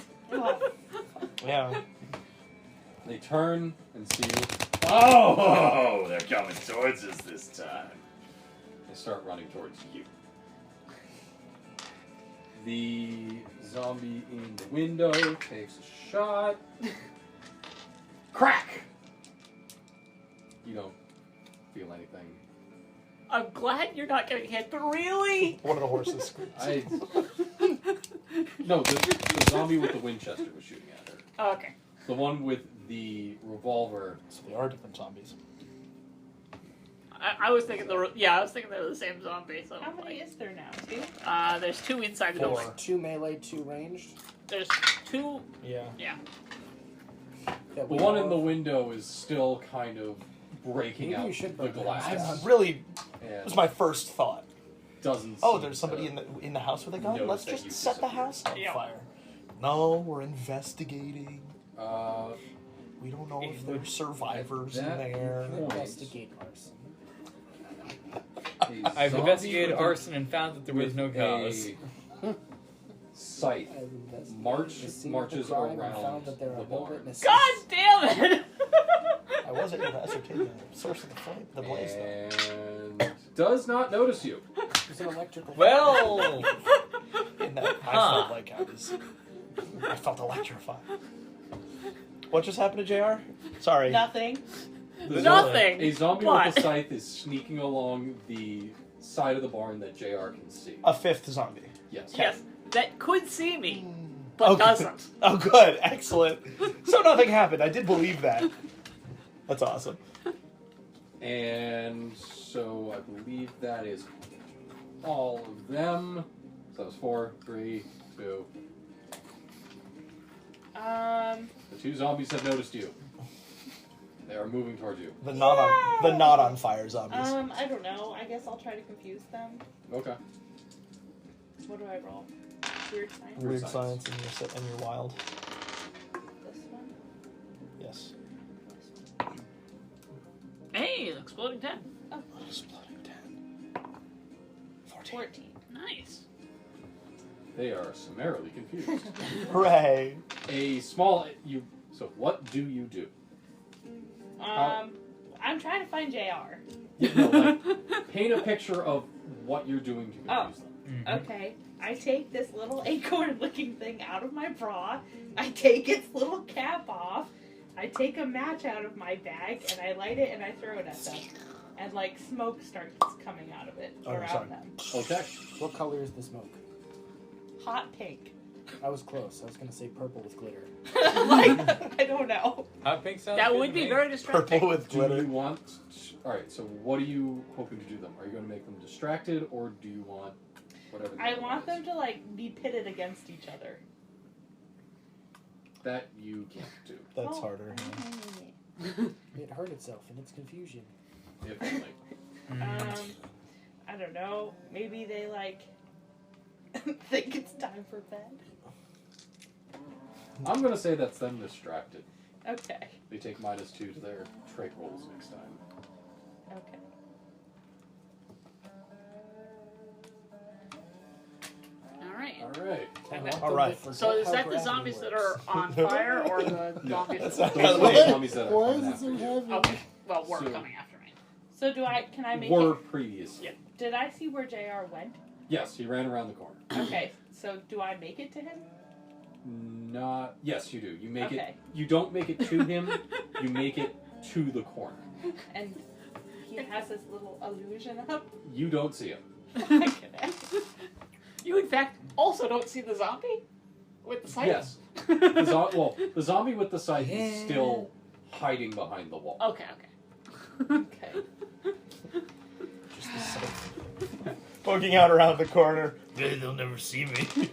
Yeah.
They turn and see you. Oh, they're coming towards us this time. They start running towards you. The zombie in the window takes a shot. Crack! You don't feel anything.
I'm glad you're not getting hit, but really?
One of the horses screams.
No, the zombie with the Winchester was shooting at her.
Oh, okay.
The one with the revolver.
So they are different zombies.
I was thinking I was thinking they were the same zombie. So
How many is there now? 2?
there's 2 inside the
4.
building.
2 melee, 2 ranged.
There's 2.
Yeah.
Yeah.
That
The
we
one
know
in the
of.
window is still kind of breaking
Maybe you
out
should
the
burn the
glass.
house
I really
and
was my first thought.
doesn't
Oh,
seem
there's somebody
to-
in the house with a gun.
notice
Let's
that
just
you've
set the
disappeared.
house on
Yeah.
fire. No, we're investigating.
Uh,
We don't know if there's survivors in
that
there.
point-
Investigate arson.
a
I've
zombie
investigated
with a-
arson and found that there was
with
no cause.
a scythe
I've investigated
March-
the scene
marches
of the crime and
around
found that there
the
are no
barn.
witnesses.
God damn it!
I wasn't able to ascertain the source of the flame, the blaze, though.
and does not notice you.
There's an electrical.
Well,
In that, I
Huh.
felt like I felt electrified. What just happened to JR? Sorry.
Nothing.
The
Nothing.
A zombie
What?
with a scythe is sneaking along the side of the barn that JR can see.
A 5th zombie.
Yes.
Yes, that could see me, but
Okay.
doesn't.
Oh, good. Excellent. So nothing happened. I did believe that. That's awesome.
And so I believe that is all of them. So that was 4, 3, 2. The 2 zombies have noticed you. They are moving towards you.
The not on fire zombies.
I don't know. I guess I'll try to confuse them.
Okay.
What do I roll? Weird science?
Weird
science.
science and you're wild.
This one?
Yes.
This one.
Hey, exploding 10.
Exploding 10.
14.
Nice.
They are summarily confused.
Hooray!
A small you. So what do you do?
I'm trying to find JR.
Yeah, no, like paint a picture of what you're doing to confuse them.
Okay. I take this little acorn-looking thing out of my bra. I take its little cap off. I take a match out of my bag and I light it and I throw it at them. And like smoke starts coming out of it around
sorry.
them.
Okay.
What color is the smoke?
Hot pink.
I was close. I was gonna say purple with glitter.
Like, I don't know.
Hot pink sounds
That
good
would
to
be
me.
very distracting.
Purple with
Do
glitter.
you want? All right. So what are you hoping to do them? Are you going to make them distracted, or do you want whatever? the
I
other
want
one
them
is?
to like be pitted against each other.
That you can't do.
That's
Oh.
harder.
It hurt itself in its confusion.
If only.
I don't know. Maybe they like think it's time for bed.
I'm going to say that's them distracted.
Okay.
They take -2 to their trait rolls next time.
Okay.
All right.
All right.
And then-
All right.
So is that the zombies that are on fire or the zombies
That's
that
not
Those
how
are
they-
the zombies that are
Why
coming
is it
after
so
you.
heavy?
Okay. Well, we're
So-
coming after me.
So can I make
Were
it?
previously.
Yeah.
Did I see where JR went?
Yes, he ran around the corner.
Okay. So do I make it to him?
Not. Yes, you do. You make it.
Okay.
You don't make it to him. You make it to the corner.
And he has this little illusion up.
You don't see him.
Okay.
You, in fact, also don't see the zombie with the sight.
Yes. The zombie with the sight is still hiding behind the wall.
Okay.
Okay.
Just the sight.
Poking out around the corner. They'll never see me.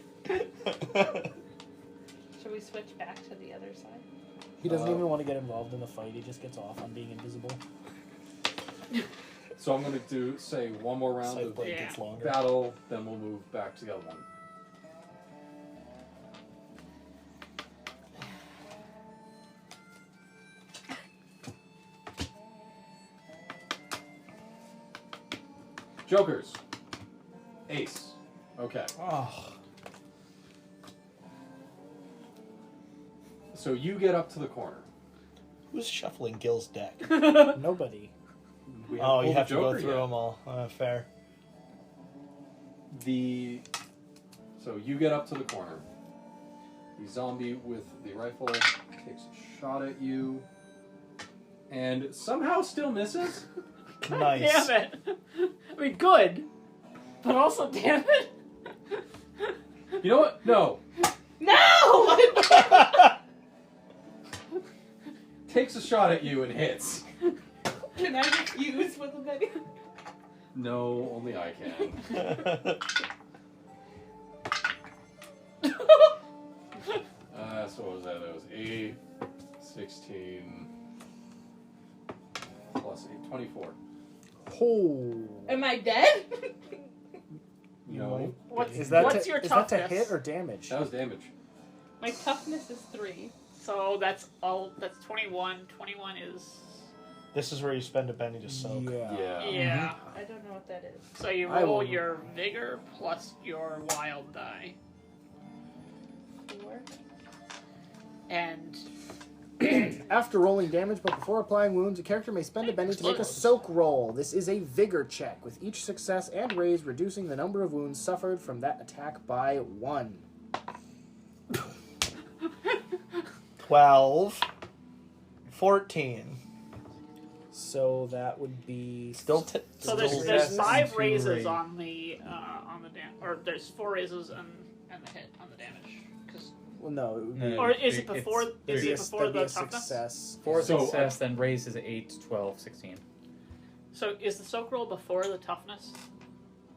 Should we switch back to the other side?
He doesn't even want to get involved in the fight. He just gets off on being invisible.
So I'm going to say one more round
Sight
of
blade
Yeah.
gets longer.
battle, then we'll move back to the other one. Jokers. Ace. Okay.
Oh.
So you get up to the corner.
Who's shuffling Gil's deck?
Nobody.
We
Oh, you
pulled
have
the
to go
Joker
through
yet.
them all. Fair.
So you get up to the corner. The zombie with the rifle takes a shot at you, and somehow still misses.
Nice.
Damn it. I mean, good, but also damn it.
You know what? No.
No!
Takes a shot at you and hits.
Can I refuse with a video?
No, only I can. So what was that? That was 8, 16, plus 8, 24.
Oh.
Am I dead?
No,
What's
Is that
what's
to,
your
is that
toughness?
to hit or damage?
that was damage.
My toughness is 3.
So that's all. That's 21. 21 is.
This is where you spend a penny to soak.
Yeah.
Yeah.
I don't know what that is.
So you
I
roll
will-
your vigor plus your wild die,
4.
and
After rolling damage, but before applying wounds, a character may spend a penny to make a soak roll. This is a vigor check, with each success and raise reducing the number of wounds suffered from that attack by 1.
12. 14.
So that would be
Still
so
still
there's 5
two
raises
raise.
on the or there's 4 raises and the hit on the damage. 'Cause-
well, no. It would be,
No.
or is it
It's-
before?
it'd
Is
be
it
a,
before
that'd be
the
a
toughness?
success.
4
So,
success, then raise is 8, 12, 16.
So is the soak roll before the toughness?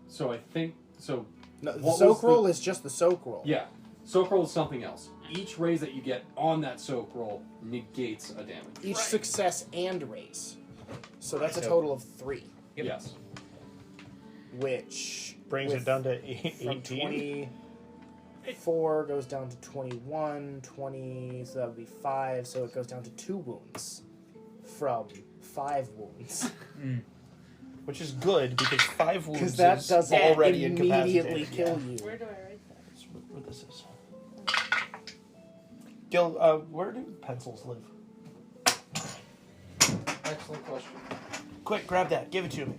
So I think so.
No, the
What
soak
was the-
roll is just the soak roll.
Yeah, soak roll is something else. Each raise that you get on that soak roll negates a damage.
Each
Right.
success and raise. So that's a
So-
total of 3,
Yep.
Yes.
which
Brings
with-
it down to
from
18.
24 goes down to 21, 20, so that would be 5, so it goes down to 2 wounds from 5 wounds.
Which is good because 5 wounds
Because that
is
doesn't
already
immediately
incapacitated.
kill
Yeah.
you.
Where do I write that?
That's what this is. Gil, where do pencils live?
Excellent question.
Quick, grab that. Give it to me.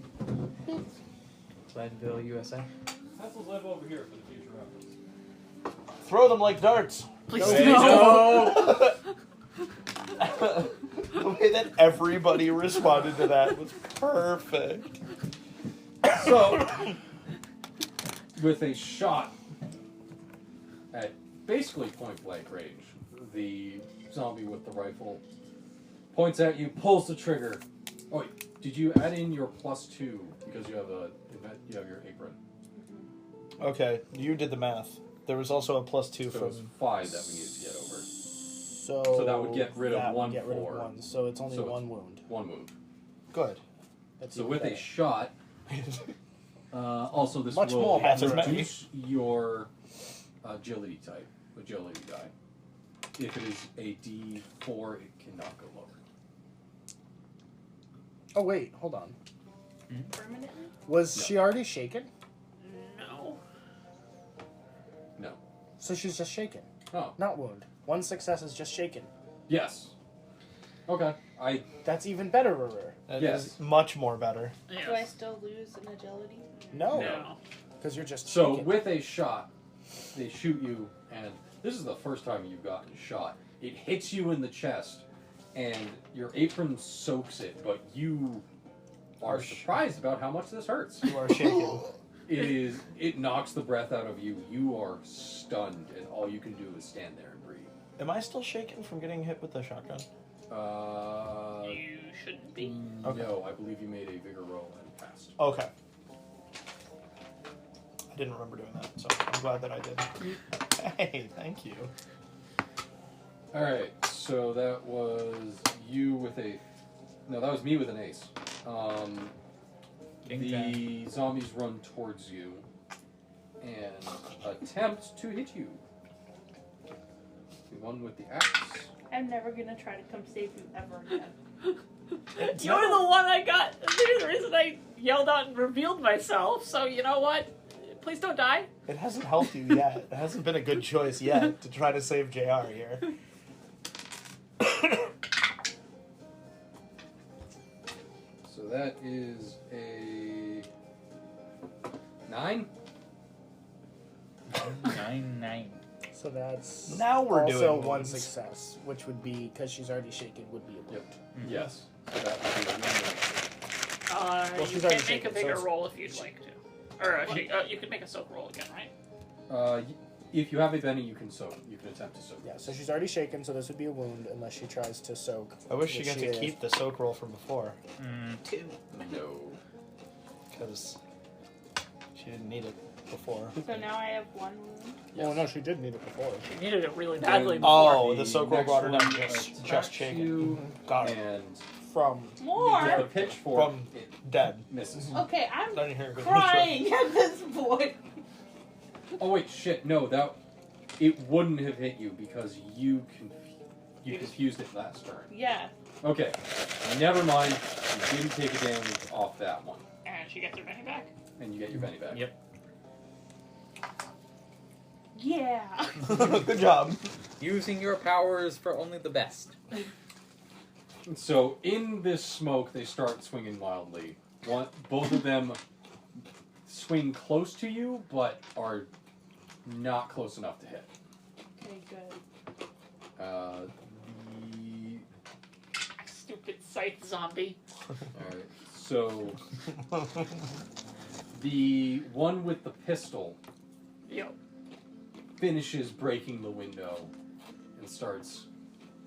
Glenville, USA.
Pencils live over here for the future reference.
Throw them like darts.
Please
No.
The way that everybody responded to that was perfect.
So, with a shot at basically point blank range, the zombie with the rifle points at you, pulls the trigger. Oh, wait, did you add in your +2 because you have your apron?
Okay, you did the math. There was also a +2
So it
from.
was 5 that we needed to get over.
So
that would get rid of
that would
1
get rid of
for-
1, so it's only
so it's
1 wound.
1 wound.
Good.
That's
So
even
with
better.
a shot, also this
Much
will
more
Half as many.
reduce your agility type, agility die. If it is a D4, it cannot go lower.
Oh wait, hold on.
Permanently?
Was
No.
she already shaken?
No.
No.
So she's just shaken,
Oh,
not wound. 1 success is just shaken.
yes. Okay.
That's even betterer.
That
Yes.
is much more better.
Yes.
Do I still lose an agility?
No,
No.
because you're just
So
shaken.
with a shot, they shoot you, and this is the first time you've gotten shot. It hits you in the chest, and your apron soaks it, but you are surprised about how much this hurts.
You are shaken.
It knocks the breath out of you. You are stunned, and all you can do is stand there and breathe.
Am I still shaken from getting hit with the shotgun?
You shouldn't be.
Okay.
No, I believe you made a vigor roll and passed.
Okay. I didn't remember doing that, so I'm glad that I did. Hey, thank you.
Alright, so that was you with a... No, that was me with an ace.
King
The zombies run towards you and attempt to hit you. The one with the axe.
I'm never gonna try to come save you ever again.
You're the one I got. You're the reason I yelled out and revealed myself. So you know what? Please don't die.
It hasn't helped you yet. It hasn't been a good choice yet to try to save JR here.
So that is a 9.
9-9.
So that's
Now we're
also
doing
1
wounds.
success, which would be, because she's already shaken, would be a wound.
Yep. Yes. So that would be a wound.
Well,
You
she's
can
already
make
shaken,
a bigger
so it's-
roll if you'd like to. Or you could make a soak roll again, right?
If you have a Benny, you can soak. You can attempt to soak.
Yeah, so she's already shaken, so this would be a wound unless she tries to soak.
I wish you
which
got to
is.
keep the soak roll from before,
2.
No.
because she didn't need it before.
So now I have 1 wound.
Well, no, she did need it before.
She needed it really badly
Then-
before.
Oh, the soak roll
next
brought her down
one
just
attacks
shaken.
you,
Got it.
and
From
More?
the pitchfork
From-
it
Dead.
misses.
Okay, I'm
Not even here.
crying at this point.
Oh wait, shit! No, that it wouldn't have hit you because you confused it last turn.
Yeah.
Okay, never mind. You didn't take a damage off that one,
And she gets her money back.
and you get your Benny back.
Yep.
Yeah.
Good job.
Using your powers for only the best.
So in this smoke, they start swinging wildly. Both of them swing close to you, but are not close enough to hit.
Okay, good.
The
Stupid scythe zombie.
alright, so the one with the pistol
Yep.
finishes breaking the window and starts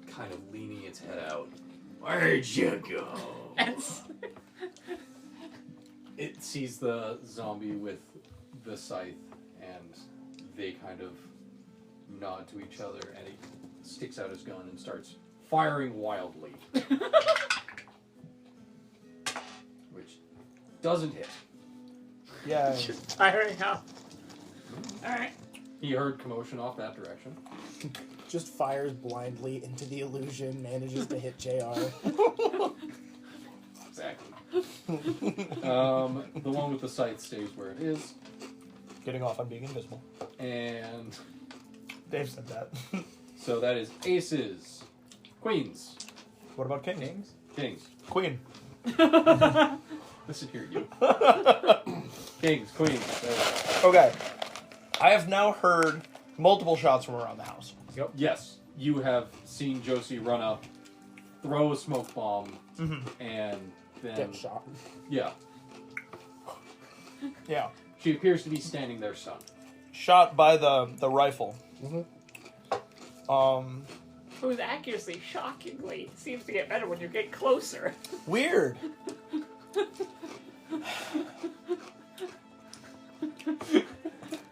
kind of leaning its head out. Where'd you go?
And
It sees the zombie with the scythe, and they kind of nod to each other, and he sticks out his gun and starts firing wildly. Which doesn't hit.
Yeah.
Just firing up. Alright.
He heard commotion off that direction.
Just fires blindly into the illusion, manages to hit JR.
Exactly. The one with the scythe stays where it is,
Getting off on being invisible.
and
Dave said that.
so that is aces, queens,
What about kings?
Kings?
kings.
Queen.
Listen here, you. Kings, queens. There we go.
Okay. I have now heard multiple shots from around the house.
Yes, you have seen Josie run up, throw a smoke bomb, and then
Get shot.
yeah,
Yeah.
she appears to be standing there stunned.
Shot by the rifle.
Whose accuracy, shockingly, seems to get better when you get closer.
Weird.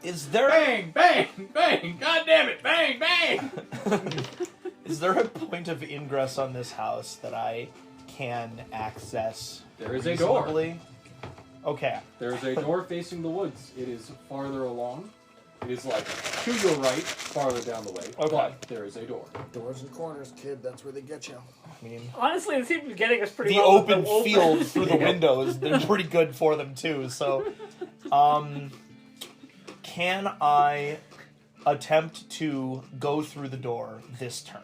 Is there
Bang, bang, bang! God damn it! Bang, bang!
is there a point of ingress on this house that I can access?
There is a door.
reasonably? Okay.
There is a door facing the woods. It is farther along. It is like to your right, farther down the way.
Okay.
But there is a door.
Doors and corners, kid. That's where they get you.
I mean,
Honestly, it seems to be getting us pretty
the
well with
open
the open-
field through the windows, they're pretty good for them too. So, can I attempt to go through the door this turn?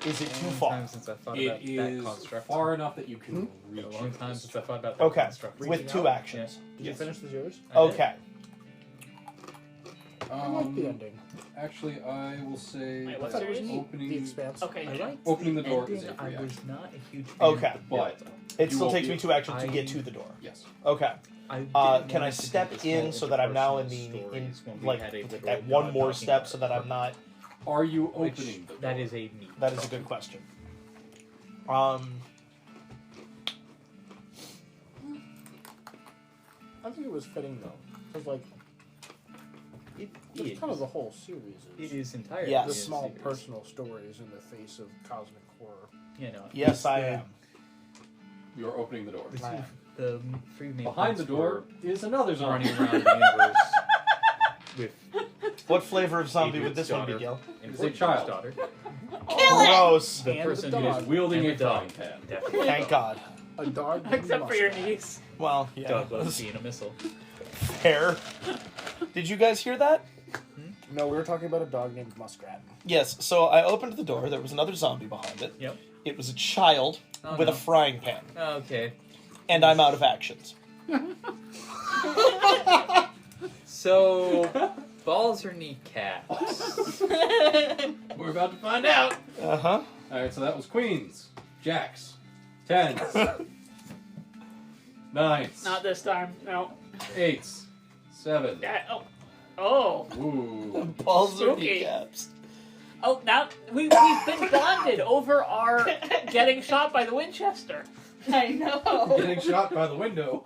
Is it too
Long
far?
time since I thought
It
about that
is
construct.
far enough that you can reach
A long
it.
time since I thought about that
Okay,
construct.
with two actions.
Did you finish the yours?
I did.
Okay.
I like the ending.
Actually, I will say
Wait,
I
what's
thought it was
yours?
neat.
opening.
The Expanse.
Okay.
I liked
Opening the door
ending.
is a free
I was
action.
not a huge fan
Okay.
of the
But-
build.
It
You
still
won't
takes
be-
me 2 actions to
I-
get to the door.
Yes.
Okay.
I didn't
Can
want
I
it to be
step
this
in
whole
so that I'm now in
interpersonal
the
stories when we
like
had a literal
at one
god
more
talking
step
about
so that I'm not?
Are you
which
opening the door?
that is a neat.
That is a good question.
I think it was fitting though, because like
It
that's
is.
kind of the whole series.
It is entirely
Yes.
The
a
small
series.
personal stories in the face of cosmic horror.
You know.
Yes,
it's
I
the-
am.
You're opening the door.
The three main
Behind the
points
door is another
were
zombie.
running around the universe with
What flavor of zombie would
Adrian's
this one be,
daughter.
Gil?
It's a child.
Daughter.
Gross.
The
And
person
the
who
dog.
is
Wielding
and
a
the dog.
frying pan.
Definitely.
Thank God.
A dog. named
Except for your
Muskrat.
niece.
Well, yeah.
Dog loves being a missile.
Fair. Did you guys hear that?
No, we were talking about a dog named Muskrat.
Yes. So I opened the door. There was another zombie behind it.
Yep.
It was a child
Oh,
with
no.
a frying pan,
Okay.
and I'm out of actions.
So, balls or kneecaps?
We're about to find out.
Uh huh.
Alright, so that was queens, jacks, tens, nines,
Not this time. No.
eights, seven.
Oh. Oh.
Ooh.
Balls or
Spooky.
kneecaps?
Oh, now we've been bonded over our getting shot by the Winchester.
I know.
Getting shot by the window.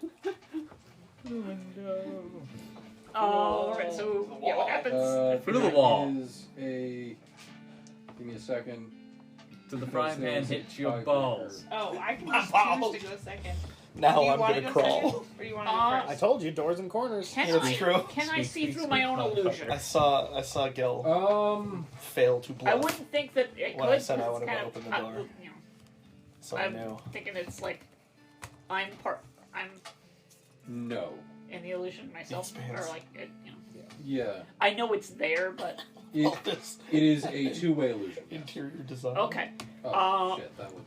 Oh, alright, so yeah, what happens?
Foot of the
there
wall.
is a. Give me a second.
So the frying pan
There's a
hits your
tiebreaker.
balls.
Oh, I can just choose to go second.
Now
Do you
I'm
want to
gonna
go
crawl.
second, or do you want to go
I
first?
told you, doors and corners.
Can
It's
I,
true.
Can I
Speak,
see
speak,
through
speak,
my own
motherfucker.
illusion?
I saw Gil
Fail to bluff.
I wouldn't think that it
When
could.
I said I
because
wanted
it's
to
kind
open
of,
the door.
you know,
So I
I'm
knew.
thinking it's like I'm
No.
in the illusion myself,
Yes,
or
pants.
like it, you know.
Yeah.
I know it's there, but
It,
All this
it is a two-way illusion. yes.
interior design.
okay.
Oh, shit, that would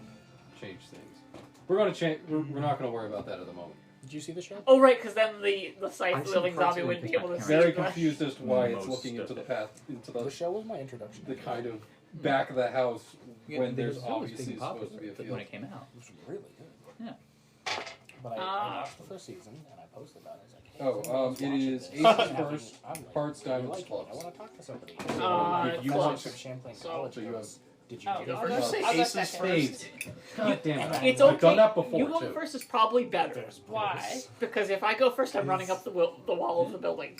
change things. We're gonna change. We're not gonna worry about that at the moment.
Did you see the show?
Oh right, because then the
I've
scythe
seen
wielding
parts
zombie
of it
wouldn't be
because
able to
my
see.
Very
the-
confused as to why it's
Most
looking
of
into the
it.
path, into
The
the
show was my introduction.
the kind of back of the house
Yeah,
when
it
there's
was always
obviously
being
supposed
popular
to be a
when
field.
it came out.
It was really good.
Yeah.
But I watched the first season and I posted about it. I was like, hey,
Oh,
someone's
it
watching
is
this.
Aces
I'm
first,
like,
parts,
I really
diamonds,
like it. I
clubs.
want to talk to somebody.
If
you
clubs.
want
Champlain
So-
College
so you have
goes, Did you
Oh,
go
I'll
first?
go,
say
I'll go
aces
second.
Spades. God damn it.
It's
I've
okay.
done that before,
you going
too.
first is probably better.
There's
Why?
bonus.
Because if I go first, I'm running up the wall of the building.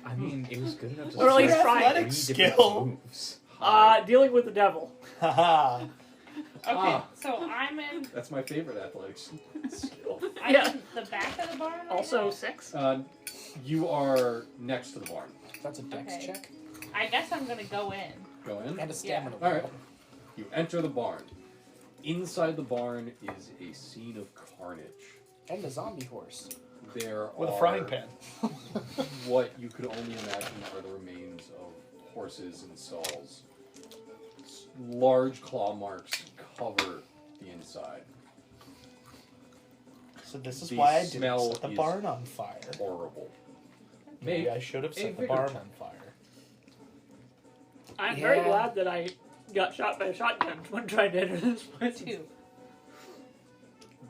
I mean, it was good enough to
Or at least
survive
try.
Athletic
three different
skill.
moves.
Dealing with the devil.
Haha.
Okay,
Ah.
so I'm in.
That's my favorite athletics skill.
I'm
Yeah.
in the back of the barn. Right
Also
now?
6.
You are next to the barn.
That's a dex
Okay.
check
I guess I'm gonna go in.
Go in.
and a stamina.
All right.
roll.
You enter the barn. Inside the barn is a scene of carnage.
And a zombie horse.
There
With
are
a frying pan.
what you could only imagine are the remains of horses and stalls. Large claw marks cover the inside.
So this is
The
why I didn't
smell
set the
is
barn on fire.
Horrible.
Maybe
Make
I should have
a
set the
vigor
barn
check.
on fire.
I'm very
Yeah.
glad that I got shot by a shotgun when trying to enter this place.
2.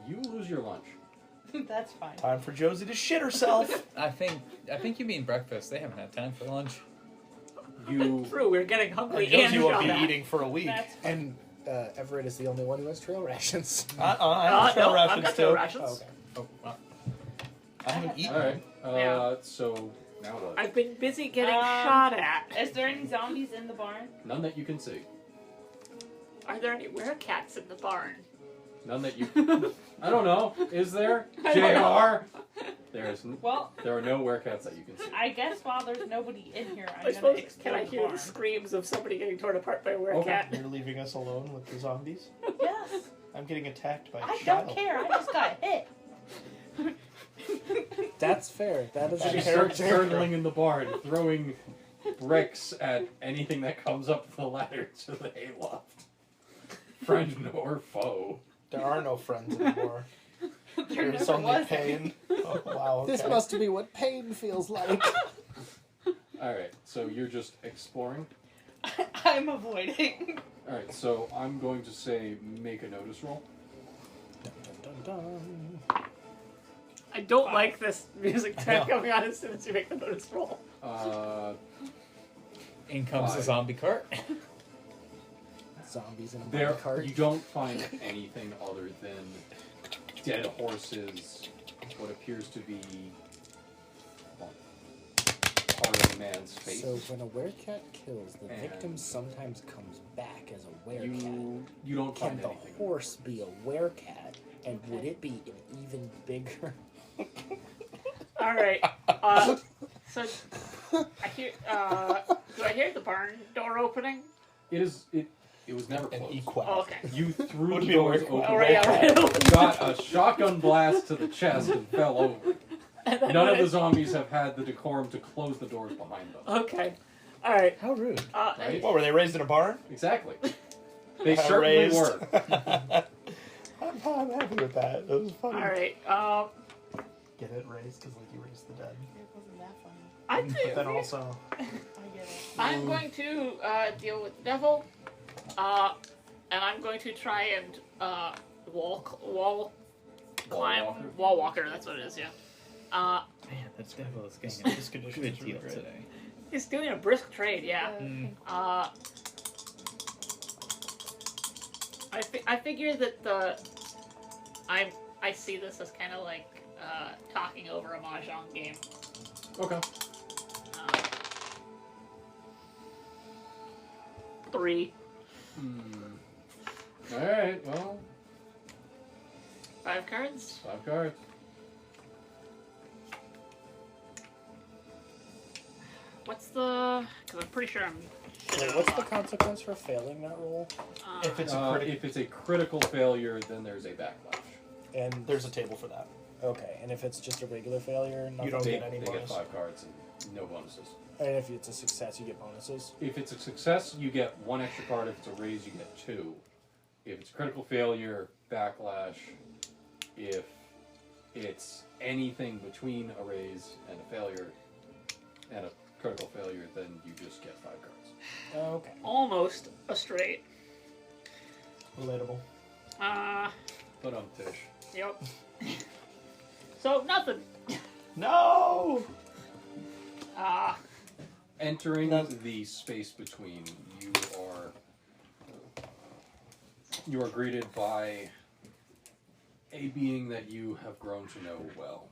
You lose your lunch.
That's fine.
Time for Josie to shit herself.
I think you mean breakfast. They haven't had time for lunch.
You
True, we're getting hungry and
Josie won't
shot
be
at.
eating for a week.
That's
And Everett is the only one who has trail rations.
I have trail
No, I've
rations
got trail
too.
rations.
Oh, okay.
Oh, well.
I haven't eaten.
all right.
Yeah.
So now what?
I've been busy getting
Um,
shot at.
Is there any zombies in the barn?
None that you can see.
Are there any werecats in the barn?
None that you. I don't know. Is there?
I don't
Jr.
Well,
There are no werecats that you can see.
I guess while there's nobody in here, I'm
I
gonna
suppose,
explore
can I
the
hear
barn.
the screams of somebody getting torn apart by a werecat?
You're leaving us alone with the zombies?
Yes.
I'm getting attacked by a
I
child.
don't care. I just got hit.
That's fair. That is
That
a
She
is
starts
character.
circling in the barn, throwing bricks at anything that comes up the ladder to the hayloft. Friend or foe.
There are no friends anymore.
There
There's
never
only
was.
pain. Oh, wow. Okay.
This must be what pain feels like.
Alright, so you're just exploring.
I'm avoiding.
Alright, so I'm going to say make a notice roll.
Dun, dun, dun.
I don't like this music
I
trend
know.
coming on as soon as you make the notice roll.
In comes the
5.
zombie cart.
Zombies in a
There,
mine cart.
you don't find anything other than dead horses, what appears to be part of a man's face.
So when a werecat kills, the
And-
victim sometimes comes back as a werecat.
you don't
Can
find
the
anything.
horse be a werecat? And would it be an even bigger?
Alright, so I hear, do I hear the barn door opening?
It was never
An
closed.
equal.
Oh, okay.
You threw
Would
the
be a
doors
weird
open,
Oh, right.
got a shotgun blast to the chest and fell over. None of the zombies have had the decorum to close the doors behind them.
Okay. Alright.
How rude.
Right?
What, were they raised in a barn?
Exactly. They certainly
Raised.
were.
I'm happy with that. It was funny.
Alright,
Get it raised because like you raised the dead.
It wasn't that funny.
I
But
think
then also,
I get it.
I'm going to deal with the devil, and I'm going to try and wall climb,
walker?
wall walker. That's what it is. Yeah.
Man, that devil is getting
this
a
condition
good
is really
deal
great.
today.
He's doing a brisk trade. Yeah. I figure that I see this as kind of like talking over a mahjong game.
Okay.
3,
Alright, well,
5 cards.
5 cards.
What's the? Because I'm pretty sure I'm.
Wait, what's the consequence for failing that roll?
if it's a critic,
If it's a critical failure, then there's a backlash.
And
there's a table for that.
okay, and if it's just a regular failure, nothing.
You don't
They,
get any
they get
bonus.
5 cards and no bonuses.
And if it's a success, you get bonuses.
If it's a success, you get 1 extra card. If it's a raise, you get 2. If it's critical failure, backlash. If it's anything between a raise and a failure and a critical failure, then you just get 5 cards.
Okay.
Almost a straight.
Relatable.
But Tish.
Yep. So nothing.
No.
Entering the space between, you are you are greeted by a being that you have grown to know well.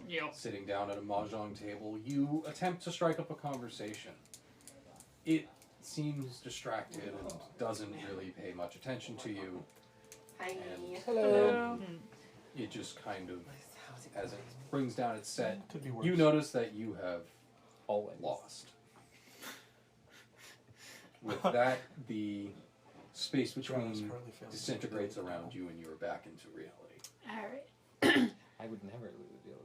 Yep.
Sitting down at a mahjong table, you attempt to strike up a conversation. It seems distracted and doesn't really pay much attention to you.
Hi.
And
Hello.
it just kind of, as it brings down its set,
Could be worse.
you notice that you have lost. With that, the space between disintegrates around you and you are back into reality.
Alright.
I would never lose the other.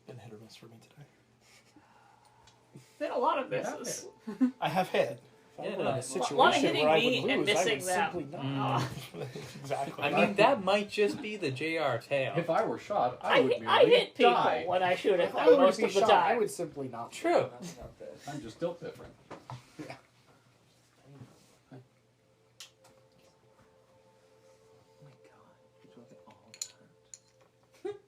Been hit or miss for me today.
Been a lot of misses.
I have hit.
If I
Yeah,
were
no,
in a
a
situation
lot of hitting
where I
me
would
and
lose, I
missing
would
them.
simply not.
Exactly.
I mean, that might just be the JR tale.
If I were shot, I
I
would
hit,
merely
I hit people
die.
when I shoot at
If I
them
were
most
to be
of the
shot, I
time.
would simply not.
True.
I'm just built different.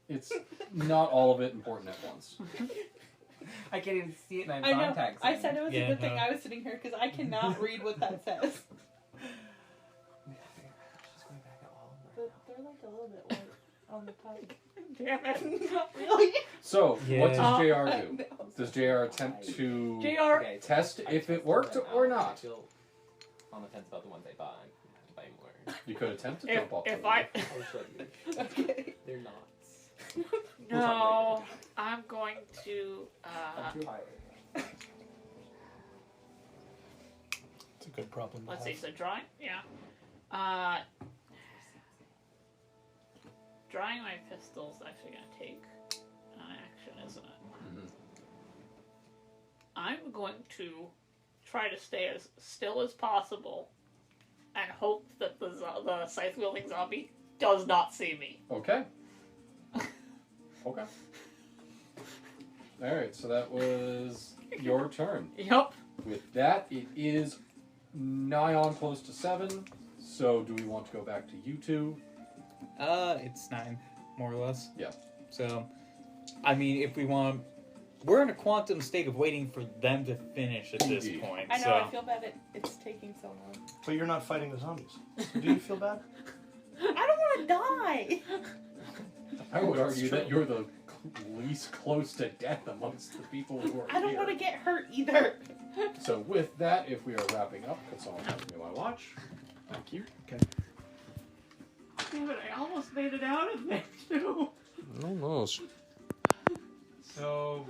It's not all of it important at once.
I can't even see it in my
I know.
contacts.
I said it was
Yeah,
a good thing
no.
I was sitting here because I cannot read what that says.
Just going back at all of
But they're like a little bit white on the pipe.
Damn it.
Not really.
So, what
Yeah.
does JR do?
No.
Does JR attempt to
JR.
Okay,
test if it worked or not?
I'm still on the fence about the ones I buy. I buy more.
You could attempt to
If,
jump off
if
the
I.
roof.
I'll show you.
Okay.
They're not.
No. I'm going to.
I'm too high.
It's a good problem to
Let's
have.
see, so drawing, yeah. Drawing my pistol's actually going to take an action, isn't it?
Mhm.
I'm going to try to stay as still as possible and hope that the scythe-wielding zombie does not see me.
Okay. Okay. Alright, so that was your turn.
Yep.
With that, it is nigh on close to 7. So, do we want to go back to you two?
It's 9, more or less.
Yeah.
So, I mean, if we want, we're in a quantum state of waiting for them to finish at this
Indeed.
point.
I know.
so.
I feel bad it's taking so long.
But you're not fighting the zombies. So do you feel bad?
I don't want to die.
I would
That's
argue
true.
that you're the least close to death amongst the people who are
I don't
here.
want to get hurt either.
So, with that, if we are wrapping up, could someone pass me my watch? Thank you.
Damn it, I almost made it out of there, too.
Almost.
So